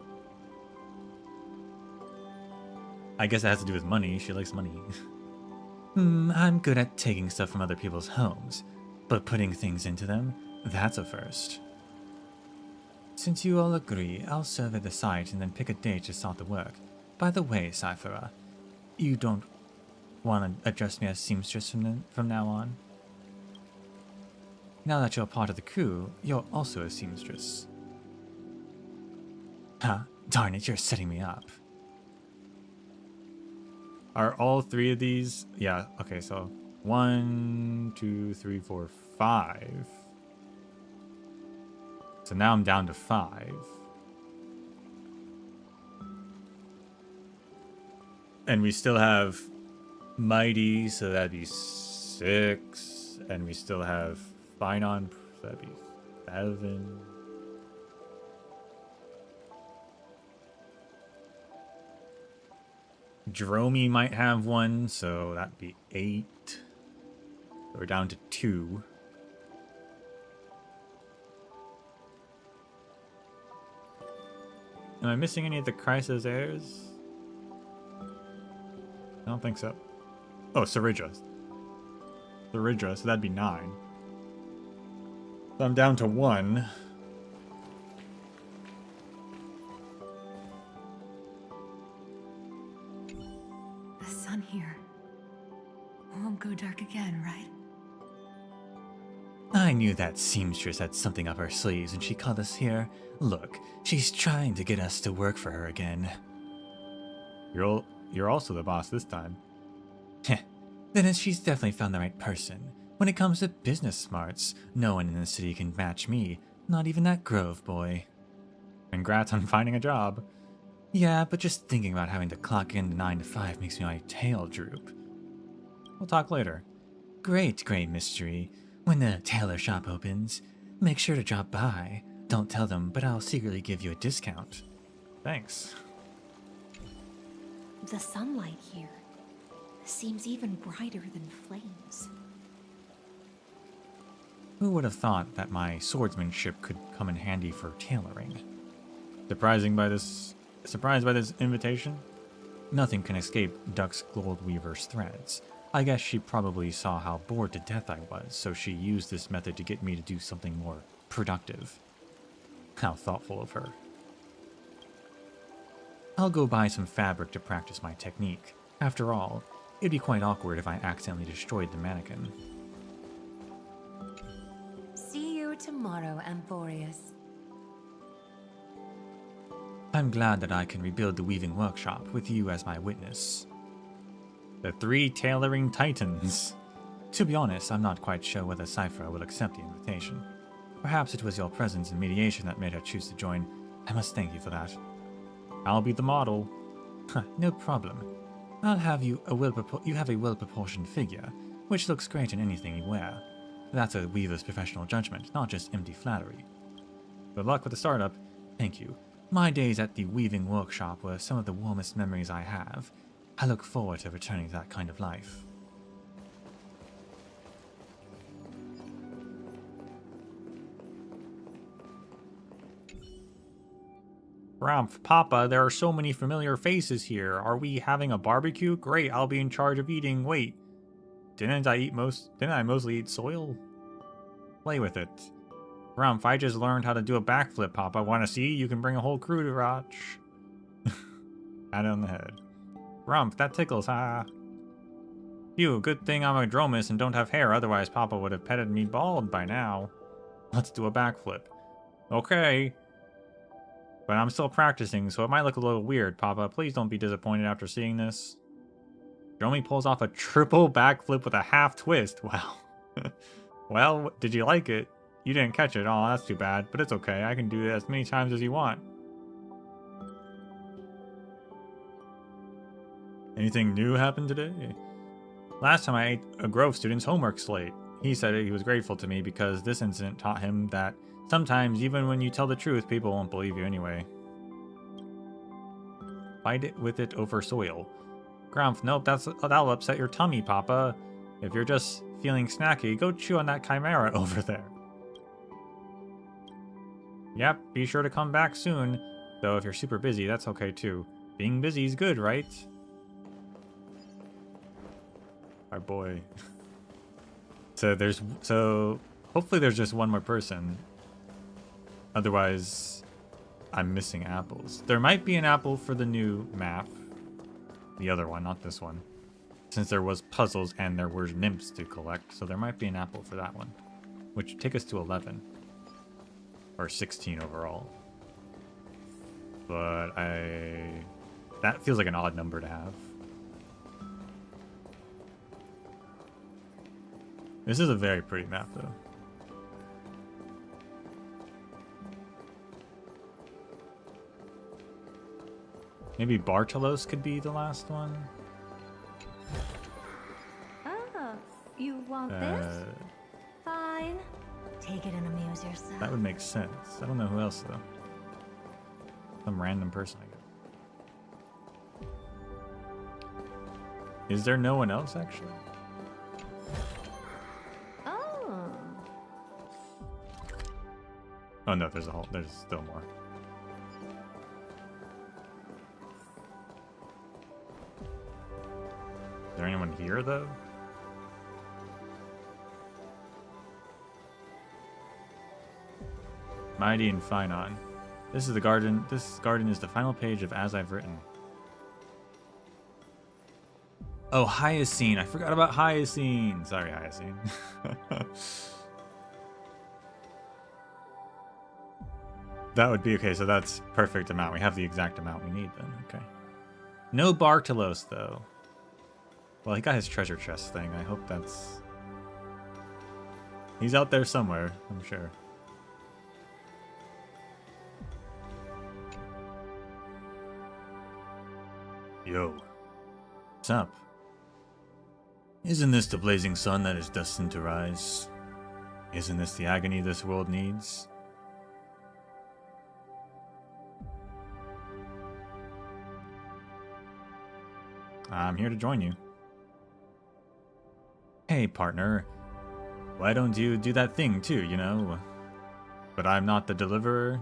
A: I guess it has to do with money. She likes money. I'm good at taking stuff from other people's homes, but putting things into them, that's a first. Since you all agree, I'll survey the site and then pick a date to start the work. By the way, Cyphera, you don't want to address me as seamstress from now on? Now that you're part of the crew, you're also a seamstress. Huh? Darn it, you're setting me up. Are all three of these? Yeah, okay, so 1, 2, 3, 4, 5. So now I'm down to 5. And we still have Mighty, so that'd be 6. And we still have Phynon, so that'd be 7. Dromi might have one, so that'd be 8. We're down to 2. Am I missing any of the Chrysos heirs? I don't think so. Oh, Saridra. Saridra, so that'd be 9. So I'm down to 1.
F: The sun here. won't go dark again, right?
G: I knew that seamstress had something up her sleeves and she called us here. Look, she's trying to get us to work for her again.
A: You're also the boss this time.
G: Heh, then she's definitely found the right person. When it comes to business smarts, no one in the city can match me, not even that Grove boy.
A: Congrats on finding a job.
G: Yeah, but just thinking about having to clock in 9 to 5 makes my tail droop.
A: We'll talk later.
G: Great mystery. When the tailor shop opens, make sure to drop by. Don't tell them, but I'll secretly give you a discount.
A: Thanks.
F: The sunlight here seems even brighter than flames.
A: Who would have thought that my swordsmanship could come in handy for tailoring? Surprised by this invitation?
G: Nothing can escape Duck's Goldweaver's threads. I guess she probably saw how bored to death I was, so she used this method to get me to do something more productive.
A: How thoughtful of her.
G: I'll go buy some fabric to practice my technique. After all, it'd be quite awkward if I accidentally destroyed the mannequin.
F: See you tomorrow, Amphorius.
G: I'm glad that I can rebuild the weaving workshop with you as my witness.
A: The 3 tailoring titans.
G: To be honest, I'm not quite sure whether Cypher will accept the invitation. Perhaps it was your presence and mediation that made her choose to join. I must thank you for that.
A: I'll be the model.
G: No problem. I'll have you have a well-proportioned figure, which looks great in anything you wear. That's a weaver's professional judgment, not just empty flattery.
A: Good luck with the startup.
G: Thank you. My days at the weaving workshop were some of the warmest memories I have. I look forward to returning to that kind of life.
A: Ramph, Papa, there are so many familiar faces here. Are we having a barbecue? Great, I'll be in charge of eating. Wait, didn't I mostly eat soil? Play with it. Ramph, I just learned how to do a backflip, Papa. Want to see? You can bring a whole crew to watch. Pat it on the head. Ramph, that tickles, ha. Phew, good thing I'm a dromus and don't have hair, otherwise Papa would have petted me bald by now. Let's do a backflip. Okay. But I'm still practicing, so it might look a little weird, Papa. Please don't be disappointed after seeing this. Dromy pulls off a triple backflip with a half twist. Wow. Well, did you like it? You didn't catch it. Oh, that's too bad. But it's okay. I can do it as many times as you want. Anything new happened today? Last time I ate a Grove student's homework slate. He said he was grateful to me because this incident taught him that sometimes, even when you tell the truth, people won't believe you anyway. Fight it with it over soil. Grumph, nope, that'll upset your tummy, Papa. If you're just feeling snacky, go chew on that chimera over there. Yep, be sure to come back soon. Though if you're super busy, that's okay too. Being busy's good, right? Our boy. So hopefully there's just one more person. Otherwise, I'm missing apples. There might be an apple for the new map. The other one, not this one. Since there was puzzles and there were nymphs to collect, so there might be an apple for that one. Which would take us to 11. Or 16 overall. But that feels like an odd number to have. This is a very pretty map, though. Maybe Bartolos could be the last one?
F: Ah, you want this? Fine. Take it and amuse yourself.
A: That would make sense. I don't know who else, though. Some random person, I guess. Is there no one else, actually?
F: Oh.
A: Oh, no, there's still more. Is there anyone here, though? Mighty and Finon. This is the garden. This garden is the final page of As I've Written. Oh, Hyacine. I forgot about Hyacine. Sorry, Hyacine. That would be okay, so that's perfect amount. We have the exact amount we need then. Okay. No Bartolos, though. Well, he got his treasure chest thing. I hope that's... He's out there somewhere, I'm sure. Yo. What's up? Isn't this the blazing sun that is destined to rise? Isn't this the agony this world needs? I'm here to join you. Hey, partner. Why don't you do that thing too, you know? But I'm not the deliverer.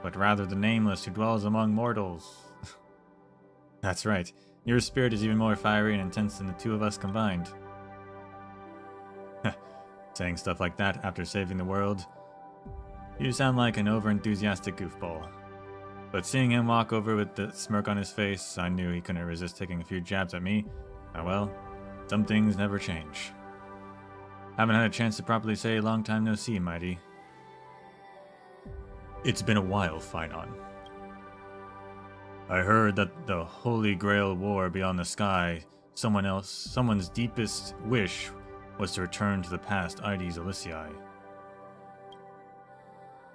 A: But rather the nameless who dwells among mortals. That's right. Your spirit is even more fiery and intense than the two of us combined. Saying stuff like that after saving the world. You sound like an over-enthusiastic goofball. But seeing him walk over with the smirk on his face, I knew he couldn't resist taking a few jabs at me. Ah well, some things never change. Haven't had a chance to properly say long time no see, mighty. It's been a while, Finon. I heard that the Holy Grail war beyond the sky, someone's deepest wish was to return to the past Ides Elysiae.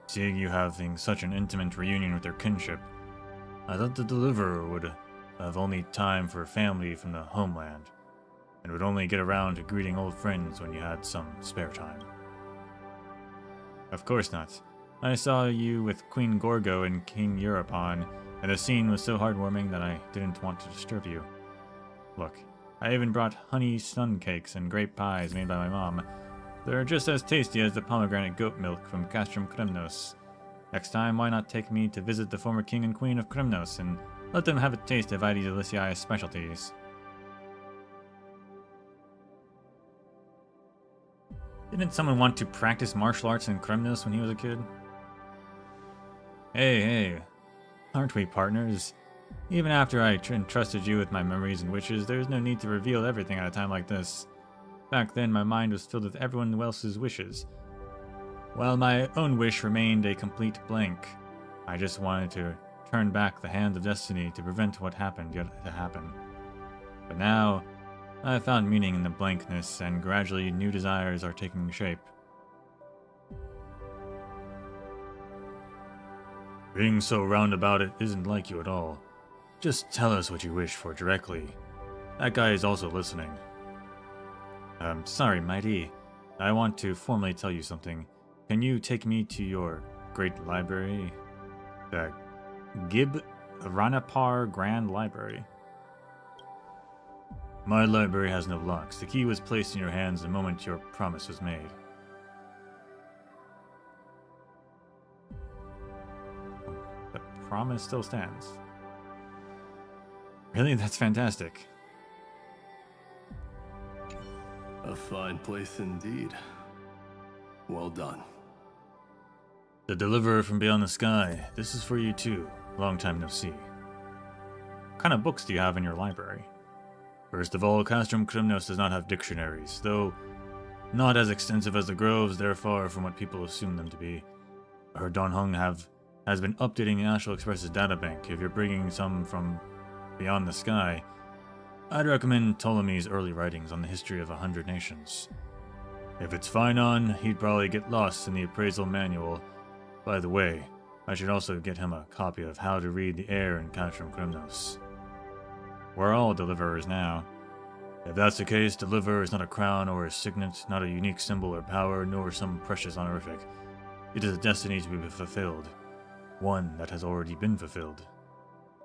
A: Seeing you having such an intimate reunion with their kinship, I thought the Deliverer would have only time for family from the homeland, and would only get around to greeting old friends when you had some spare time. Of course not. I saw you with Queen Gorgo and King Europon, and the scene was so heartwarming that I didn't want to disturb you. Look, I even brought honey sun cakes and grape pies made by my mom. They're just as tasty as the pomegranate goat milk from Castrum Kremnos. Next time, why not take me to visit the former king and queen of Kremnos and let them have a taste of Ides Elysiae's specialties? Didn't someone want to practice martial arts in Kremnos when he was a kid? Hey, aren't we partners? Even after I entrusted you with my memories and wishes, there's no need to reveal everything at a time like this. Back then, my mind was filled with everyone else's wishes, while my own wish remained a complete blank. I just wanted to turn back the hand of destiny to prevent what happened yet to happen. But now, I found meaning in the blankness, and gradually new desires are taking shape. Being so roundabout it isn't like you at all. Just tell us what you wish for directly. That guy is also listening. Sorry, mighty. I want to formally tell you something. Can you take me to your great library? The Gib Ranapar Grand Library. My library has no locks. The key was placed in your hands the moment your promise was made. The promise still stands. Really? That's fantastic.
H: A fine place indeed. Well done.
A: The Deliverer from Beyond the Sky. This is for you too. Long time no see. What kind of books do you have in your library? First of all, Castrum Kremnos does not have dictionaries, though not as extensive as the Groves. They're far from what people assume them to be. I heard Don Hung has been updating Astral Express's databank. If you're bringing some from Beyond the Sky, I'd recommend Ptolemy's early writings on the history of 100 nations. If it's Finon, he'd probably get lost in the appraisal manual. By the way, I should also get him a copy of How to Read the Air in Castrum Kremnos. We're all Deliverers now. If that's the case, Deliverer is not a crown or a signet, not a unique symbol or power, nor some precious honorific. It is a destiny to be fulfilled. One that has already been fulfilled.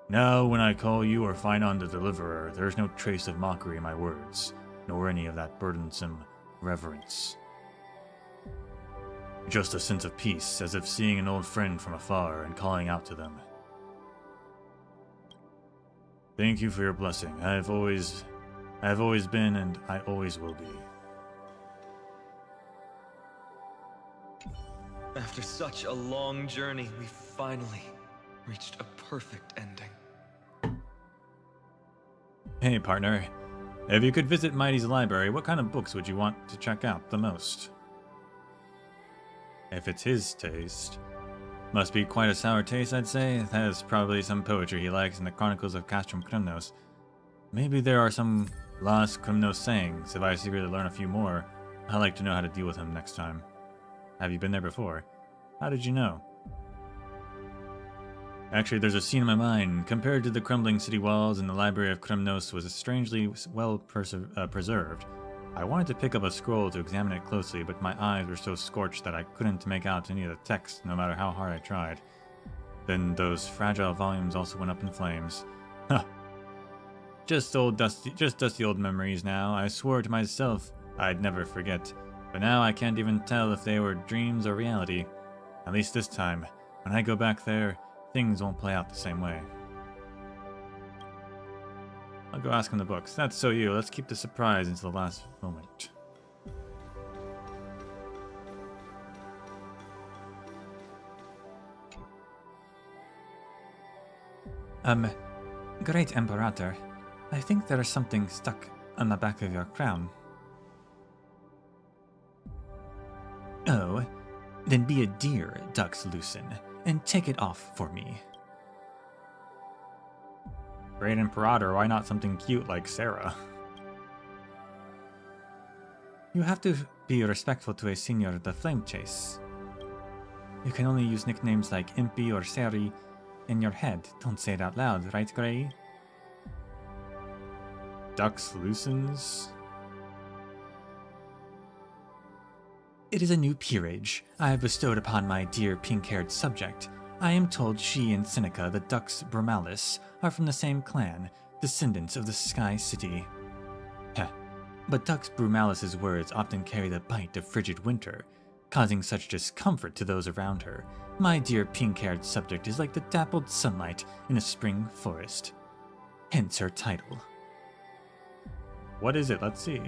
A: Now, when I call you or Finon the Deliverer, there is no trace of mockery in my words, nor any of that burdensome reverence. Just a sense of peace, as if seeing an old friend from afar and calling out to them. Thank you for your blessing. I have always been, and I always will be.
I: After such a long journey, we finally reached a perfect ending.
G: Hey, partner. If you could visit Mighty's library, what kind of books would you want to check out the most? If it's his taste. Must be quite a sour taste, I'd say. That is probably some poetry he likes in the Chronicles of Castrum Krymnos. Maybe there are some lost Krymnos sayings. If I secretly learn a few more, I'd like to know how to deal with him next time. Have you been there before? How did you know? Actually, there's a scene in my mind. Compared to the crumbling city walls, and the library of Krymnos was strangely well preserved. I wanted to pick up a scroll to examine it closely, but my eyes were so scorched that I couldn't make out any of the text, no matter how hard I tried. Then those fragile volumes also went up in flames. Huh. Just dusty old memories now. I swore to myself I'd never forget, but now I can't even tell if they were dreams or reality. At least this time, when I go back there, things won't play out the same way. I'll go ask him the books. That's so you. Let's keep the surprise until the last moment. Great Imperator. I think there is something stuck on the back of your crown. Oh, then be a dear, Dux Lucin, and take it off for me. Great Imperator, why not something cute like Sarah? You have to be respectful to a Senior the Flame Chase. You can only use nicknames like Impy or Seri in your head. Don't say it out loud, right, Gray? Dux Lucens? It is a new peerage I have bestowed upon my dear pink-haired subject. I am told she and Seneca, the Dux Brumalis, are from the same clan, descendants of the Sky City. Heh, but Dux Brumalis's words often carry the bite of frigid winter, causing such discomfort to those around her. My dear pink-haired subject is like the dappled sunlight in a spring forest. Hence her title. What is it? Let's see.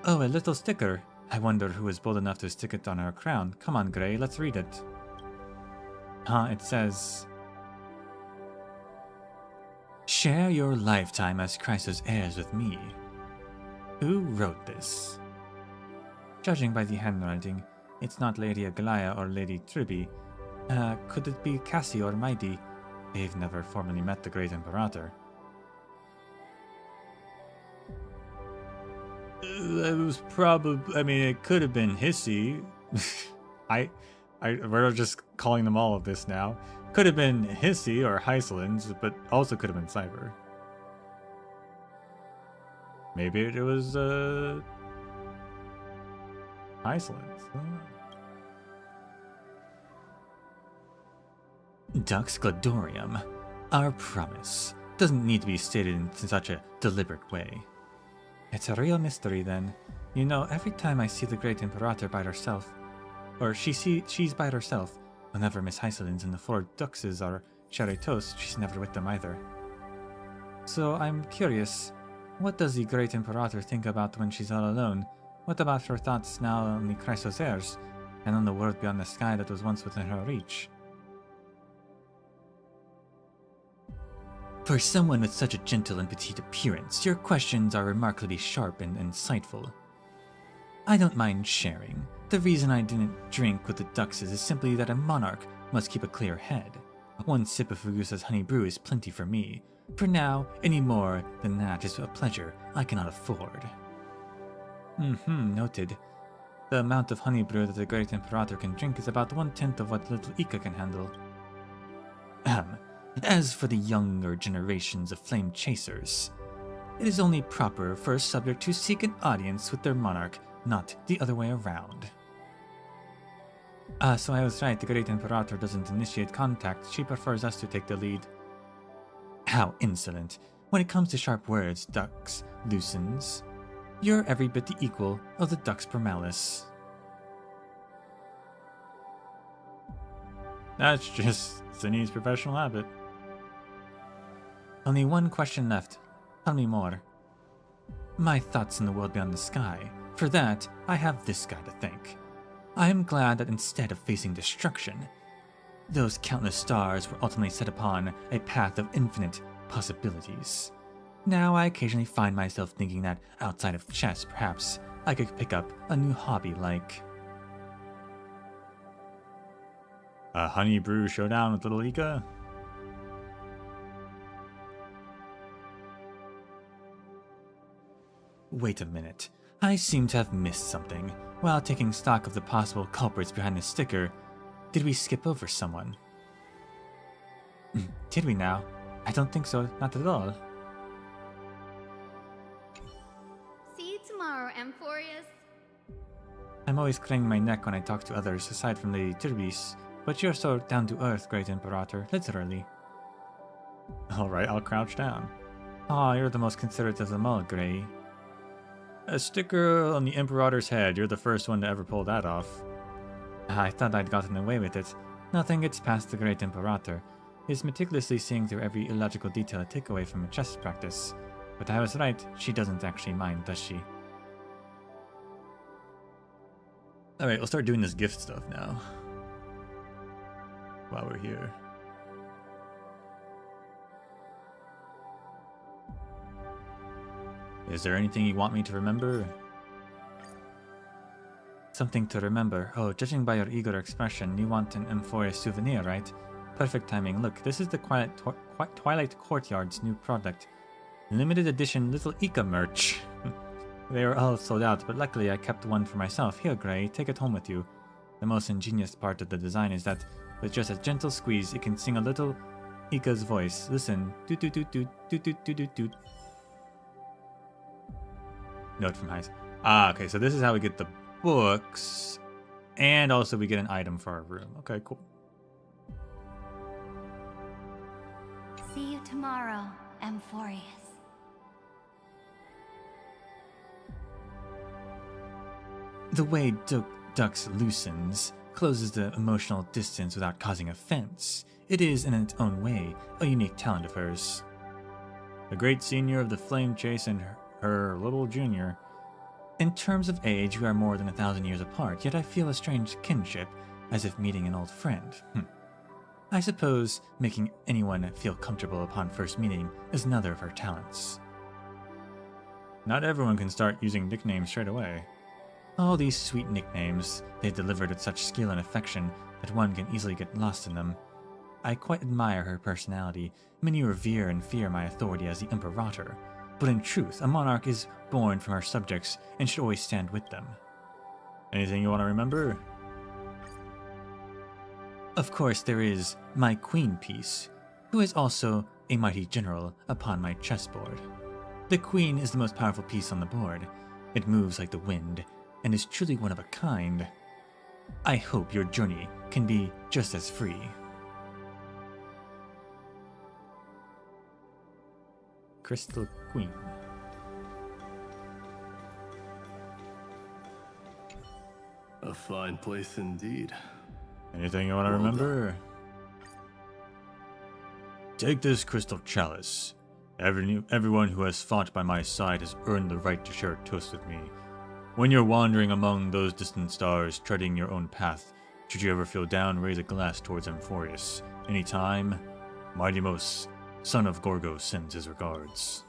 G: Oh, a little sticker. I wonder who is bold enough to stick it on her crown. Come on, Gray, let's read it. It says... Share your lifetime as Chrysos heirs with me. Who wrote this? Judging by the handwriting, it's not Lady Aglaya or Lady Tribby. Could it be Cassie or Mighty? They've never formally met the Great Imperator. It was probably... I mean, it could have been Hissy. We're just calling them all of this now. Could have been Hissy or Hysolins, but also could have been Cyber. Maybe it was, Hysolins. Dux Gladorium. Our promise. Doesn't need to be stated in such a deliberate way. It's a real mystery, then. You know, every time I see the Great Imperator by herself, or she's by herself, whenever Miss Hysolins and the 4 Duxes are cherry toast, she's never with them either. So I'm curious, what does the Great Imperator think about when she's all alone? What about her thoughts now on the Chrysos heirs, and on the world beyond the sky that was once within her reach? For someone with such a gentle and petite appearance, your questions are remarkably sharp and insightful. I don't mind sharing. The reason I didn't drink with the Duxes is simply that a monarch must keep a clear head. One sip of Fugusa's honey brew is plenty for me. For now, any more than that is a pleasure I cannot afford. Noted. The amount of honey brew that the Great Imperator can drink is about 1/10 of what little Ika can handle. As for the younger generations of flame chasers, it is only proper for a subject to seek an audience with their monarch, not the other way around. So I was right, the Great Imperator doesn't initiate contact, she prefers us to take the lead. How insolent. When it comes to sharp words, Dux Lucens, you're every bit the equal of the Dux Brumalis. That's just Cindy's professional habit. Only one question left. Tell me more. My thoughts in the world beyond the sky. For that, I have this guy to thank. I am glad that instead of facing destruction, those countless stars were ultimately set upon a path of infinite possibilities. Now I occasionally find myself thinking that outside of chess, perhaps I could pick up a new hobby like
A: a honey brew showdown with Little Ika?
G: Wait a minute. I seem to have missed something. While taking stock of the possible culprits behind the sticker, did we skip over someone? Did we now? I don't think so, not at all.
D: See you tomorrow, Amphorius.
G: I'm always craning my neck when I talk to others, aside from Lady Tirbis, but you're so down to earth, Great Imperator, literally.
A: Alright, I'll crouch down.
G: Aw, you're the most considerate of them all, Grey.
A: A sticker on the Imperator's head. You're the first one to ever pull that off.
G: I thought I'd gotten away with it. Nothing gets past the Great Imperator. He's meticulously seeing through every illogical detail I take away from a chess practice. But I was right, she doesn't actually mind, does she?
A: Alright, we'll start doing this gift stuff now. While we're here. Is there anything you want me to remember?
G: Something to remember. Oh, judging by your eager expression, you want an Amphorius souvenir, right? Perfect timing. Look, this is the Twilight Courtyard's new product. Limited edition Little Ika merch. They were all sold out, but luckily I kept one for myself. Here, Gray, take it home with you. The most ingenious part of the design is that with just a gentle squeeze, it can sing a little Ika's voice. Listen. Doot doot doot doot doot doot doot doot doot.
A: Note from Heist. Ah, okay, so this is how we get the books, and also we get an item for our room. Okay, cool.
F: See you tomorrow, Amphorius.
G: The way Dux loosens closes the emotional distance without causing offense. It is, in its own way, a unique talent of hers.
A: The great senior of the Flame Chase and her little junior.
G: In terms of age, we are more than 1,000 years apart, yet I feel a strange kinship, as if meeting an old friend. I suppose making anyone feel comfortable upon first meeting is another of her talents.
A: Not everyone can start using nicknames straight away.
G: All these sweet nicknames, they delivered with such skill and affection that one can easily get lost in them. I quite admire her personality. Many revere and fear my authority as the Imperator. But in truth, a monarch is born from her subjects and should always stand with them.
A: Anything you want to remember?
G: Of course, there is my queen piece, who is also a mighty general upon my chessboard. The queen is the most powerful piece on the board. It moves like the wind, and is truly one of a kind. I hope your journey can be just as free.
A: Crystal Queen.
H: A fine place indeed.
A: Anything you want to
H: Well
A: remember? Take this crystal chalice. Everyone who has fought by my side has earned the right to share a toast with me. When you're wandering among those distant stars, treading your own path, should you ever feel down, raise a glass towards Amphorius. Anytime, Mighty-Mos, son of Gorgo, sends his regards.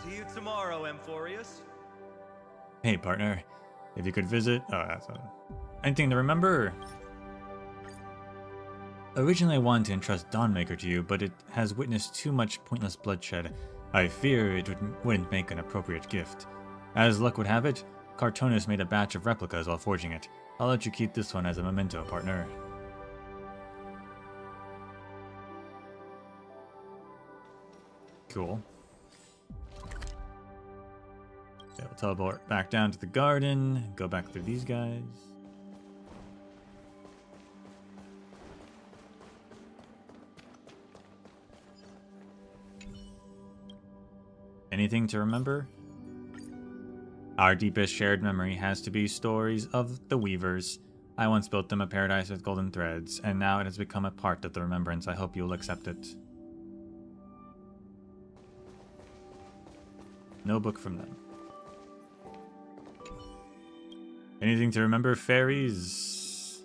J: See you tomorrow, Amphorius.
A: Hey, partner. If you could visit... Oh, that's anything to remember?
G: Originally I wanted to entrust Dawnmaker to you, but it has witnessed too much pointless bloodshed.
A: I fear it wouldn't make an appropriate gift. As luck would have it, Cartoonist made a batch of replicas while forging it. I'll let you keep this one as a memento, partner. Cool. Okay, we'll teleport back down to the garden, go back through these guys. Anything to remember? Our deepest shared memory has to be stories of the Weavers. I once built them a paradise with golden threads, and now it has become a part of the remembrance. I hope you'll accept it. No book from them.
G: Anything to remember, fairies?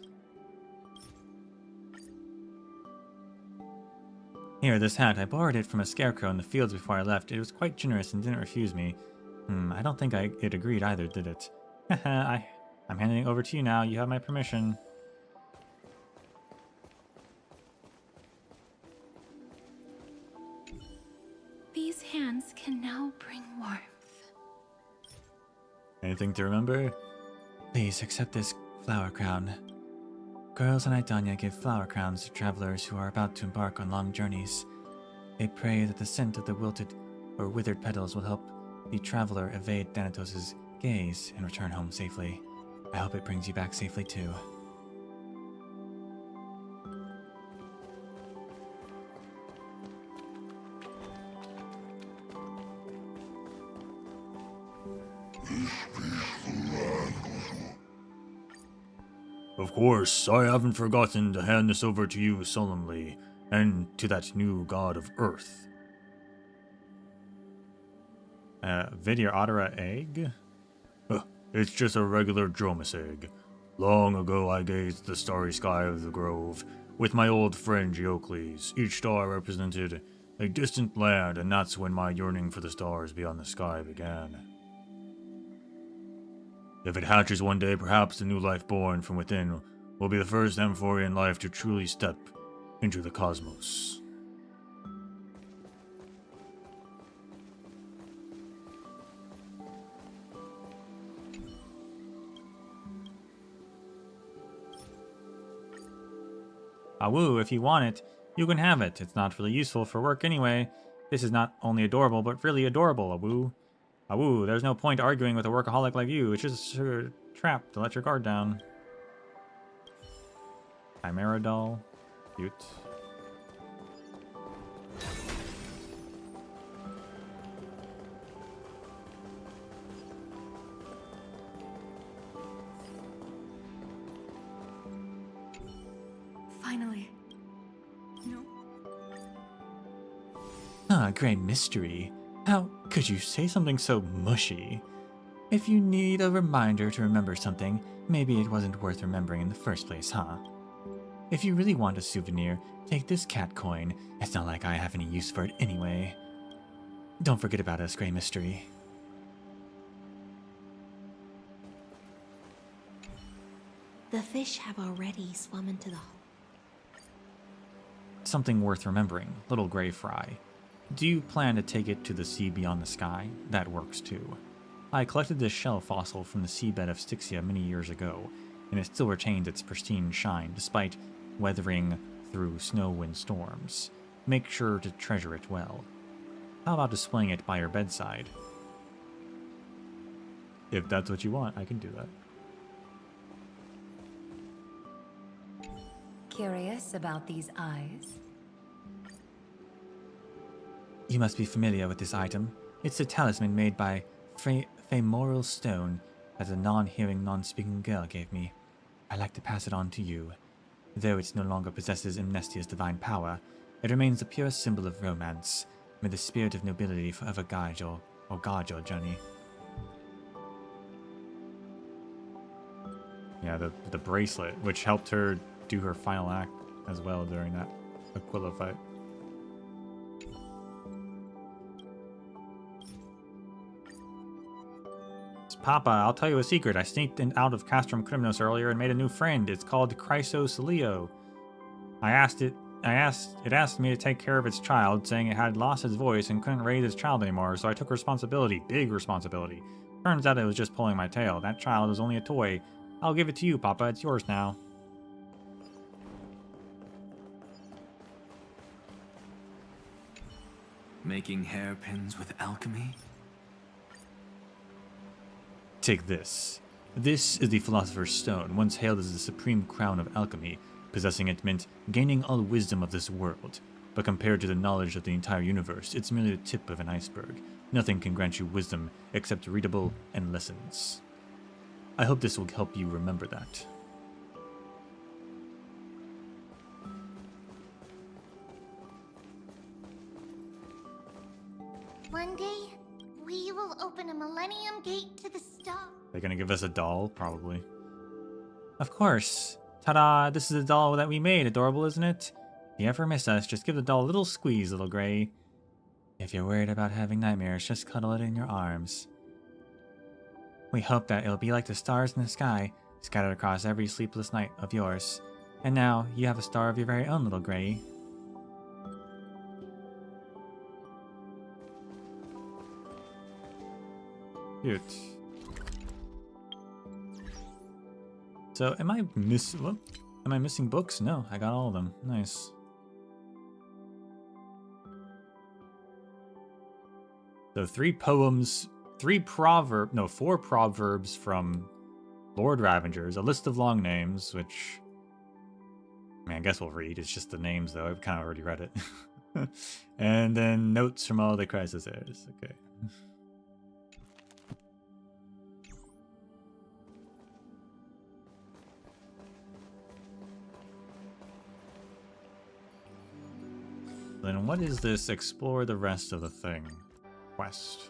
G: Here, this hat. I borrowed it from a scarecrow in the fields before I left. It was quite generous and didn't refuse me. I don't think it agreed either, did it? Haha, I'm handing it over to you now. You have my permission.
F: These hands can now bring warmth.
G: Anything to remember? Please accept this flower crown. Girls in Idania give flower crowns to travelers who are about to embark on long journeys. They pray that the scent of the wilted or withered petals will help the traveler evade Thanatos' gaze and return home safely. I hope it brings you back safely too. Of course, I haven't forgotten to hand this over to you solemnly, and to that new god of Earth. Vidyar Ottera egg? It's just a regular Dromus egg. Long ago I gazed at the starry sky of the grove with my old friend Geocles. Each star represented a distant land, and that's when my yearning for the stars beyond the sky began. If it hatches one day, perhaps the new life born from within will be the first Amphorian life to truly step into the cosmos. Awoo, if you want it, you can have it. It's not really useful for work anyway. This is not only adorable, but really adorable, Awoo. Awoo, there's no point arguing with a workaholic like you. It's just a trap to let your guard down. Chimera doll. Cute.
F: Finally. No.
G: Ah, great mystery. How could you say something so mushy? If you need a reminder to remember something, maybe it wasn't worth remembering in the first place, huh? If you really want a souvenir, take this cat coin. It's not like I have any use for it anyway. Don't forget about us, Grey Mystery.
F: The fish have already swum into the hole.
G: Something worth remembering, little Grey Fry. Do you plan to take it to the sea beyond the sky? That works too. I collected this shell fossil from the seabed of Styxia many years ago, and it still retains its pristine shine despite weathering through snow and storms. Make sure to treasure it well. How about displaying it by your bedside? If that's what you want, I can do that.
F: Curious about these eyes?
G: You must be familiar with this item. It's a talisman made by femoral stone that a non-hearing, non-speaking girl gave me. I'd like to pass it on to you. Though it no longer possesses Amnestia's divine power, it remains the purest symbol of romance. May the spirit of nobility forever guide your journey. Yeah, the bracelet, which helped her do her final act as well during that Aquila fight. Papa, I'll tell you a secret. I sneaked out of Castrum Crymnos earlier and made a new friend. It's called Chrysos Leo. It asked me to take care of its child, saying it had lost its voice and couldn't raise its child anymore, so I took responsibility. Big responsibility. Turns out it was just pulling my tail. That child is only a toy. I'll give it to you, Papa. It's yours now.
E: Making hairpins with alchemy?
G: Take this. This is the Philosopher's Stone, once hailed as the supreme crown of alchemy. Possessing it meant gaining all wisdom of this world. But compared to the knowledge of the entire universe, it's merely the tip of an iceberg. Nothing can grant you wisdom except readable and lessons. I hope this will help you remember that.
D: One day, we will open a millennium gate to the star.
G: They're gonna give us a doll? Probably. Of course. Ta-da! This is the doll that we made. Adorable, isn't it? If you ever miss us, just give the doll a little squeeze, little Gray. If you're worried about having nightmares, just cuddle it in your arms. We hope that it'll be like the stars in the sky, scattered across every sleepless night of yours. And now, you have a star of your very own, little Gray. Cute. So, am I missing books? No, I got all of them. Nice. So 4 proverbs from Lord Ravenger's, a list of long names, which, I mean, I guess we'll read. It's just the names, though. I've kind of already read it. And then notes from all the crisis heirs. Okay. Then what is this? Explore the rest of the thing. Quest.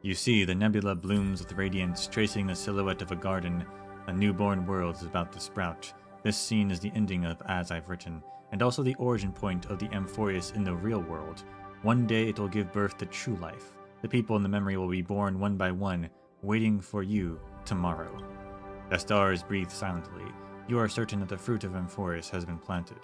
G: You see, the nebula blooms with radiance, tracing the silhouette of a garden. A newborn world is about to sprout. This scene is the ending of As I've Written, and also the origin point of the Amphorius in the real world. One day it will give birth to true life. The people in the memory will be born one by one, waiting for you tomorrow. The stars breathe silently. You are certain that the fruit of Amphorius has been planted.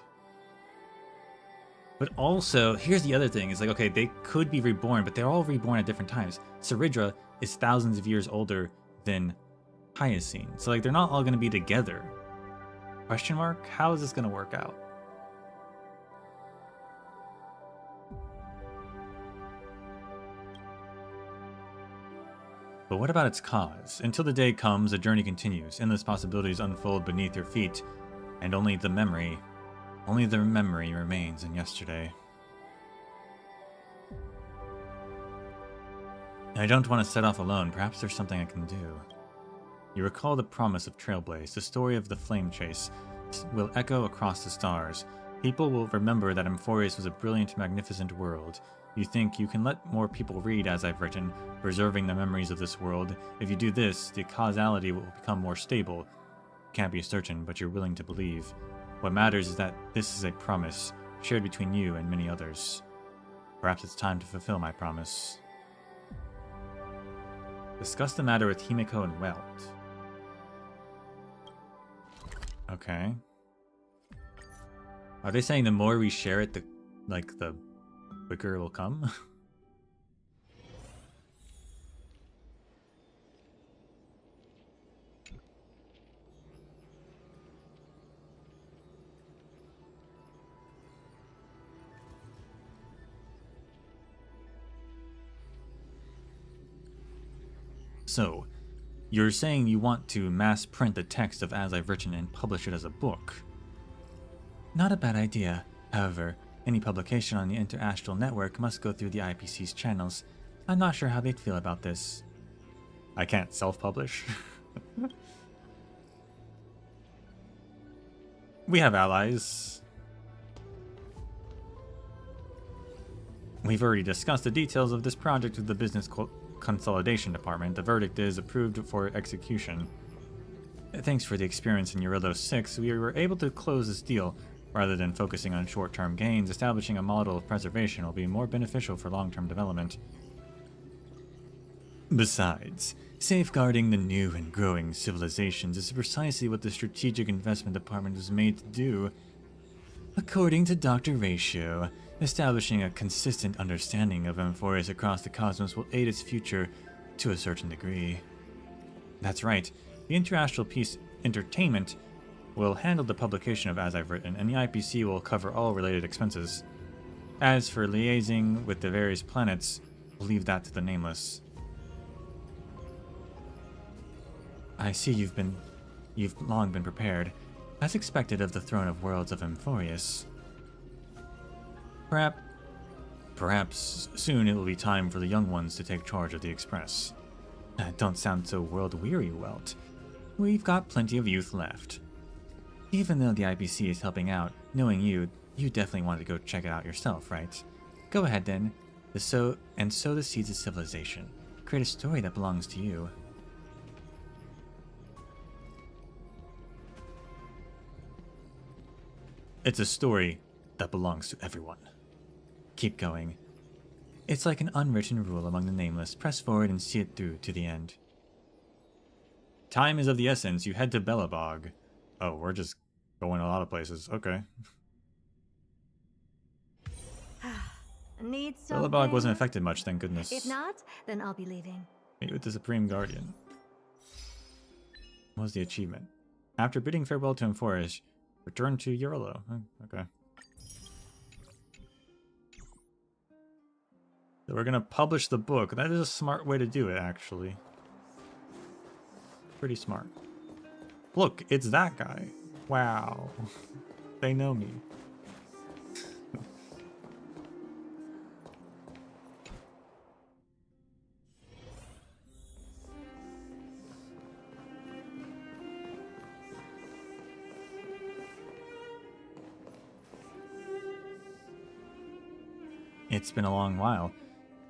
G: But also, here's the other thing. It's like, okay, they could be reborn, but they're all reborn at different times. Saridra is thousands of years older than Hyacine. So, like, they're not all going to be together. Question mark? How is this going to work out? But what about its cause? Until the day comes, the journey continues. Endless possibilities unfold beneath your feet, and only the memory remains in yesterday. I don't want to set off alone. Perhaps there's something I can do. You recall the promise of Trailblaze. The story of the flame chase will echo across the stars. People will remember that Amphorius was a brilliant, magnificent world. You think you can let more people read As I've Written, preserving the memories of this world. If you do this, the causality will become more stable. Can't be certain, but you're willing to believe. What matters is that this is a promise, shared between you and many others. Perhaps it's time to fulfill my promise. Discuss the matter with Himiko and Welt. Okay. Are they saying the more we share it, the quicker it will come? So, you're saying you want to mass print the text of As I've Written and publish it as a book. Not a bad idea. However, any publication on the Interastral Network must go through the IPC's channels. I'm not sure how they'd feel about this. I can't self-publish. We have allies. We've already discussed the details of this project with the Business Consolidation Department. The verdict is approved for execution. Thanks for the experience in Eurylos 6, we were able to close this deal. Rather than focusing on short-term gains, establishing a model of preservation will be more beneficial for long-term development. Besides, safeguarding the new and growing civilizations is precisely what the Strategic Investment Department was made to do. According to Dr. Ratio, establishing a consistent understanding of Amphorius across the cosmos will aid its future to a certain degree. That's right, the Interastral Peace Entertainment will handle the publication of As I've Written, and the IPC will cover all related expenses. As for liaising with the various planets, we'll leave that to the Nameless. I see you've long been prepared, as expected of the Throne of Worlds of Amphorius. Perhaps soon it will be time for the young ones to take charge of the Express. Don't sound so world-weary, Welt. We've got plenty of youth left. Even though the IBC is helping out, knowing you definitely wanted to go check it out yourself, right? Go ahead then. Sow the seeds of civilization. Create a story that belongs to you. It's a story that belongs to everyone. Keep going. It's like an unwritten rule among the nameless. Press forward and see it through to the end. Time is of the essence. You head to Belobog. Oh, we're just going a lot of places. Okay.
F: Need something?
G: Belobog wasn't affected much, thank goodness.
F: If not, then I'll be leaving.
G: Meet with the Supreme Guardian. What was the achievement? After bidding farewell to Emphorius, return to Eurolo. Oh, okay. So we're gonna publish the book. That is a smart way to do it, actually. Pretty smart. Look, it's that guy. Wow. They know me. It's been a long while.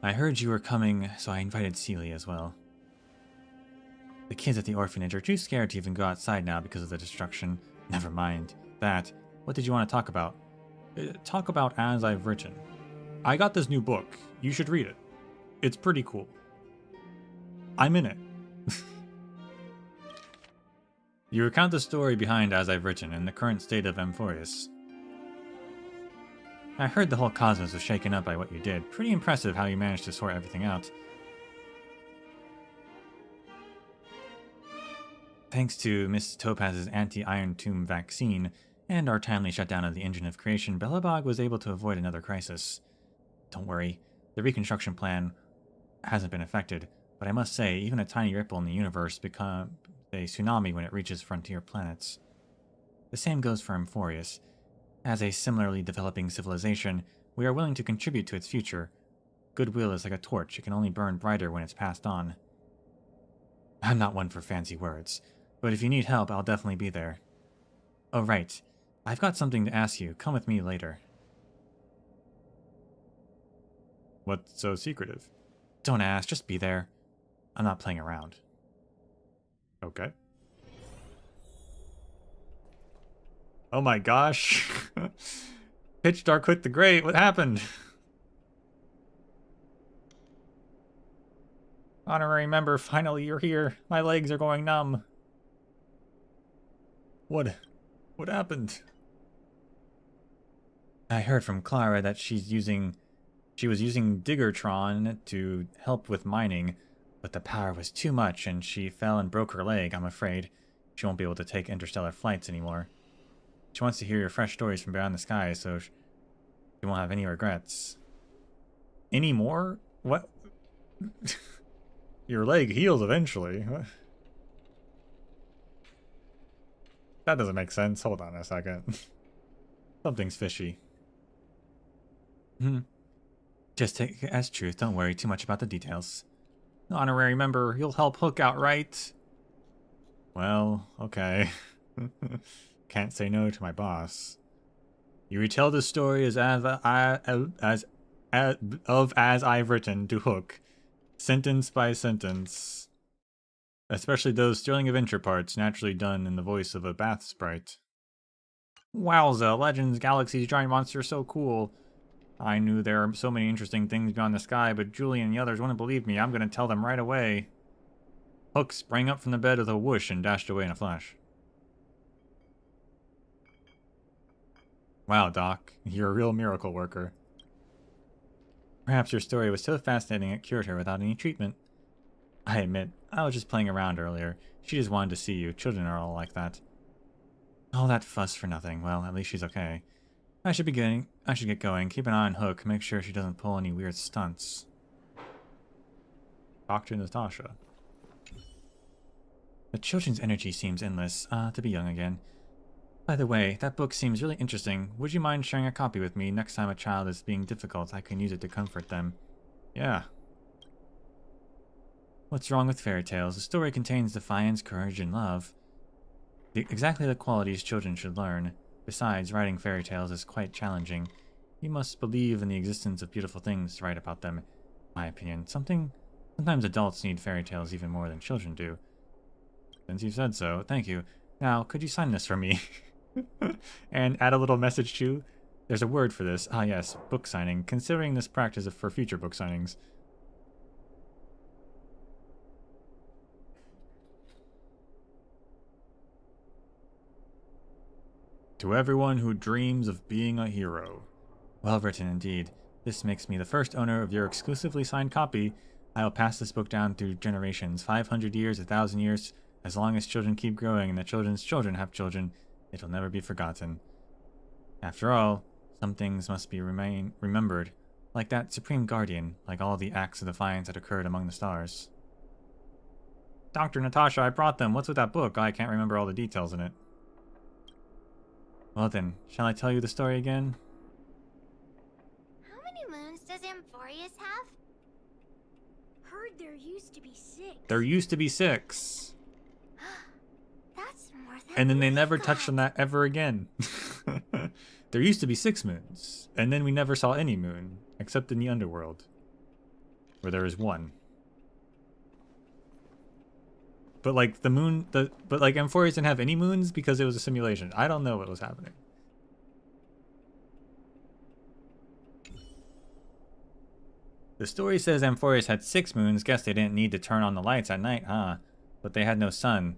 G: I heard you were coming, so I invited Celia as well. The kids at the orphanage are too scared to even go outside now because of the destruction. Never mind that. What did you want to talk about? Talk about As I've Written. I got this new book. You should read it. It's pretty cool. I'm in it. You recount the story behind As I've Written and the current state of Emphorius. I heard the whole cosmos was shaken up by what you did. Pretty impressive how you managed to sort everything out. Thanks to Miss Topaz's anti-Iron Tomb vaccine and our timely shutdown of the engine of creation, Belobog was able to avoid another crisis. Don't worry, the reconstruction plan hasn't been affected, but I must say, even a tiny ripple in the universe becomes a tsunami when it reaches frontier planets. The same goes for Emphorius. As a similarly developing civilization, we are willing to contribute to its future. Goodwill is like a torch, it can only burn brighter when it's passed on. I'm not one for fancy words, but if you need help, I'll definitely be there. Oh right, I've got something to ask you. Come with me later. What's so secretive? Don't ask, just be there. I'm not playing around. Okay. Oh my gosh. Pitch Dark Hook the Great, what happened? Honorary member, finally you're here. My legs are going numb. What happened? I heard from Clara that she was using Diggertron to help with mining, but the power was too much and she fell and broke her leg, I'm afraid. She won't be able to take interstellar flights anymore. She wants to hear your fresh stories from beyond the sky, so she won't have any regrets. Any more? What? Your leg heals eventually. What? That doesn't make sense. Hold on a second. Something's fishy. Just take it as truth. Don't worry too much about the details. Honorary member, you'll help Hook out, right? Well, okay. Can't say no to my boss. You retell the story as I've written to Hook, sentence by sentence, especially those sterling adventure parts naturally done in the voice of a bath sprite. Wowza, Legends, Galaxies, Giant Monster, so cool. I knew there are so many interesting things beyond the sky, but Julie and the others wouldn't believe me. I'm gonna tell them right away. Hook sprang up from the bed with a whoosh and dashed away in a flash. Wow, Doc, you're a real miracle worker. Perhaps your story was so fascinating it cured her without any treatment. I admit, I was just playing around earlier. She just wanted to see you. Children are all like that. All that fuss for nothing. Well, at least she's okay. I should get going. Keep an eye on Hook. Make sure she doesn't pull any weird stunts. Talk to Natasha. The children's energy seems endless. To be young again. By the way, that book seems really interesting. Would you mind sharing a copy with me? Next time a child is being difficult, I can use it to comfort them. Yeah. What's wrong with fairy tales? The story contains defiance, courage, and love. Exactly the qualities children should learn. Besides, writing fairy tales is quite challenging. You must believe in the existence of beautiful things to write about them. In my opinion, sometimes adults need fairy tales even more than children do. Since you said so, thank you. Now, could you sign this for me? And add a little message too? There's a word for this. Ah yes, book signing. Considering this practice for future book signings. To everyone who dreams of being a hero. Well written indeed. This makes me the first owner of your exclusively signed copy. I will pass this book down through generations, 500 years, 1,000 years. As long as children keep growing and the children's children have children, it will never be forgotten. After all, some things must be remembered, like that Supreme Guardian, like all the acts of defiance that occurred among the stars. Dr. Natasha, I brought them. What's with that book? I can't remember all the details in it. Well then, shall I tell you the story again?
D: How many moons does Amphorius have?
K: Heard there used to be 6.
G: There used to be 6.
D: That's more than
G: And then they
D: we
G: never
D: thought.
G: touched on that ever again. There used to be 6 moons, and then we never saw any moon, except in the underworld, where there is 1. But like the moon, but like Amphorius didn't have any moons because it was a simulation. I don't know what was happening. The story says Amphorius had 6 moons. Guess they didn't need to turn on the lights at night, huh? But they had no sun.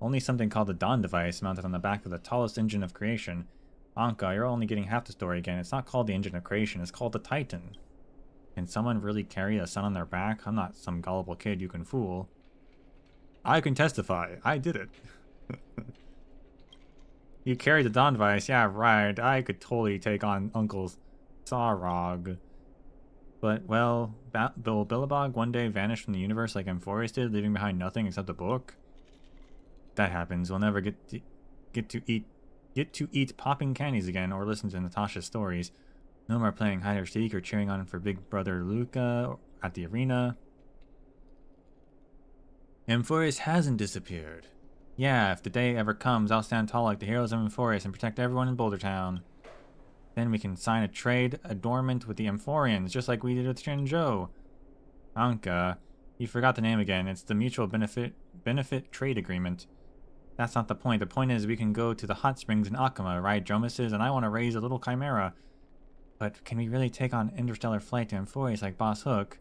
G: Only something called the Dawn device mounted on the back of the tallest engine of creation. Anka, you're only getting half the story again. It's not called the engine of creation, it's called the Titan. Can someone really carry a sun on their back? I'm not some gullible kid you can fool. I can testify. I did it. You carried the Dawn device. Yeah, right. I could totally take on Uncle Sarog. But, well, will Billabog one day vanish from the universe like Amphorius did, leaving behind nothing except a book? If that happens, we'll never get to eat popping candies again or listen to Natasha's stories. No more playing hide or seek or cheering on for Big Brother Luca at the arena. Amphorius hasn't disappeared. Yeah, if the day ever comes, I'll stand tall like the heroes of Amphorius and protect everyone in Boulder Town. Then we can sign a trade adornment with the Amphorians, just like we did with Shinjo. Anka, you forgot the name again. It's the Mutual Benefit Trade Agreement. That's not the point. The point is we can go to the hot springs in Akama, ride Dromuses, and I want to raise a little chimera. But can we really take on interstellar flight to Amphorius like Boss Hook?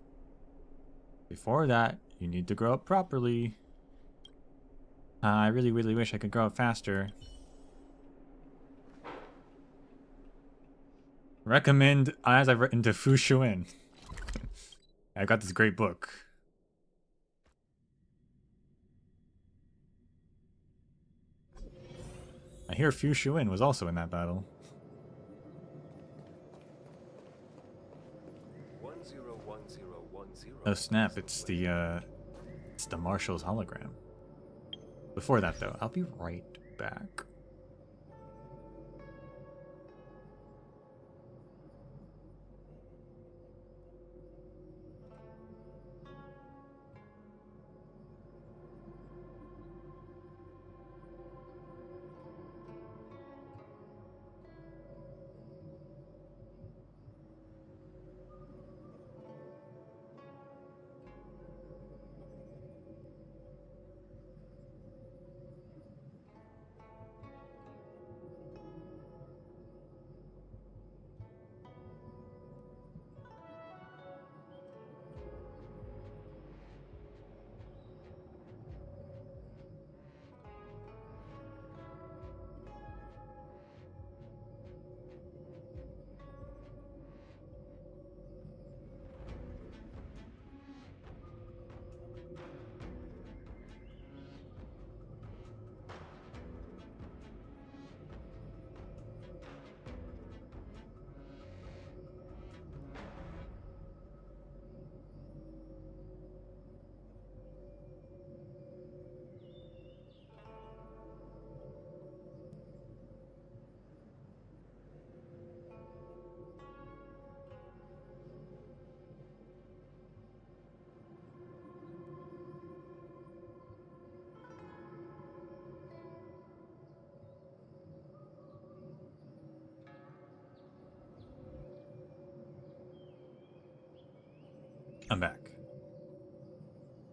G: Before that, you need to grow up properly. I really wish I could grow up faster. Recommend, as I've written, to Fu Shuin. I've got this great book. I hear Fu Shuin was also in that battle.
H: 101010.
G: Oh snap, it's the Marshal's hologram. Before that though, I'll be right back. I'm back.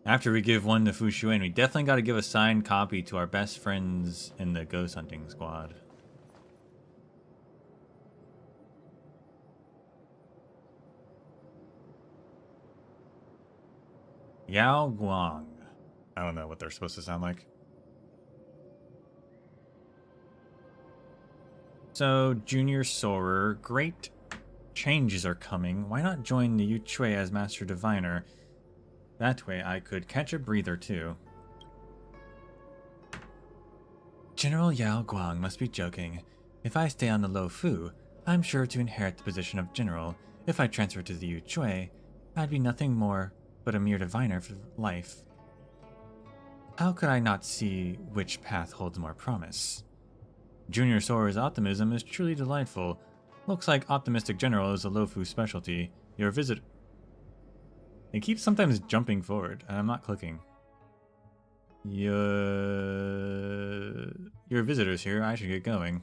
G: After we give one to Fushuen, we definitely got to give a signed copy to our best friends in the ghost hunting squad. Yao Guang. I don't know what they're supposed to sound like. So, Junior Soarer, great changes are coming. Why not join the Yu Chui as Master Diviner? That way I could catch a breather too. General Yao Guang must be joking. If I stay on the Lo Fu, I'm sure to inherit the position of general. If I transfer to the Yu Chui, I'd be nothing more but a mere diviner for life. How could I not see which path holds more promise? Junior Soarer's optimism is truly delightful. Looks like optimistic general is a Lo Fu specialty. Your visit... It keeps sometimes jumping forward, and I'm not clicking. Your visitor's here. I should get going.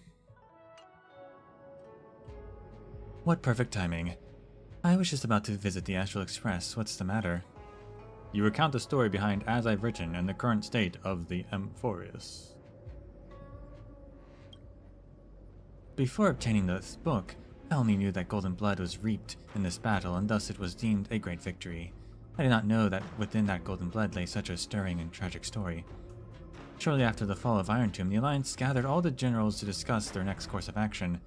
G: What perfect timing. I was just about to visit the Astral Express. What's the matter? You recount the story behind As I've Written and the current state of the Amphoreus. Before obtaining this book, I only knew that golden blood was reaped in this battle, and thus it was deemed a great victory. I did not know that within that golden blood lay such a stirring and tragic story. Shortly after the fall of Iron Tomb, the Alliance gathered all the generals to discuss their next course of action.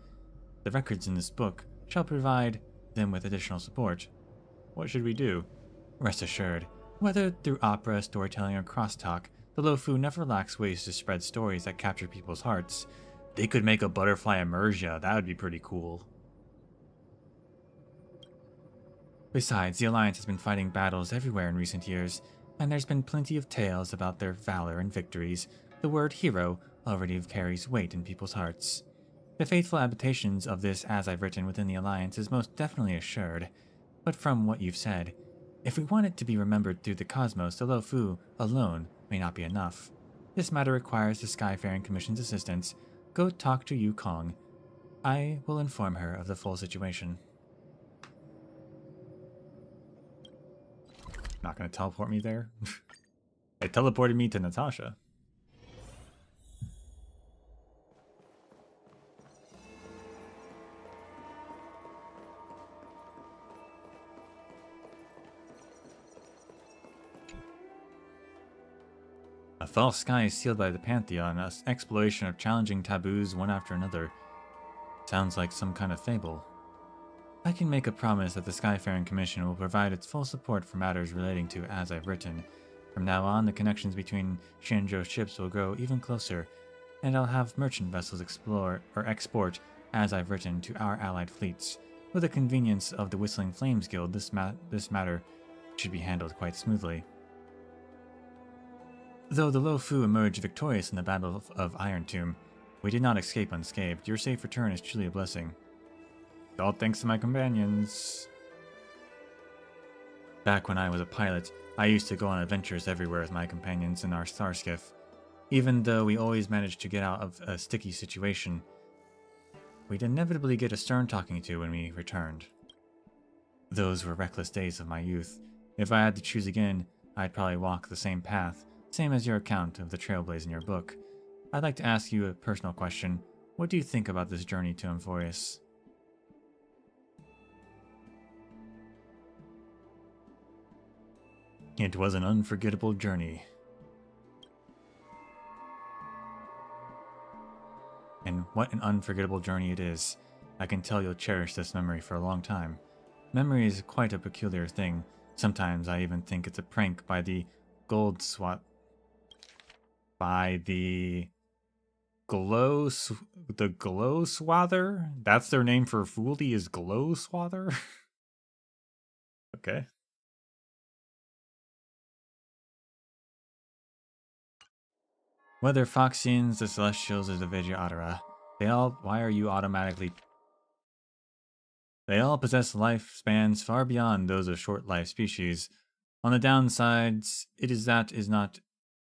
G: The records in this book shall provide them with additional support. What should we do? Rest assured, whether through opera, storytelling, or crosstalk, the Lo Fu never lacks ways to spread stories that capture people's hearts. They could make a butterfly immersia. That would be pretty cool. Besides, the Alliance has been fighting battles everywhere in recent years, and there's been plenty of tales about their valor and victories. The word hero already carries weight in people's hearts. The faithful habitations of this As I've Written within the Alliance is most definitely assured. But from what you've said, if we want it to be remembered through the cosmos, the Lo Fu alone may not be enough. This matter requires the Skyfaring Commission's assistance. Go talk to Yu Kong. I will inform her of the full situation. Not gonna teleport me there? It teleported me to Natasha. A false sky is sealed by the Pantheon, an exploration of challenging taboos one after another. Sounds like some kind of fable. I can make a promise that the Skyfaring Commission will provide its full support for matters relating to As I've Written. From now on, the connections between Shinjo ships will grow even closer, and I'll have merchant vessels explore or export As I've Written to our allied fleets. With the convenience of the Whistling Flames Guild, this matter should be handled quite smoothly. Though the Lo Fu emerged victorious in the Battle of Iron Tomb, we did not escape unscathed. Your safe return is truly a blessing. All thanks to my companions. Back when I was a pilot, I used to go on adventures everywhere with my companions in our star skiff. Even though we always managed to get out of a sticky situation, we'd inevitably get a stern talking to when we returned. Those were reckless days of my youth. If I had to choose again, I'd probably walk the same path, same as your account of the Trailblazing in your book. I'd like to ask you a personal question. What do you think about this journey to Amphoreus? It was an unforgettable journey. And what an unforgettable journey it is. I can tell you'll cherish this memory for a long time. Memory is quite a peculiar thing. Sometimes I even think it's a prank by the glow swather? That's their name for Fooldy, is glow swather? Okay. Whether Foxians, the Celestials, or the Vegiatara, they all possess lifespans far beyond those of short-lived species. On the downsides,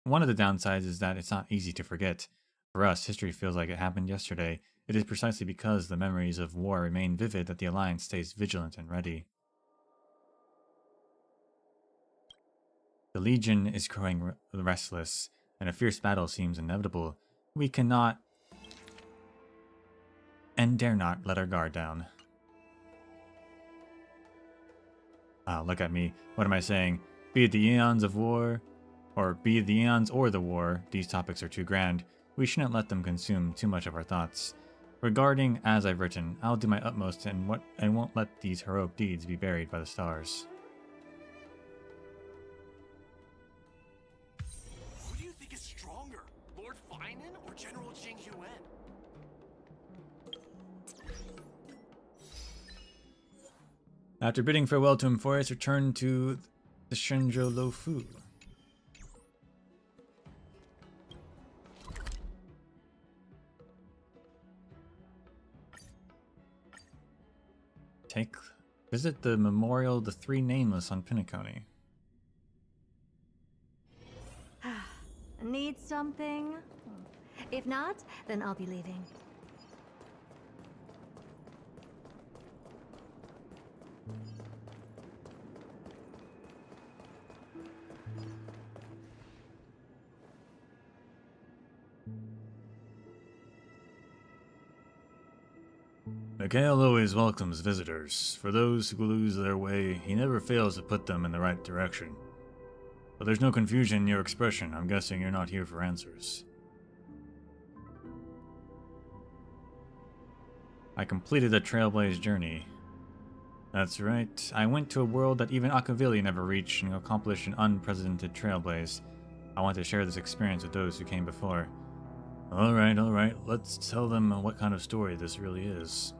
G: one of the downsides is that it's not easy to forget. For us, history feels like it happened yesterday. It is precisely because the memories of war remain vivid that the Alliance stays vigilant and ready. The Legion is growing restless, and a fierce battle seems inevitable. We cannot and dare not let our guard down. Ah, look at me. What am I saying? Be it the eons of war, or be it the eons or the war, these topics are too grand. We shouldn't let them consume too much of our thoughts. Regarding as I've written, I'll do my utmost and won't let these heroic deeds be buried by the stars.
H: Who do you think is stronger, Lord Finan or General Jing Yuan?
G: After bidding farewell to Emphorius, return to the Shenzhou Lofu. Visit the memorial of the Three Nameless on Pinnaconny.
F: Need something? If not, then I'll be leaving.
G: Mikhail always welcomes visitors. For those who lose their way, he never fails to put them in the right direction. But there's no confusion in your expression. I'm guessing you're not here for answers. I completed the Trailblaze journey. That's right. I went to a world that even Akavili never reached and accomplished an unprecedented Trailblaze. I want to share this experience with those who came before. Alright. Let's tell them what kind of story this really is.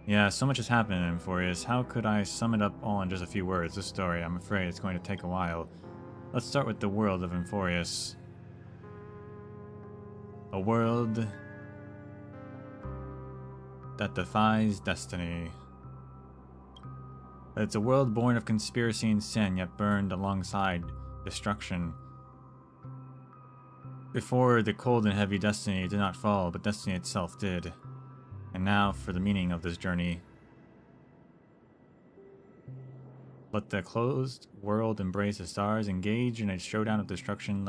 G: Yeah, so much has happened in Emphorius. How could I sum it up all in just a few words? This story, I'm afraid it's going to take a while. Let's start with the world of Emphorius. A world that defies destiny. It's a world born of conspiracy and sin, yet burned alongside destruction. Before, the cold and heavy destiny did not fall, but destiny itself did. And now for the meaning of this journey. Let the closed world embrace the stars, engage in a showdown of destruction,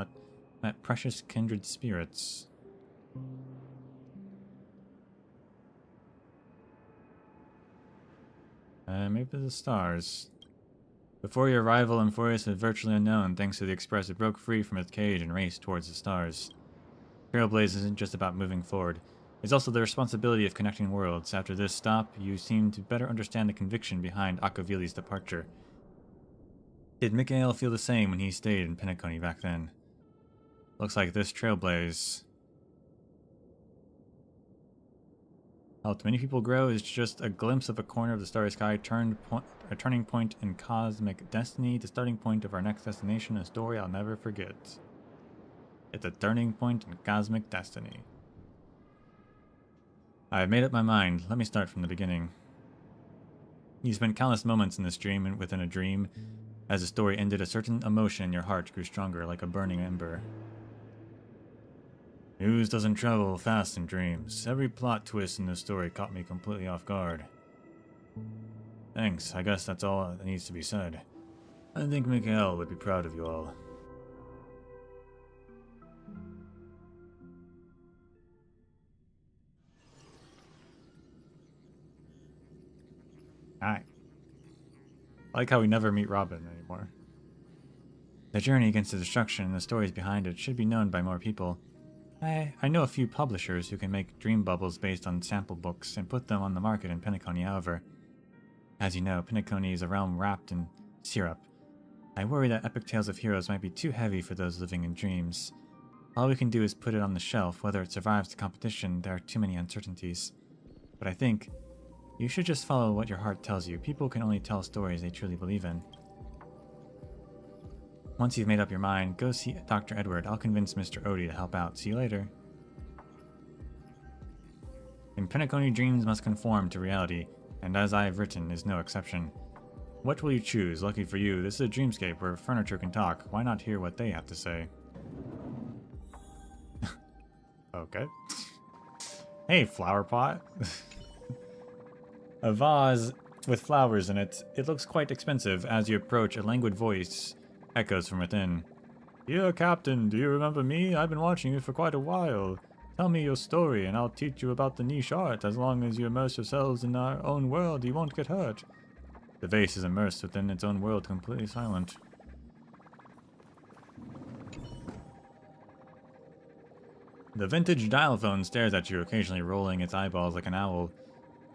G: let precious kindred spirits. Maybe the stars. Before your arrival, Emphorius was virtually unknown. Thanks to the Express, it broke free from its cage and raced towards the stars. Trailblaze isn't just about moving forward. It's also the responsibility of connecting worlds. After this stop, you seem to better understand the conviction behind Akavili's departure. Did Mikhail feel the same when he stayed in Pinnaconny back then? Looks like this Trailblaze helped many people grow is just a glimpse of a corner of the starry sky, a turning point in cosmic destiny, the starting point of our next destination, a story I'll never forget. It's a turning point in cosmic destiny. I've made up my mind. Let me start from the beginning. You spent countless moments in this dream and within a dream. As the story ended, a certain emotion in your heart grew stronger, like a burning ember. News doesn't travel fast in dreams. Every plot twist in this story caught me completely off guard. Thanks, I guess that's all that needs to be said. I think Mikhail would be proud of you all. Hi. I like how we never meet Robin anymore. The journey against the destruction and the stories behind it should be known by more people. I know a few publishers who can make dream bubbles based on sample books and put them on the market in Pinnaconny, however. As you know, Pinnaconny is a realm wrapped in syrup. I worry that epic tales of heroes might be too heavy for those living in dreams. All we can do is put it on the shelf. Whether it survives the competition, there are too many uncertainties. But I think you should just follow what your heart tells you. People can only tell stories they truly believe in. Once you've made up your mind, go see Dr. Edward. I'll convince Mr. Odie to help out. See you later. In Pinnaconny, dreams must conform to reality, and as I have written, is no exception. What will you choose? Lucky for you, this is a dreamscape where furniture can talk. Why not hear what they have to say? Okay. Hey, flower pot. A vase with flowers in it. It looks quite expensive. As you approach, a languid voice Echoes from within. Dear Captain, do you remember me? I've been watching you for quite a while. Tell me your story, and I'll teach you about the niche art. As long as you immerse yourselves in our own world, you won't get hurt. The vase is immersed within its own world, completely silent. The vintage dial phone stares at you, occasionally rolling its eyeballs like an owl.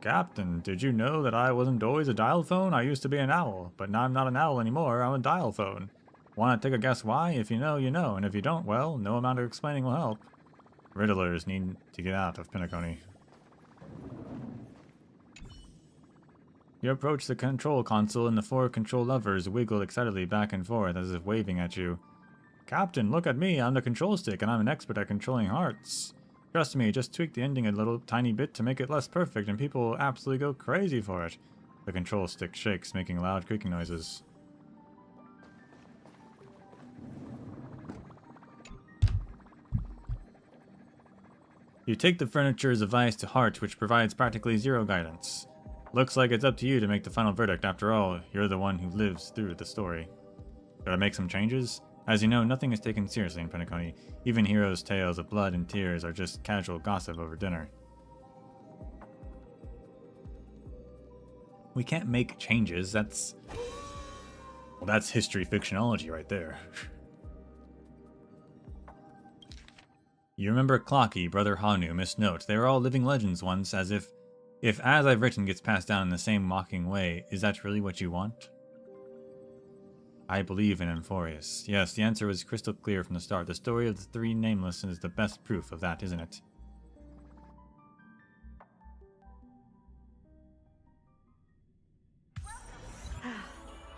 G: Captain, did you know that I wasn't always a dial phone? I used to be an owl, but now I'm not an owl anymore, I'm a dial phone. Want to take a guess why? If you know, you know, and if you don't, well, no amount of explaining will help. Riddlers need to get out of Pinnaconey. You approach the control console and the 4 control levers wiggle excitedly back and forth as if waving at you. Captain, look at me, I'm the control stick and I'm an expert at controlling hearts. Trust me, just tweak the ending a little tiny bit to make it less perfect and people will absolutely go crazy for it. The control stick shakes, making loud creaking noises. You take the furniture's advice to heart, which provides practically zero guidance. Looks like it's up to you to make the final verdict. After all, you're the one who lives through the story. Should I make some changes? As you know, nothing is taken seriously in Pinnaconey. Even heroes' tales of blood and tears are just casual gossip over dinner. We can't make changes, that's... well, that's history fictionology right there. You remember Clocky, Brother Hanu, Miss Note. They were all living legends once, as if as I've written gets passed down in the same mocking way, is that really what you want? I believe in Amphorius. Yes, the answer was crystal clear from the start. The story of the 3 Nameless is the best proof of that, isn't it?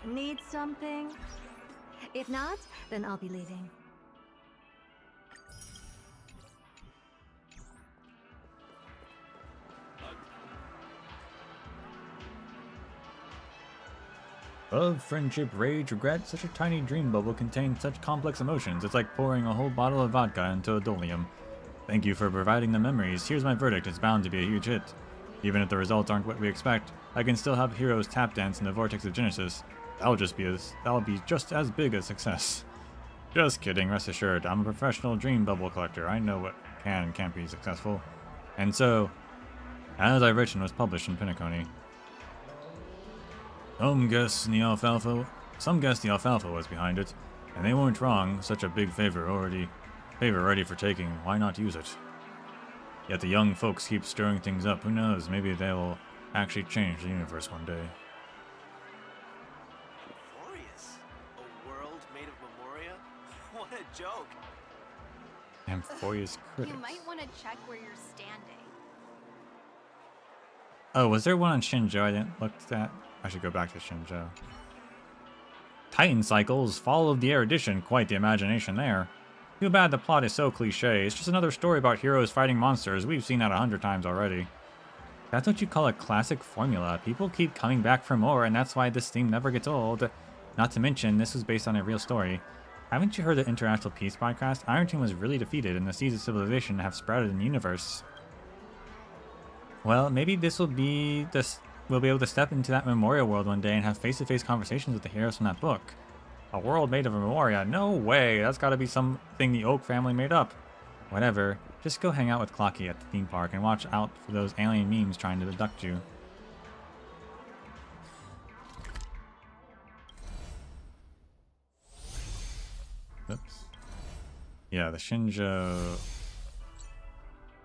F: Need something? If not, then I'll be leaving.
G: Love, friendship, rage, regret, such a tiny dream bubble contains such complex emotions. It's like pouring a whole bottle of vodka into a dolium. Thank you for providing the memories. Here's my verdict. It's bound to be a huge hit. Even if the results aren't what we expect, I can still have heroes tap dance in the vortex of Genesis. That'll be just as big a success. Just kidding, rest assured. I'm a professional dream bubble collector. I know what can and can't be successful. And so, as I've written, was published in Pinnaconey. Some guessed the alfalfa was behind it, and they weren't wrong. Such a big favor ready for taking. Why not use it? Yet the young folks keep stirring things up. Who knows? Maybe they'll actually change the universe one day.
H: Glorious. A world made of Memoria? What a joke.
G: Amphorius critics.
D: You might want to check where you're standing.
G: Oh, was there one on Shinjo I didn't look at? I should go back to Shinjo. Titan Cycles, Fall of the Erudition, quite the imagination there. Too bad the plot is so cliche. It's just another story about heroes fighting monsters. We've seen that 100 times already. That's what you call a classic formula. People keep coming back for more, and that's why this theme never gets old. Not to mention, this was based on a real story. Haven't you heard the International Peace podcast? Iron Team was really defeated, and the seeds of civilization have sprouted in the universe. Well, maybe this will be this. We'll be able to step into that Memoria world one day and have face-to-face conversations with the heroes from that book. A world made of Memoria? No way! That's gotta be something the Oak family made up. Whatever. Just go hang out with Clocky at the theme park and watch out for those alien memes trying to abduct you. Oops. Yeah, the Shinjo...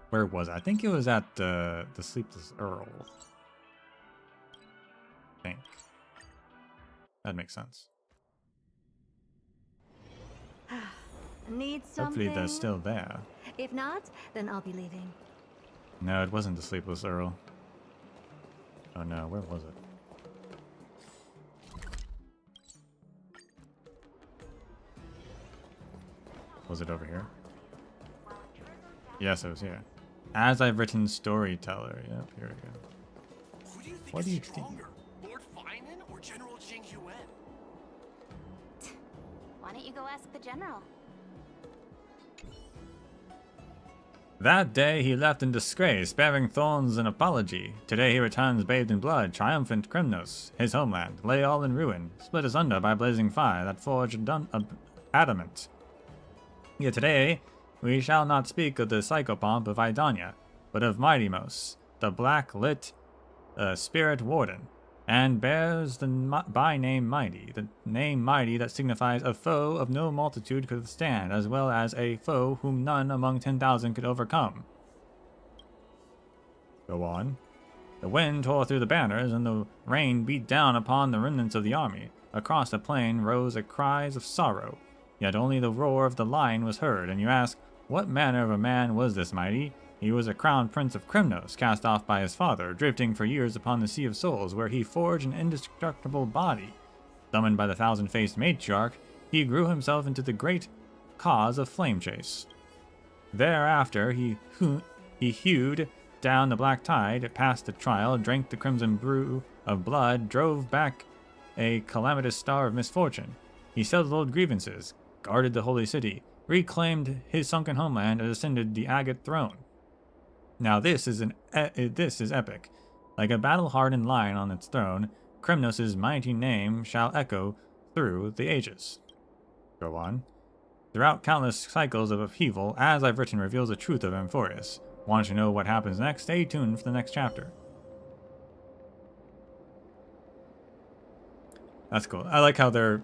G: Where was it? I think it was at the Sleepless Earl. I think. That makes sense.
F: Need something?
G: Hopefully they're still there.
F: If not, then I'll be leaving.
G: No, it wasn't the Sleepless Earl. Oh no, where was it? Was it over here? Yes, it was here. As I've written, storyteller. Yep, here we go.
H: Who do you think
G: What
H: is
G: do you
H: stronger, Lord Finan or General Jing Yuan?
D: Why don't you go ask the general?
G: That day he left in disgrace, bearing thorns and apology. Today he returns bathed in blood, triumphant Krymnos. His homeland lay all in ruin, split asunder by blazing fire that forged adamant. Yet today we shall not speak of the psychopomp of Idania, but of Mightymos, the black-lit spirit warden, and bears the by name Mighty, the name Mighty that signifies a foe of no multitude could withstand, as well as a foe whom none among 10,000 could overcome. Go on. The wind tore through the banners, and the rain beat down upon the remnants of the army. Across the plain rose a cries of sorrow, yet only the roar of the lion was heard, and you ask, what manner of a man was this Mighty? He was a crown prince of Krymnos, cast off by his father, drifting for years upon the Sea of Souls, where he forged an indestructible body. Summoned by the thousand-faced matriarch, he grew himself into the great cause of flame chase. Thereafter, he hewed down the black tide, passed the trial, drank the crimson brew of blood, drove back a calamitous star of misfortune. He settled old grievances, guarded the holy city, reclaimed his sunken homeland, and ascended the agate throne. Now this is epic. Like a battle-hardened lion on its throne, Krymnos' mighty name shall echo through the ages. Go on. Throughout countless cycles of upheaval, As I've Written reveals the truth of Amphorius. Want to know what happens next? Stay tuned for the next chapter. That's cool. I like how their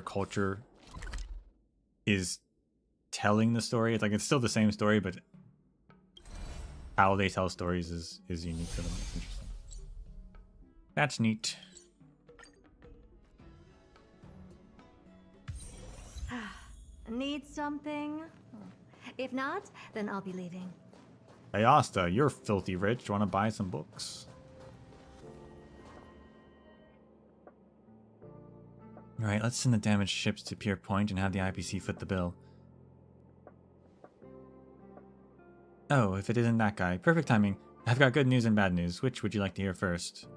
G: culture is telling the story. It's like it's still the same story, but how they tell stories is unique to them. It's interesting. That's neat.
F: Need something? If not, then I'll be leaving.
G: Hey Asta, you're filthy rich. Want to buy some books? Alright, let's send the damaged ships to Pier Point and have the IPC foot the bill. Oh, if it isn't that guy. Perfect timing. I've got good news and bad news. Which would you like to hear first?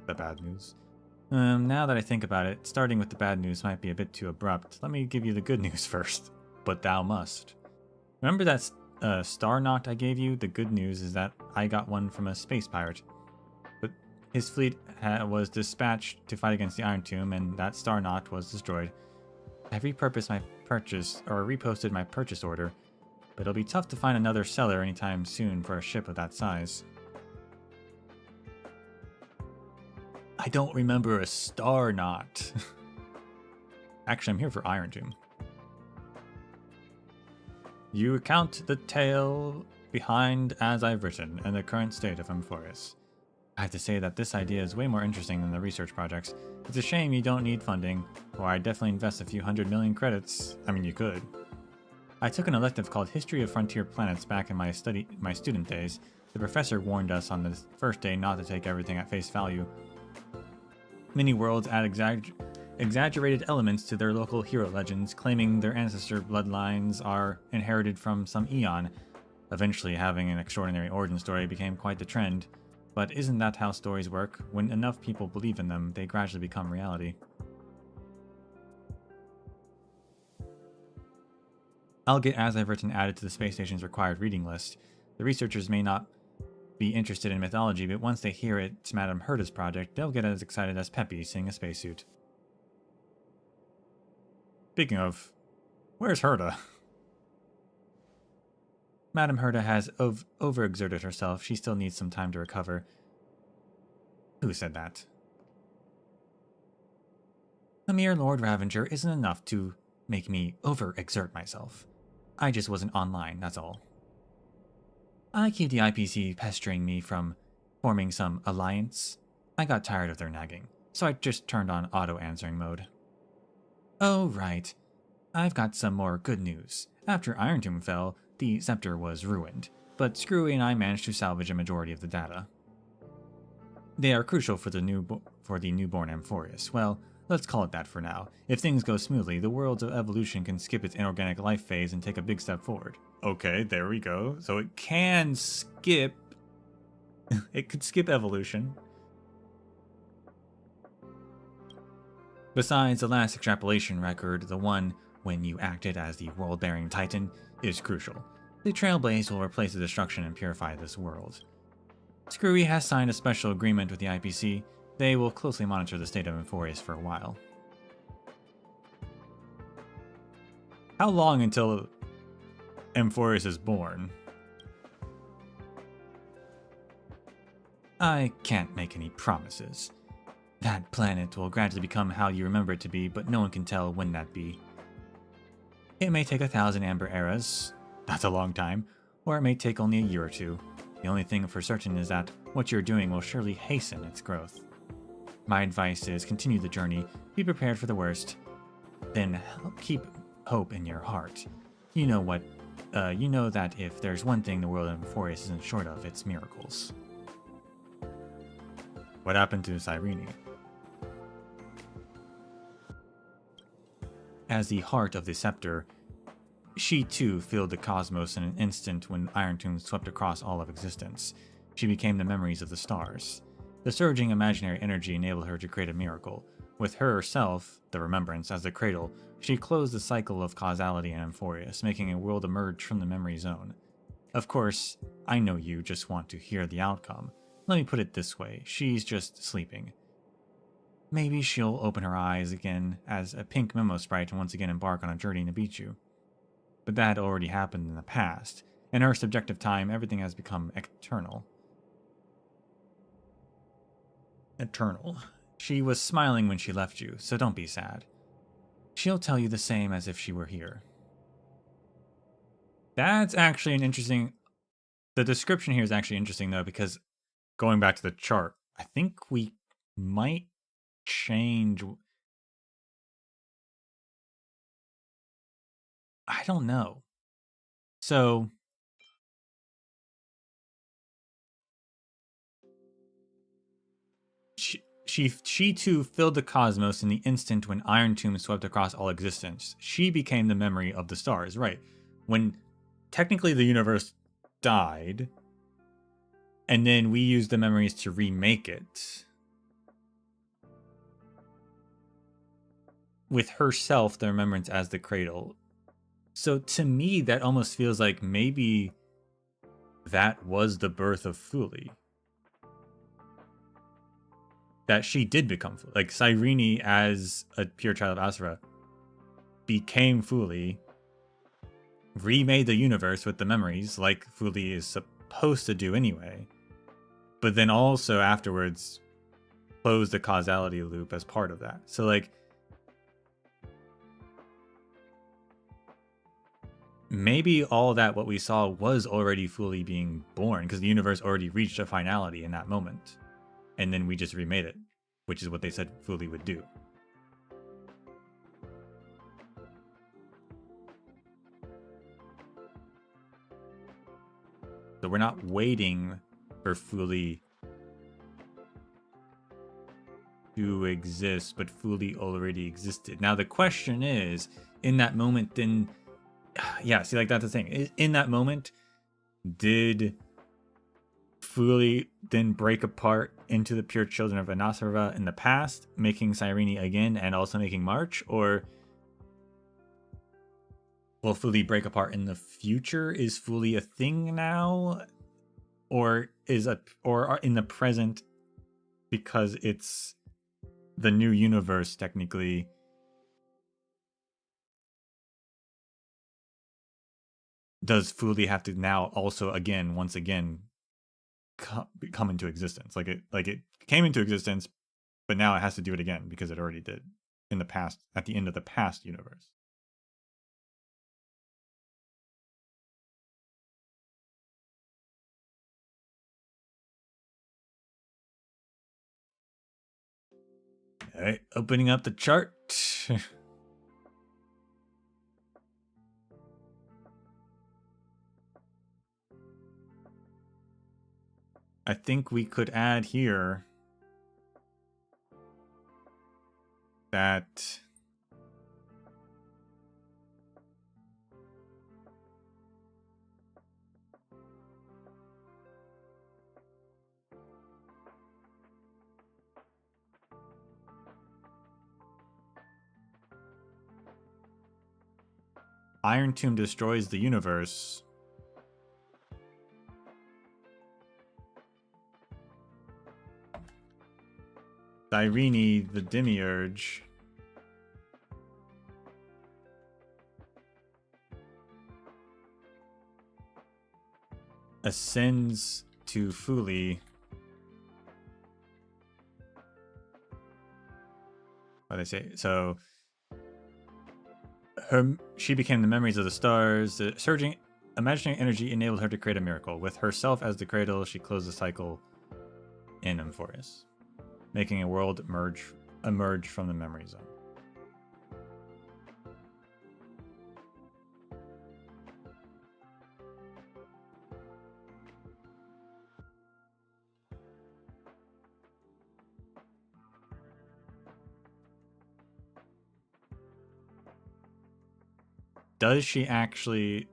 G: The bad news. Now that I think about it, starting with the bad news might be a bit too abrupt. Let me give you the good news first. But thou must. Remember that star knot I gave you? The good news is that I got one from a space pirate. But his fleet was dispatched to fight against the Iron Tomb, and that star knot was destroyed. I've repurposed my purchase, or reposted my purchase order, but it'll be tough to find another seller anytime soon for a ship of that size. I don't remember a star knot. Actually, I'm here for Iron Tomb. You recount the tale behind As I've Written and the current state of Amphorius. I have to say that this idea is way more interesting than the research projects. It's a shame you don't need funding, or I'd definitely invest a few 100 million credits. I mean, you could. I took an elective called History of Frontier Planets back in my student days. The professor warned us on the first day not to take everything at face value. Many worlds add exaggerated elements to their local hero legends, claiming their ancestor bloodlines are inherited from some eon. Eventually, having an extraordinary origin story became quite the trend. But isn't that how stories work? When enough people believe in them, they gradually become reality. I'll get As I've Written added to the space station's required reading list. The researchers may not be interested in mythology, but once they hear it's Madame Herta's project, they'll get as excited as Peppy seeing a spacesuit. Speaking of, where's Herta? Madame Herta has overexerted herself. She still needs some time to recover. Who said that? A mere Lord Ravenger isn't enough to make me overexert myself. I just wasn't online, that's all. I keep the IPC pestering me from forming some alliance. I got tired of their nagging, so I just turned on auto-answering mode. Oh, right. I've got some more good news. After Iron Tomb fell, the Scepter was ruined, but Screwy and I managed to salvage a majority of the data. They are crucial for the newborn Amphorius. Well, let's call it that for now. If things go smoothly, the world of evolution can skip its inorganic life phase and take a big step forward. Okay, there we go. So it can skip... it could skip evolution. Besides the last extrapolation record, the one when you acted as the world-bearing titan is crucial. The Trailblaze will replace the destruction and purify this world. Screwy has signed a special agreement with the IPC. They will closely monitor the state of Emphorius for a while. How long until Emphorius is born? I can't make any promises. That planet will gradually become how you remember it to be, but no one can tell when that be. It may take 1,000 Amber Eras, that's a long time, or it may take only a year or two. The only thing for certain is that what you're doing will surely hasten its growth. My advice is continue the journey, be prepared for the worst, then keep hope in your heart. You know that if there's one thing the world of Emphorius isn't short of, it's miracles. What happened to Cyrene? As the heart of the scepter, she too filled the cosmos in an instant when Iron Tomb swept across all of existence. She became the memories of the stars. The surging imaginary energy enabled her to create a miracle. With herself, the Remembrance, as the cradle, she closed the cycle of causality in Emphorius, making a world emerge from the memory zone. Of course, I know you just want to hear the outcome. Let me put it this way, she's just sleeping. Maybe she'll open her eyes again as a pink memo sprite and once again embark on a journey to beat you. But that had already happened in the past. In her subjective time, everything has become eternal. Eternal. She was smiling when she left you, so don't be sad. She'll tell you the same as if she were here. That's actually an interesting... The description here is actually interesting, though, because going back to the chart, I think we might change... I don't know. So... She too filled the cosmos in the instant when Iron Tomb swept across all existence. She became the memory of the stars, right? When technically the universe died, and then we used the memories to remake it. With herself, the Remembrance as the cradle. So to me, that almost feels like maybe that was the birth of Fuli. That she did become Fuli. Like Cyrene, as a pure child of Asura, became Fuli, remade the universe with the memories, like Fuli is supposed to do anyway, but then also afterwards closed the causality loop as part of that. So like, maybe all that what we saw was already Fuli being born, because the universe already reached a finality in that moment. And then we just remade it, which is what they said Fuli would do. So we're not waiting for Fuli to exist, but Fuli already existed. Now the question is, in that moment then... Yeah, see, like that's the thing. In that moment, did Fuli then break apart into the pure children of Anasarva in the past, making Cyrene again and also making March? Or will Fuli break apart in the future? Is Fuli a thing now? Or in the present, because it's the new universe technically, does Fuli have to now also once again come into existence? Like it came into existence, but now it has to do it again because it already did in the past, at the end of the past universe. All right, opening up the chart. I think we could add here that Iron Tomb destroys the universe. Cyrene, the Demiurge, ascends to Fuli. What they say? So she became the memories of the stars. The surging imaginary energy enabled her to create a miracle. With herself as the cradle, she closed the cycle in Emphorius, making a world emerge from the memory zone. Does she actually...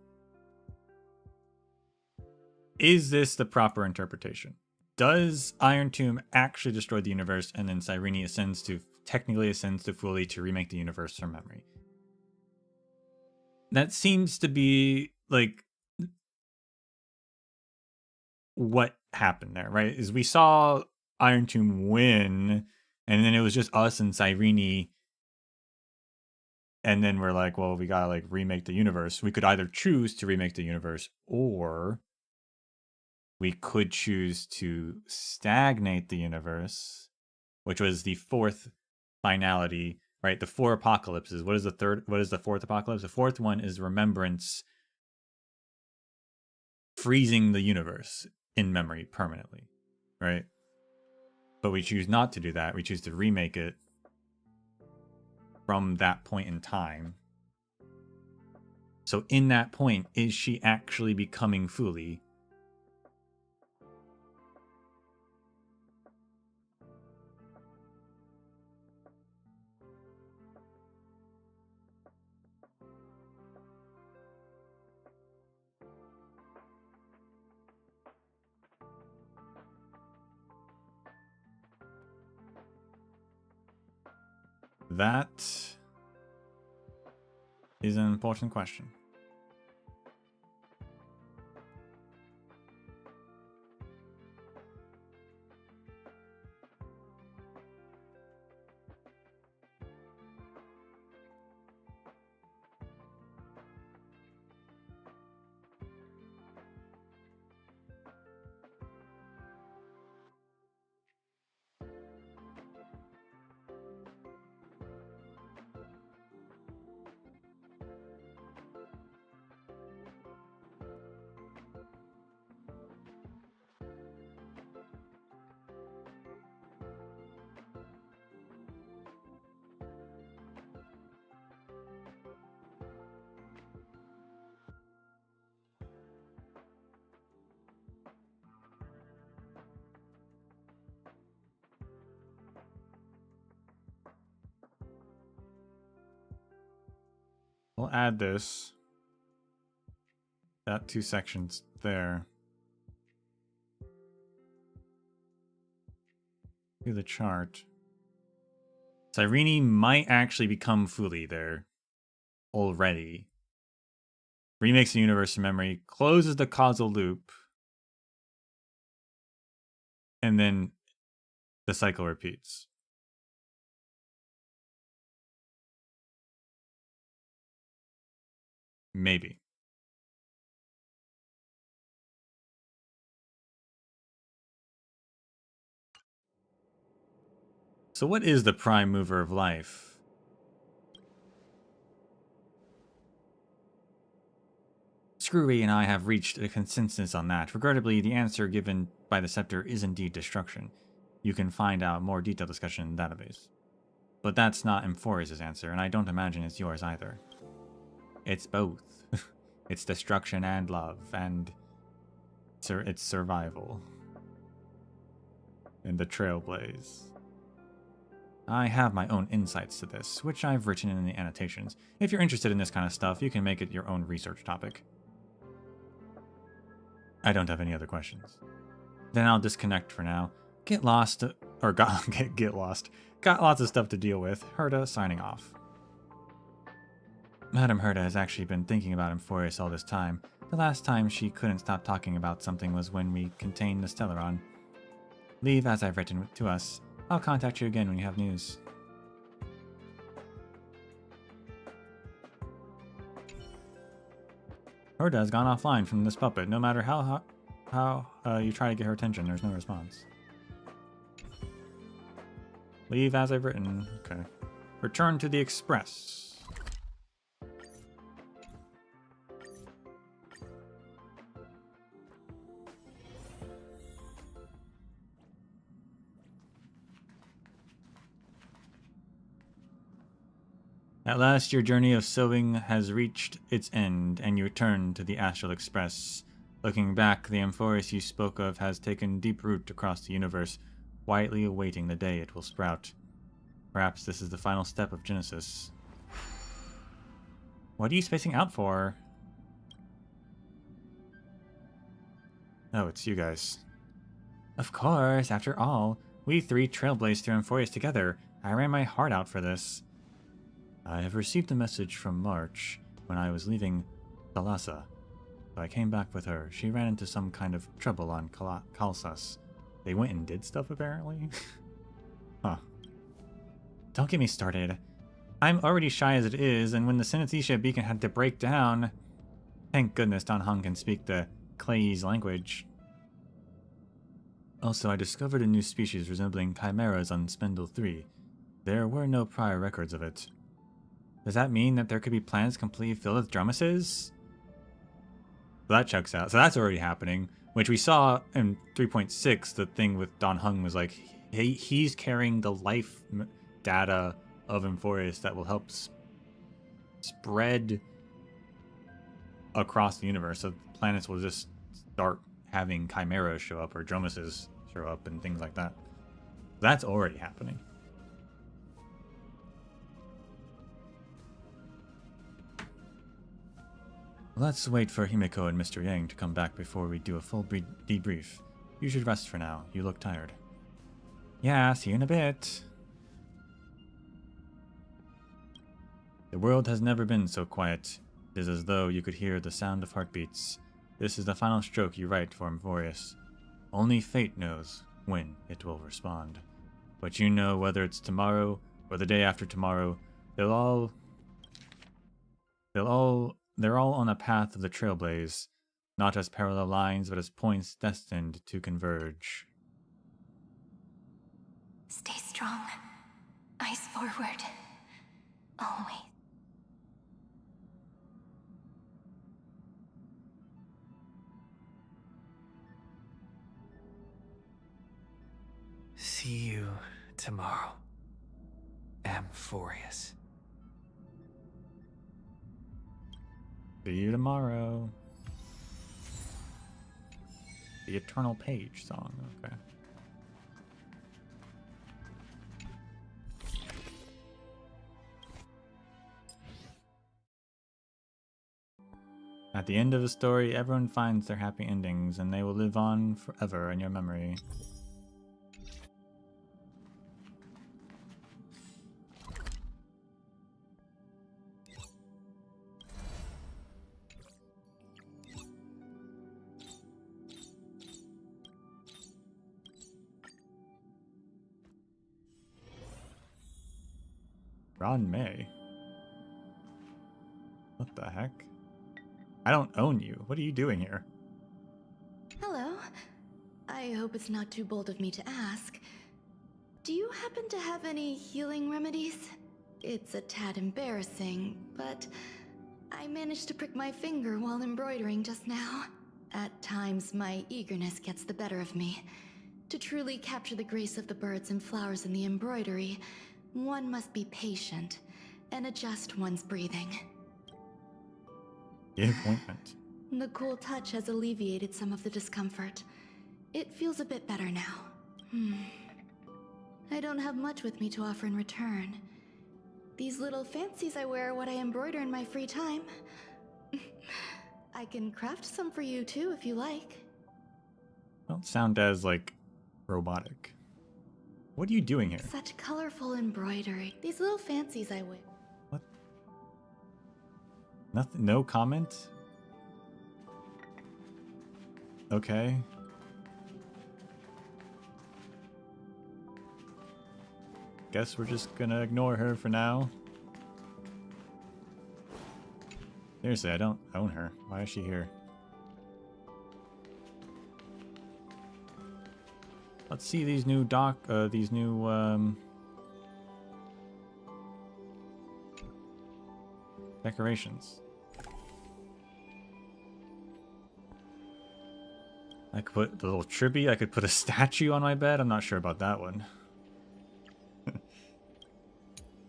G: Is this the proper interpretation? Does Iron Tomb actually destroy the universe and then Cyrene technically ascends to Fuli to remake the universe from memory? That seems to be like what happened there, right? Is we saw Iron Tomb win and then it was just us and Cyrene. And then we're like, well, we gotta like remake the universe. We could either choose to remake the universe or we could choose to stagnate the universe, which was the fourth finality, right? The 4 apocalypses. What is the fourth apocalypse? The fourth one is Remembrance freezing the universe in memory permanently, right? But we choose not to do that. We choose to remake it from that point in time. So in that point, is she actually becoming Fuli? That is an important question. We'll add this. That 2 sections there. To the chart. Cyrene might actually become Fuli there already. Remakes the universe in memory, closes the causal loop, and then the cycle repeats. Maybe. So what is the prime mover of life? Screwy and I have reached a consensus on that. Regrettably, the answer given by the scepter is indeed destruction. You can find out more detailed discussion in the database. But that's not Emphorius' answer, and I don't imagine it's yours either. It's both. It's destruction and love, and it's survival. And the Trailblaze. I have my own insights to this, which I've written in the annotations. If you're interested in this kind of stuff, you can make it your own research topic. I don't have any other questions. Then I'll disconnect for now. Get lost, or get lost. Got lots of stuff to deal with. Herta signing off. Madame Herta has actually been thinking about Amphorius all this time. The last time she couldn't stop talking about something was when we contained the Stellaron. Leave as I've written to us. I'll contact you again when you have news. Herta has gone offline from this puppet. No matter how you try to get her attention, there's no response. Leave as I've written. Okay. Return to the Express. At last, your journey of sewing has reached its end, and you return to the Astral Express. Looking back, the Amphorius you spoke of has taken deep root across the universe, quietly awaiting the day it will sprout. Perhaps this is the final step of Genesis. What are you spacing out for? Oh, it's you guys. Of course, after all, we three trailblazed through Amphorius together. I ran my heart out for this. I have received a message from March when I was leaving Thalassa. So I came back with her. She ran into some kind of trouble on Kalsas. They went and did stuff, apparently? Huh. Don't get me started. I'm already shy as it is, and when the Synesthesia beacon had to break down... Thank goodness Don Hung can speak the Clayese language. Also, I discovered a new species resembling chimeras on Spindle 3. There were no prior records of it. Does that mean that there could be planets completely filled with Dromuses? So that checks out. So that's already happening, which we saw in 3.6. The thing with Don Hung was like, he's carrying the life data of Amphorius that will help spread across the universe. So planets will just start having chimeras show up or Dromuses show up and things like that. That's already happening. Let's wait for Himeko and Mr. Yang to come back before we do a full debrief. You should rest for now. You look tired. Yeah, see you in a bit. The world has never been so quiet. It is as though you could hear the sound of heartbeats. This is the final stroke you write for Amphorius. Only fate knows when it will respond. But you know whether it's tomorrow or the day after tomorrow, they're all on a path of the Trailblaze, not as parallel lines, but as points destined to converge.
F: Stay strong. Eyes forward. Always.
E: See you tomorrow, Amphorius.
G: See you tomorrow. The Eternal Page song, okay. At the end of the story, everyone finds their happy endings, and they will live on forever in your memory. Ron May? What the heck? I don't own you. What are you doing here?
L: Hello. I hope it's not too bold of me to ask. Do you happen to have any healing remedies? It's a tad embarrassing, but I managed to prick my finger while embroidering just now. At times, my eagerness gets the better of me. To truly capture the grace of the birds and flowers in the embroidery, one must be patient and adjust one's breathing.
G: Give ointment.
L: The cool touch has alleviated some of the discomfort. It feels a bit better now. I don't have much with me to offer in return. These little fancies I wear are what I embroider in my free time. I can craft some for you too if you like.
G: Don't sound as, like, robotic. What are you doing here?
L: Such colorful embroidery. These little fancies I wear.
G: What?
A: Nothing. No comment. Okay. Guess we're just gonna ignore her for now. Seriously, I don't own her. Why is she here? Let's see these new decorations. I could put the little tribute. I could put a statue on my bed. I'm not sure about that one.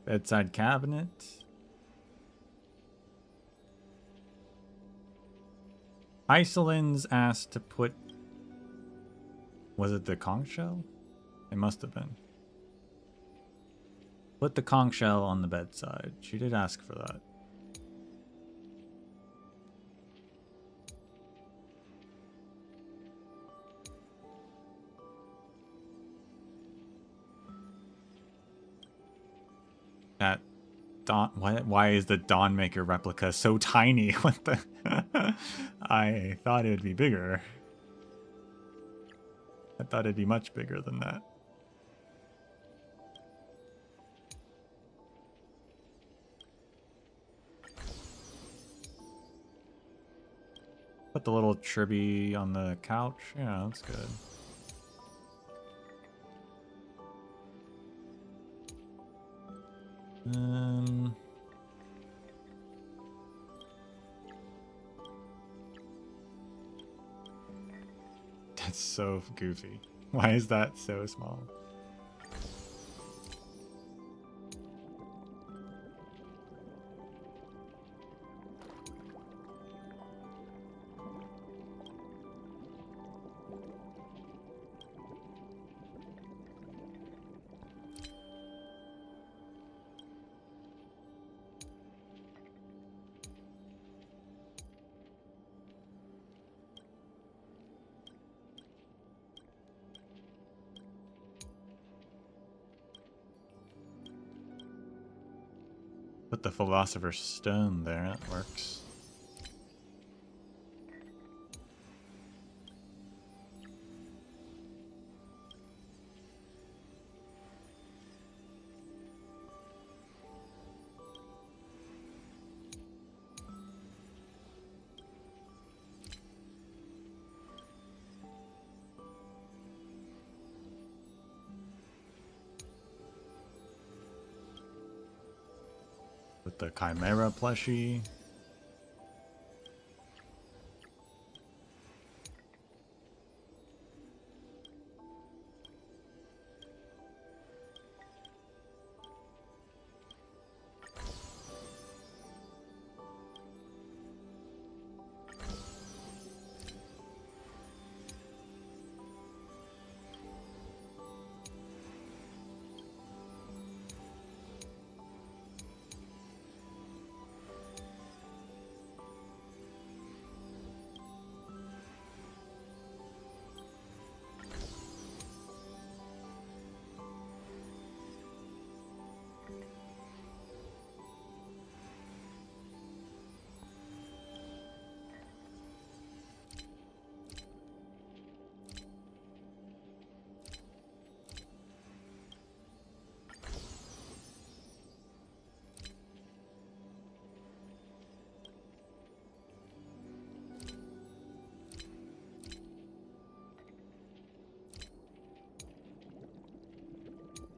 A: Bedside cabinet. Iceland's asked to put... Was it the conch shell? It must have been. Put the conch shell on the bedside. She did ask for that. That Dawn, why is the Dawnmaker replica so tiny? What the? I thought it would be bigger. I thought it'd be much bigger than that. Put the little tribby on the couch. Yeah, that's good. That's so goofy. Why is that so small? Put the Philosopher's Stone there, that works. With the Chimera plushie.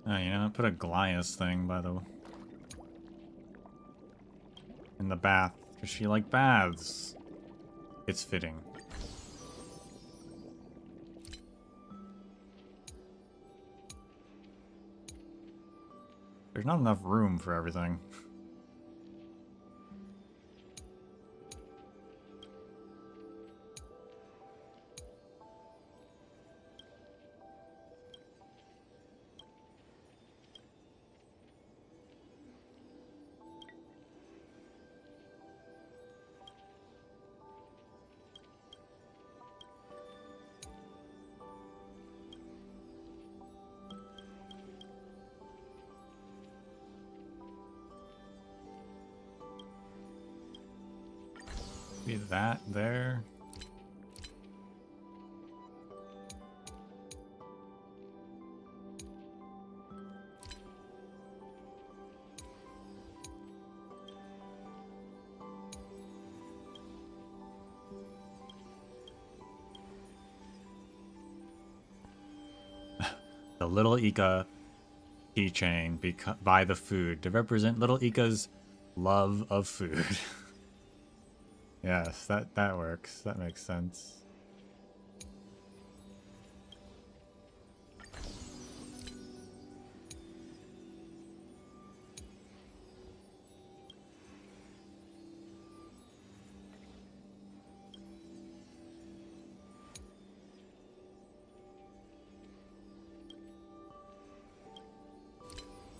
A: Oh, you know, put a Goliath thing by the... in the bath. Does she like baths? It's fitting. There's not enough room for everything. Be that there. The Little Ika keychain by the food to represent Little Ika's love of food. Yes, that works. That makes sense.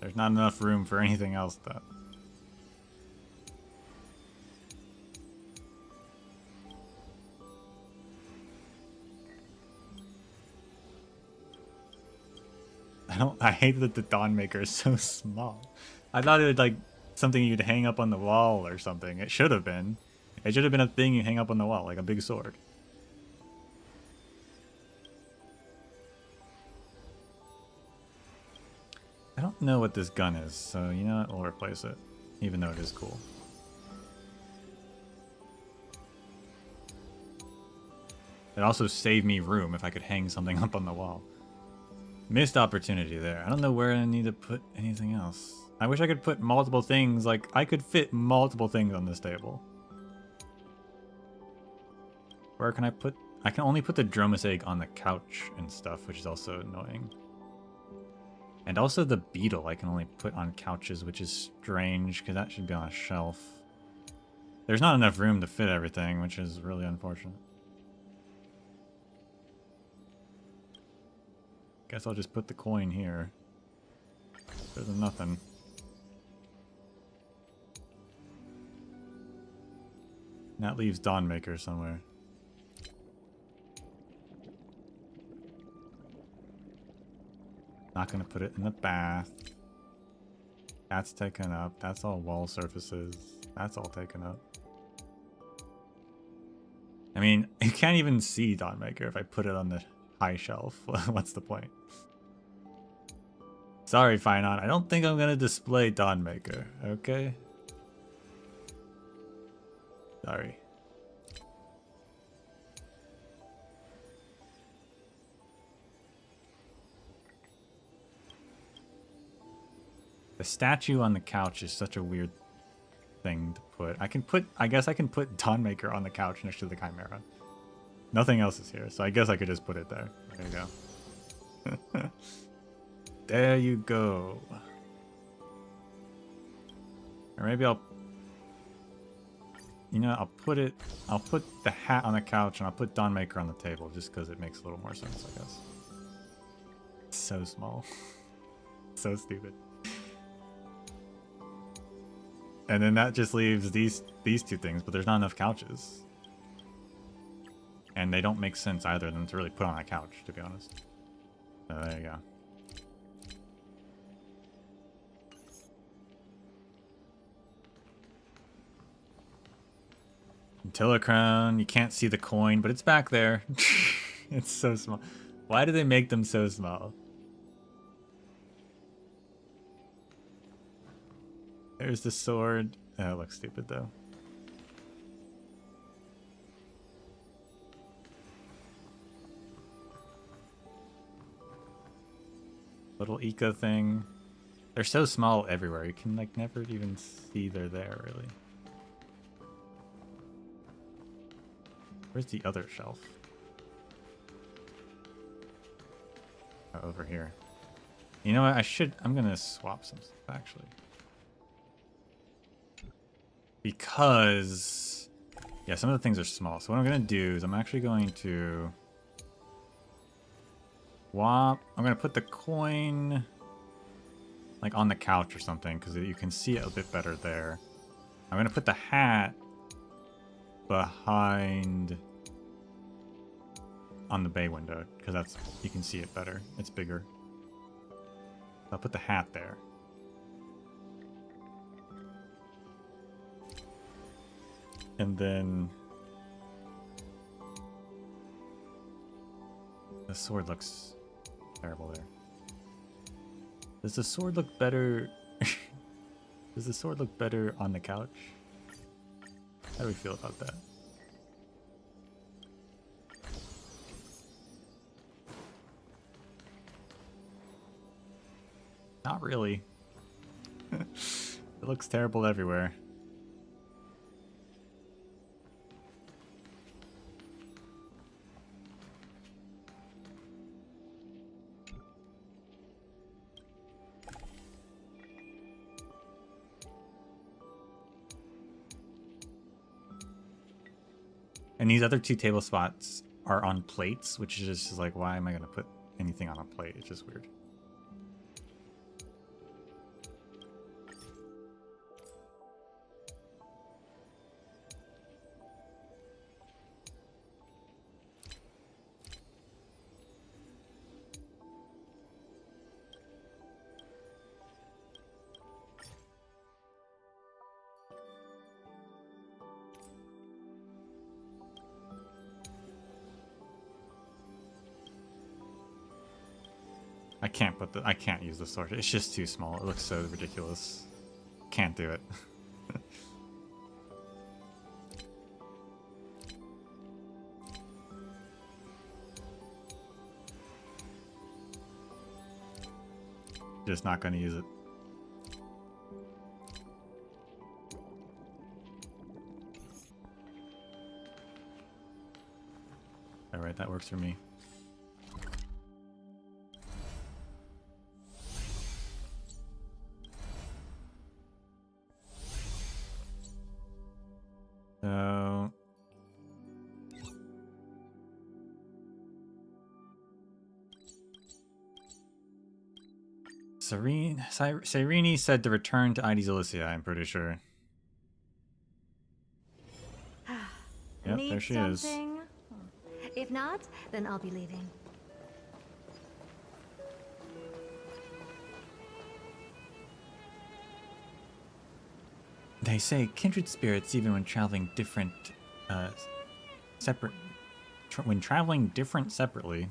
A: There's not enough room for anything else, though. I hate that the Dawn Maker is so small. I thought it would like something you'd hang up on the wall or something. It should have been. It should have been a thing you hang up on the wall, like a big sword. I don't know what this gun is, so you know what, we'll replace it, even though it is cool. It also saved me room if I could hang something up on the wall. Missed opportunity there. I don't know where I need to put anything else. I wish I could put multiple things, like I could fit multiple things on this table. Where can I put... I can only put the Dromus egg on the couch and stuff, which is also annoying. And also the beetle I can only put on couches, which is strange, because that should be on a shelf. There's not enough room to fit everything, which is really unfortunate. Guess I'll just put the coin here. Better than nothing. And that leaves Dawnmaker somewhere. Not gonna put it in the bath. That's taken up. That's all wall surfaces. That's all taken up. I mean, you can't even see Dawnmaker if I put it on the high shelf. What's the point? Sorry, Finon. I don't think I'm gonna display Dawnmaker. Okay? Sorry. The statue on the couch is such a weird thing to put. I guess I can put Dawnmaker on the couch next to the Chimera. Nothing else is here, so I guess I could just put it there. There you go. There you go. Or maybe I'll... You know, I'll put the hat on the couch and I'll put Dawnmaker on the table just because it makes a little more sense, I guess. It's so small. So stupid. And then that just leaves these two things, but there's not enough couches. And they don't make sense either of them to really put on a couch, to be honest. So there you go. Tillicrone, you can't see the coin, but it's back there. It's so small. Why do they make them so small? There's the sword. Oh, it looks stupid though. Little Ika thing. They're so small everywhere. You can like never even see they're there really. Where's the other shelf? Oh, over here. You know what? I'm gonna swap some stuff actually. Because, yeah, some of the things are small. So what I'm gonna do is I'm actually going to swap. I'm gonna put the coin like on the couch or something because you can see it a bit better there. I'm gonna put the hat behind on the bay window because that's you can see it better. It's bigger. I'll put the hat there. And then
G: The sword looks terrible there. Does the sword look better? Does the sword look better on the couch? How do we feel about that? Not really. It looks terrible everywhere. And these other two table spots are on plates, which is just like, why am I going to put anything on a plate? It's just weird. I can't use the sword. It's just too small. It looks so ridiculous. Can't do it. Just not gonna use it. Alright, that works for me. So Cyrene said to return to Ides Elysia, I'm pretty sure. Yep,
F: Need
G: there she
F: something? If not, then I'll be leaving.
G: They say kindred spirits, even when traveling separately,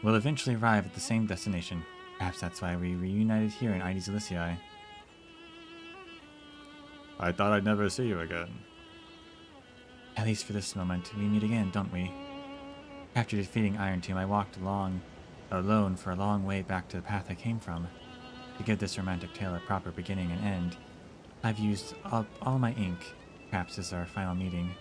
G: will eventually arrive at the same destination. Perhaps that's why we reunited here in Ides Elysia. I thought I'd never see you again. At least for this moment, we meet again, don't we? After defeating Iron Tomb, I walked alone for a long way back to the path I came from. To give this romantic tale a proper beginning and end, I've used up all my ink. Perhaps this is our final meeting.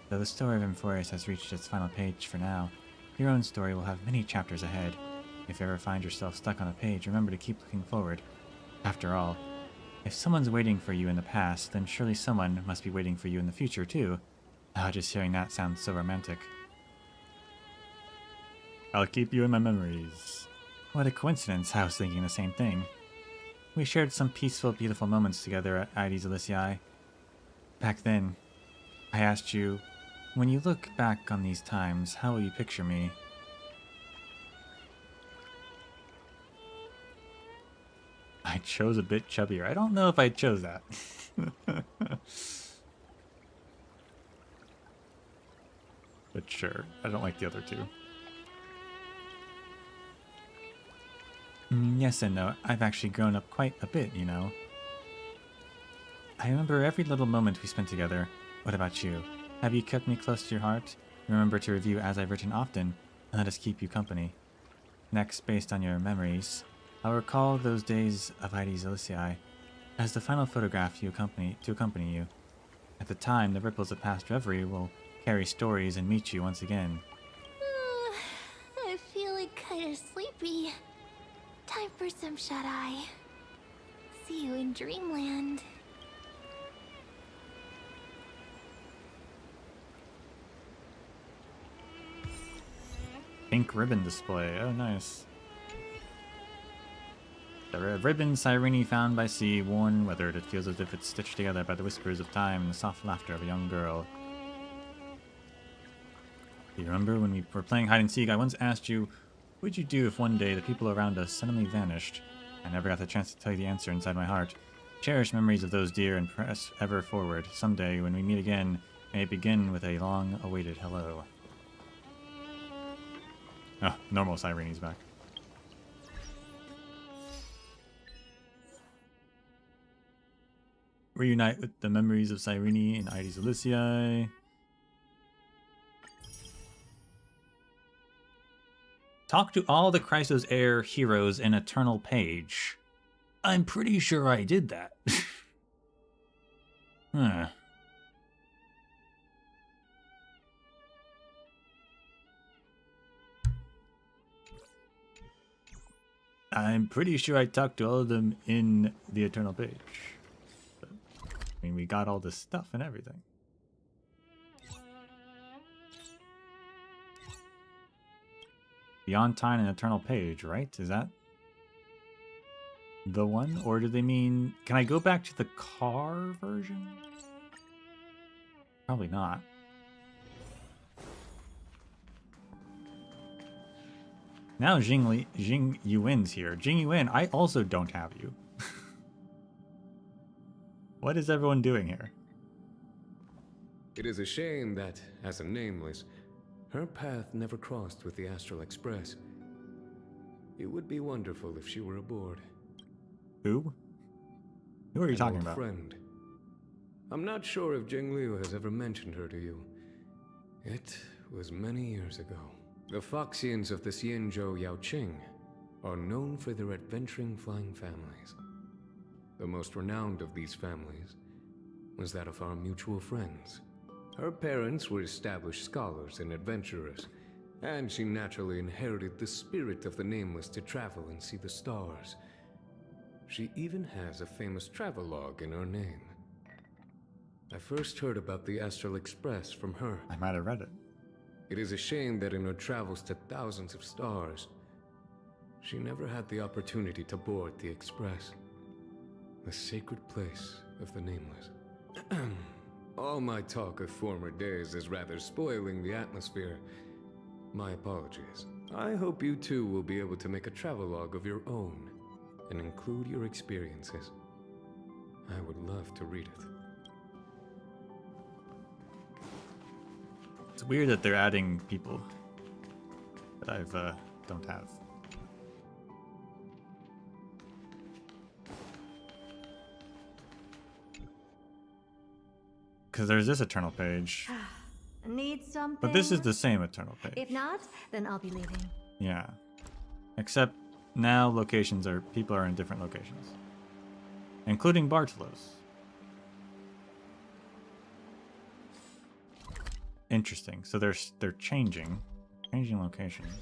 G: Though the story of Emphorius has reached its final page for now, your own story will have many chapters ahead. If you ever find yourself stuck on a page, remember to keep looking forward. After all, if someone's waiting for you in the past, then surely someone must be waiting for you in the future too. Ah, just hearing that sounds so romantic. I'll keep you in my memories. What a coincidence, I was thinking the same thing. We shared some peaceful, beautiful moments together at Ides Elysia. Back then, I asked you, when you look back on these times, how will you picture me? I chose a bit chubbier. I don't know if I chose that. But sure, I don't like the other two. Yes and no. I've actually grown up quite a bit, you know. I remember every little moment we spent together. What about you? Have you kept me close to your heart? Remember to review as I've written often, and let us keep you company. Next, based on your memories, I'll recall those days of Ides Elysia as the final photograph to accompany you. At the time, the ripples of past reverie will carry stories and meet you once again.
D: I feel like kind of sleepy. Time for some shut-eye. See you in dreamland.
G: Pink ribbon display. Oh, nice. The ribbon Cyrene found by sea, worn, weathered. It feels as if it's stitched together by the whispers of time and the soft laughter of a young girl. Do you remember when we were playing hide and seek? I once asked you, what would you do if one day the people around us suddenly vanished? I never got the chance to tell you the answer inside my heart. Cherish memories of those dear and press ever forward. Someday, when we meet again, may it begin with a long-awaited hello. Oh, normal Cyrene's back. Reunite with the memories of Cyrene and Ides Elysiae. Talk to all the Chrysos Air heroes in Eternal Page. I'm pretty sure I did that. Huh. I'm pretty sure I talked to all of them in the Eternal Page. But, I mean, we got all this stuff and everything. Beyond Time and Eternal Page, right? Is that the one? Or do they mean... Can I go back to the car version? Probably not. Now Jing Yuan's here. Jing Yuan, I also don't have you. What is everyone doing here?
M: It is a shame that, as a nameless, her path never crossed with the Astral Express. It would be wonderful if she were aboard.
G: Who? Who are you talking about?
M: Friend. I'm not sure if Jingliu has ever mentioned her to you. It was many years ago. The Foxians of the Xianzhou Yaoqing are known for their adventuring flying families. The most renowned of these families was that of our mutual friends. Her parents were established scholars and adventurers, and she naturally inherited the spirit of the Nameless to travel and see the stars. She even has a famous travelogue in her name. I first heard about the Astral Express from her.
G: I might have read it.
M: It is a shame that in her travels to thousands of stars, she never had the opportunity to board the Express, the sacred place of the Nameless. All my talk of former days is rather spoiling the atmosphere. My apologies. I hope you too will be able to make a travelogue of your own and include your experiences. I would love to read it.
G: It's weird that they're adding people that I've don't have. Because there's this Eternal Page.
F: Need something?
G: But this is the same Eternal Page.
F: If not, then I'll be leaving.
G: Yeah. Except now people are in different locations. Including Bartolos. Interesting. So they're changing locations.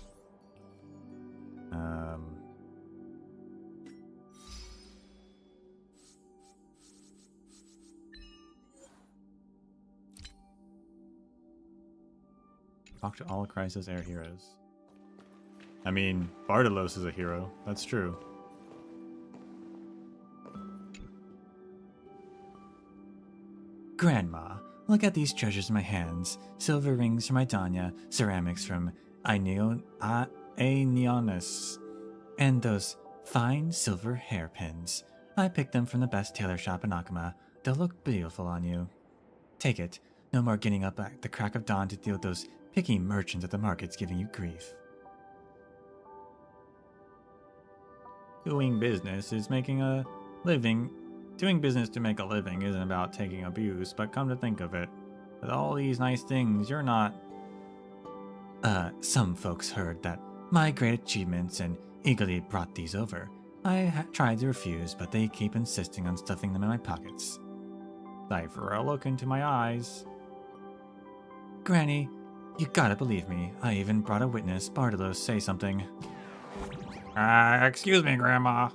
G: Talk to all Chrysos Air heroes. I mean, Bartolos is a hero. That's true. Grandma, look at these treasures in my hands. Silver rings from Idania, ceramics from Aeneonis, and those fine silver hairpins. I picked them from the best tailor shop in Akama. They'll look beautiful on you. Take it. No more getting up at the crack of dawn to deal with those picky merchants at the markets giving you grief. Doing business to make a living isn't about taking abuse, but come to think of it, with all these nice things, you're not... some folks heard that my great achievements and eagerly brought these over. I tried to refuse, but they keep insisting on stuffing them in my pockets. Cypher, look into my eyes. Granny, you gotta believe me. I even brought a witness, Bartolos, say something. Excuse me, Grandma.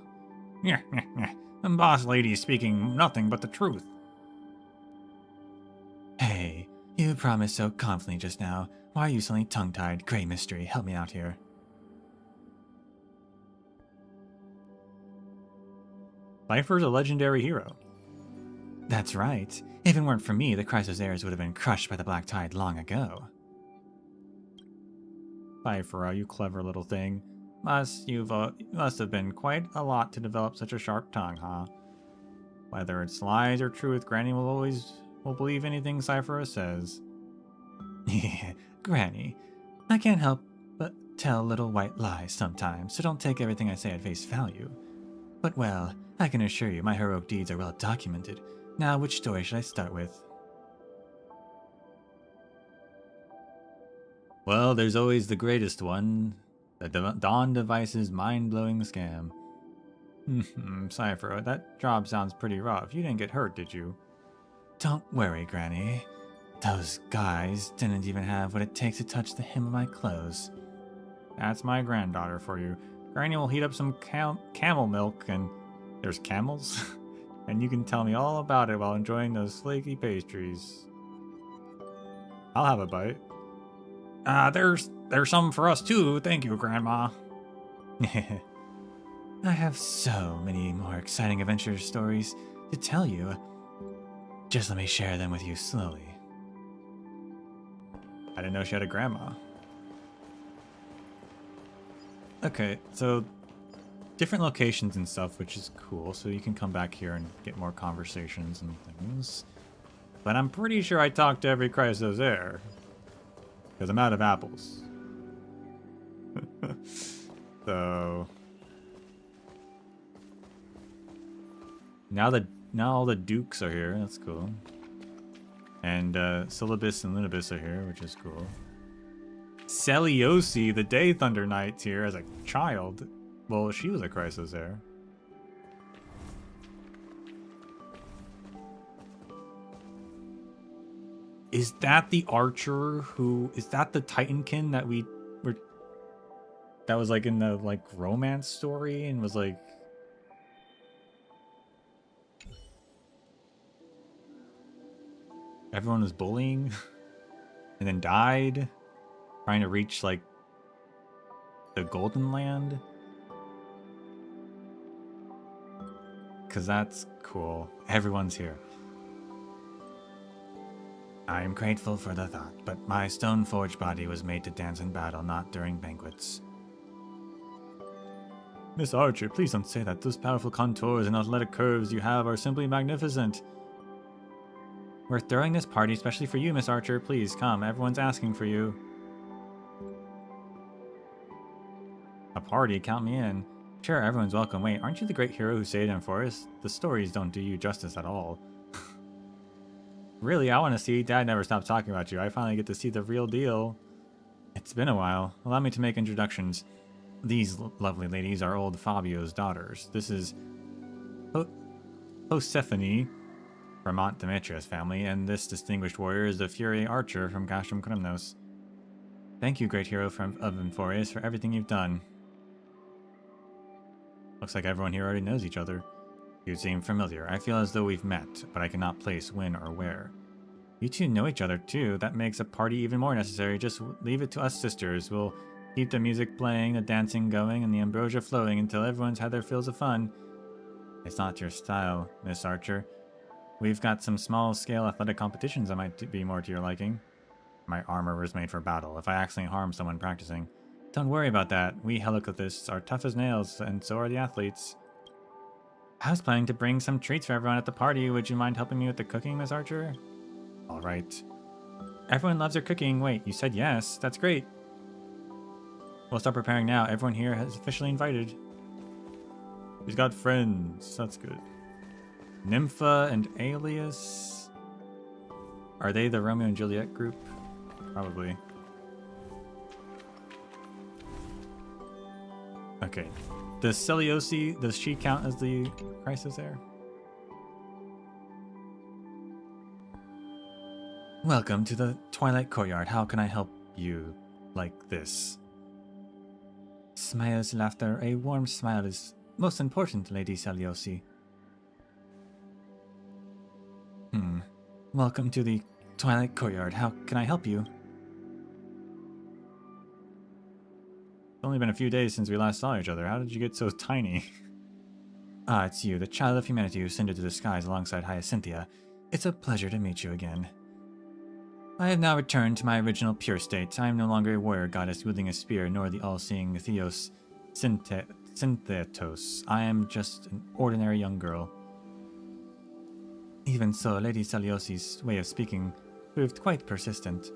G: The boss lady is speaking nothing but the truth. Hey, you promised so confidently just now. Why are you suddenly tongue-tied? Grey mystery, help me out here. Cypher's a legendary hero. That's right. If it weren't for me, the Chrysos Heirs would have been crushed by the Black Tide long ago. Cypher, you clever little thing. You must have been quite a lot to develop such a sharp tongue, huh? Whether it's lies or truth, Granny will believe anything Cypher says. Granny, I can't help but tell little white lies sometimes, so don't take everything I say at face value. But well, I can assure you my heroic deeds are well documented. Now, which story should I start with? Well, there's always the greatest one. The Dawn Device's mind-blowing scam. Cypher, that job sounds pretty rough. You didn't get hurt, did you? Don't worry, Granny. Those guys didn't even have what it takes to touch the hem of my clothes. That's my granddaughter for you. Granny will heat up some camel milk and... There's camels? And you can tell me all about it while enjoying those flaky pastries. I'll have a bite. There's some for us too. Thank you, Grandma. I have so many more exciting adventure stories to tell you. Just let me share them with you slowly. I didn't know she had a grandma. Okay, so different locations and stuff, which is cool. So you can come back here and get more conversations and things. But I'm pretty sure I talked to every Chrysos there. Because I'm out of apples. So... Now all the dukes are here, that's cool. And Syllabus and Lunibus are here, which is cool. Celiosi, the Day Thunder Knight's here as a child. Well, she was a Chrysos there. Is that the archer who... Is that the Titankin that we were... That was like in the like romance story and was like... Everyone was bullying and then died trying to reach like the Golden Land. Cause that's cool. Everyone's here. I am grateful for the thought, but my stone-forged body was made to dance in battle, not during banquets. Miss Archer, please don't say that. Those powerful contours and athletic curves you have are simply magnificent. We're throwing this party especially for you, Miss Archer. Please come. Everyone's asking for you. A party? Count me in. Sure, everyone's welcome. Wait, aren't you the great hero who saved him for us? The stories don't do you justice at all. Really, I want to see. Dad never stopped talking about you. I finally get to see the real deal. It's been a while. Allow me to make introductions. These lovely ladies are old Fabio's daughters. This is Josephine from Aunt Demetria's family, and this distinguished warrior is the Fury Archer from Castrum Kremnos. Thank you, great hero of Inforius, for everything you've done. Looks like everyone here already knows each other. You seem familiar. I feel as though we've met, but I cannot place when or where. You two know each other too. That makes a party even more necessary. Just leave it to us sisters. We'll keep the music playing, the dancing going, and the ambrosia flowing until everyone's had their fills of fun. It's not your style, Miss Archer. We've got some small-scale athletic competitions that might be more to your liking. My armor was made for battle. If I accidentally harm someone practicing, don't worry about that. We helicopterists are tough as nails, and so are the athletes. I was planning to bring some treats for everyone at the party. Would you mind helping me with the cooking, Miss Archer? All right. Everyone loves your cooking. Wait, you said yes. That's great. We'll start preparing now. Everyone here is officially invited. He's got friends. That's good. Nympha and Alias. Are they the Romeo and Juliet group? Probably. Okay. Does Celiosi, does she count as the Chrysos there? Welcome to the Twilight Courtyard. How can I help you like this? Smiles, laughter. A warm smile is most important, Lady Celiosi. Welcome to the Twilight Courtyard. How can I help you? It's only been a few days since we last saw each other. How did you get so tiny? Ah, it's you, the child of humanity who ascended to the skies alongside Hyacinthia. It's a pleasure to meet you again. I have now returned to my original pure state. I am no longer a warrior goddess wielding a spear, nor the all-seeing Theos Synthetos. I am just an ordinary young girl. Even so, Lady Celiosi's way of speaking proved quite persistent.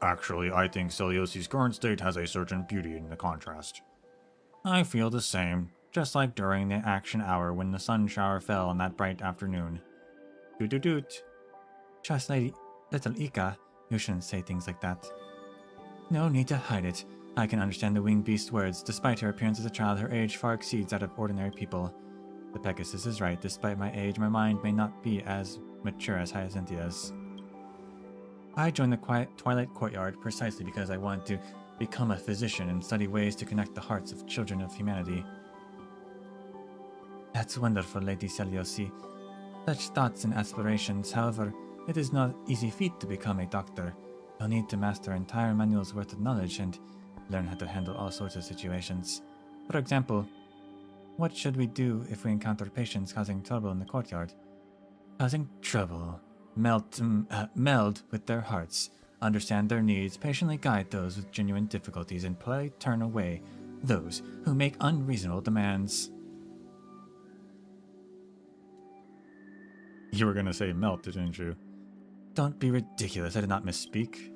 G: Actually, I think Celiosi's current state has a certain beauty in the contrast. I feel the same, just like during the action hour when the sun shower fell on that bright afternoon. Doot. Just Lady Little Ika, you shouldn't say things like that. No need to hide it. I can understand the winged beast's words. Despite her appearance as a child, her age far exceeds that of ordinary people. The Pegasus is right. Despite my age, my mind may not be as mature as Hyacinthia's. I joined the quiet Twilight Courtyard precisely because I wanted to become a physician and study ways to connect the hearts of children of humanity. That's wonderful, Lady Celiosi. Such thoughts and aspirations, however, it is not easy feat to become a doctor. You'll need to master entire manuals worth of knowledge and learn how to handle all sorts of situations. For example, what should we do if we encounter patients causing trouble in the courtyard? Causing trouble. Meld with their hearts, understand their needs, patiently guide those with genuine difficulties, and politely turn away those who make unreasonable demands. You were gonna say melt, didn't you? Don't be ridiculous, I did not misspeak.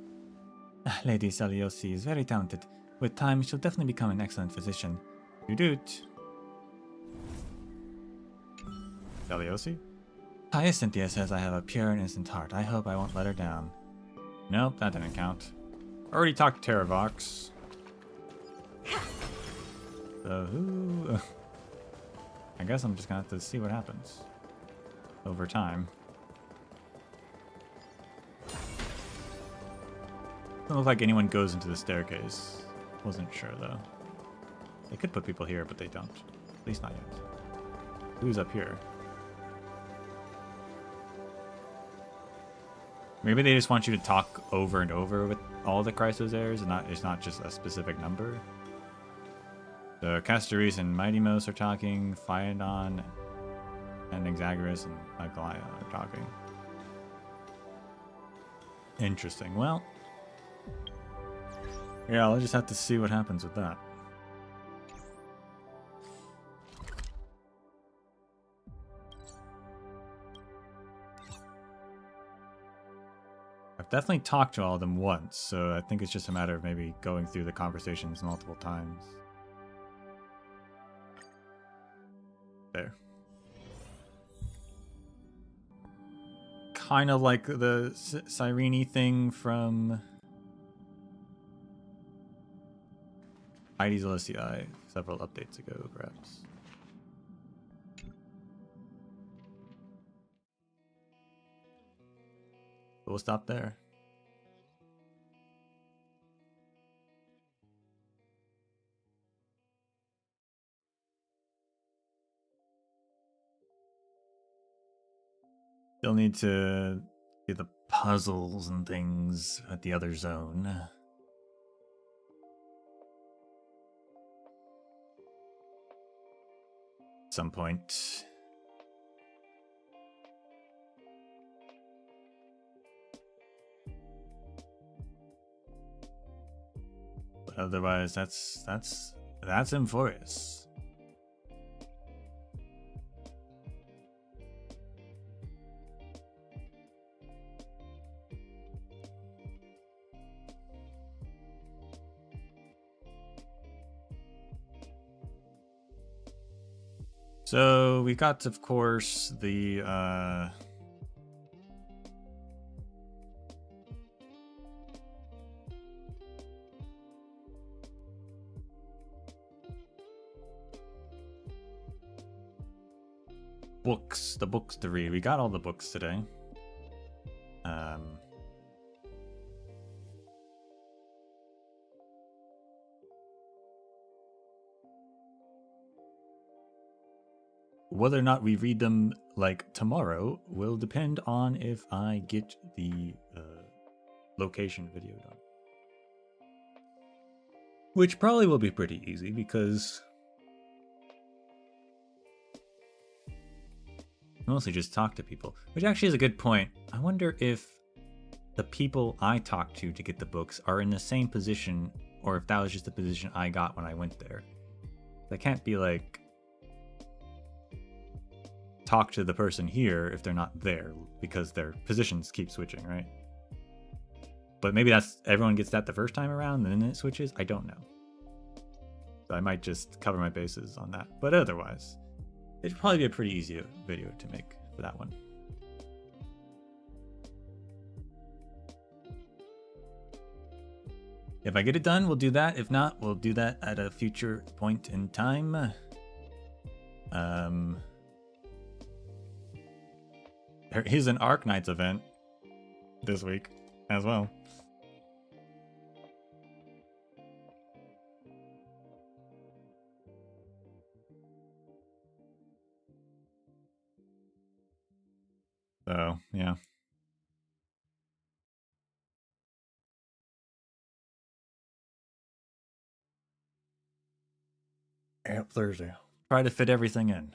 G: Lady Celiosi is very talented. With time, she'll definitely become an excellent physician. You doot. Celiosi? Hyacynthia says I have a pure and innocent heart. I hope I won't let her down. Nope, that didn't count. Already talked to Terravox. So who... I guess I'm just gonna have to see what happens. Over time. Doesn't look like anyone goes into the staircase. Wasn't sure though. They could put people here, but they don't. At least not yet. Who's up here? Maybe they just want you to talk over and over with all the Chrysosairs, and it's not just a specific number. The Castoris and Mighty Mos are talking, Phaedon and Exagoras and Aglaia are talking. Interesting. Well, yeah, I'll just have to see what happens with that. I've definitely talked to all of them once, so I think it's just a matter of maybe going through the conversations multiple times. There. Kind of like the Cyrene thing from Heidi's LSCI several updates ago, perhaps. But we'll stop there. Still need to do the puzzles and things at the other zone. At some point. But otherwise, that's Amphorius. So we got, of course, the books to read. We got all the books today. Whether or not we read them like tomorrow will depend on if I get the location video done. Which probably will be pretty easy because I mostly just talk to people, which actually is a good point. I wonder if the people I talk to get the books are in the same position, or if that was just the position I got when I went there. I can't be like talk to the person here if they're not there, because their positions keep switching, right? But maybe that's everyone gets that the first time around and then it switches. I don't know. So I might just cover my bases on that. But otherwise, it'd probably be a pretty easy video to make for that one. If I get it done, we'll do that. If not, we'll do that at a future point in time. There is an Arknights event this week as well. So, yeah. Thursday. Try to fit everything in.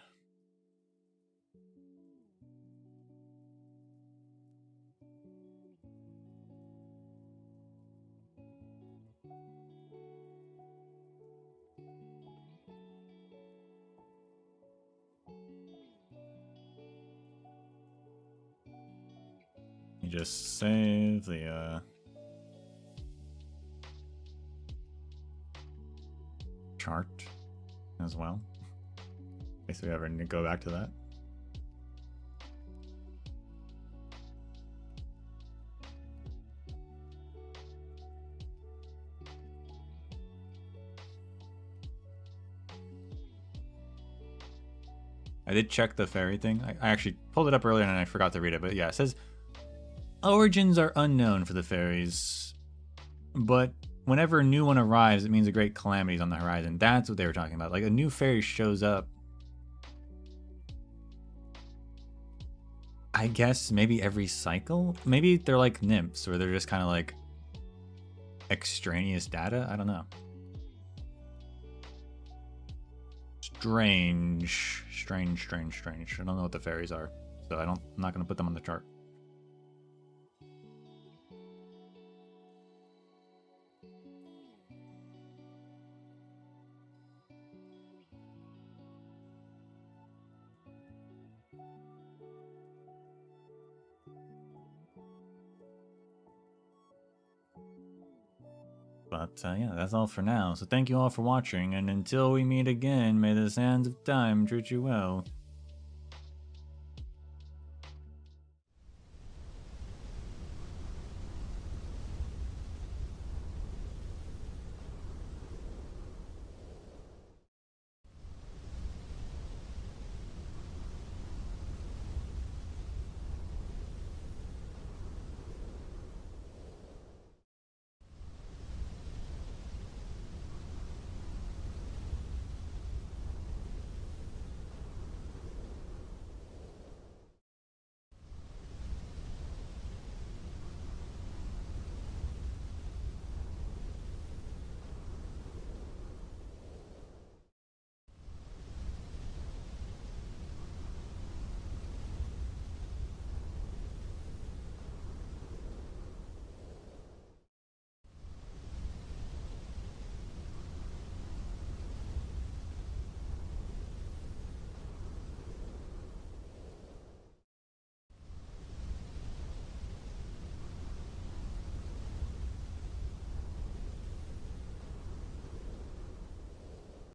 G: You just save the chart as well. In case we ever need to go back to that. I did check the fairy thing. I actually pulled it up earlier and I forgot to read it, but yeah, it says origins are unknown for the fairies, but whenever a new one arrives, it means a great calamity is on the horizon. That's what they were talking about. Like a new fairy shows up. I guess maybe every cycle? Maybe they're like nymphs, or they're just kind of like extraneous data? I don't know. Strange. I don't know what the fairies are, so I'm not going to put them on the chart. But yeah, that's all for now. So thank you all for watching, and until we meet again, may the sands of time treat you well.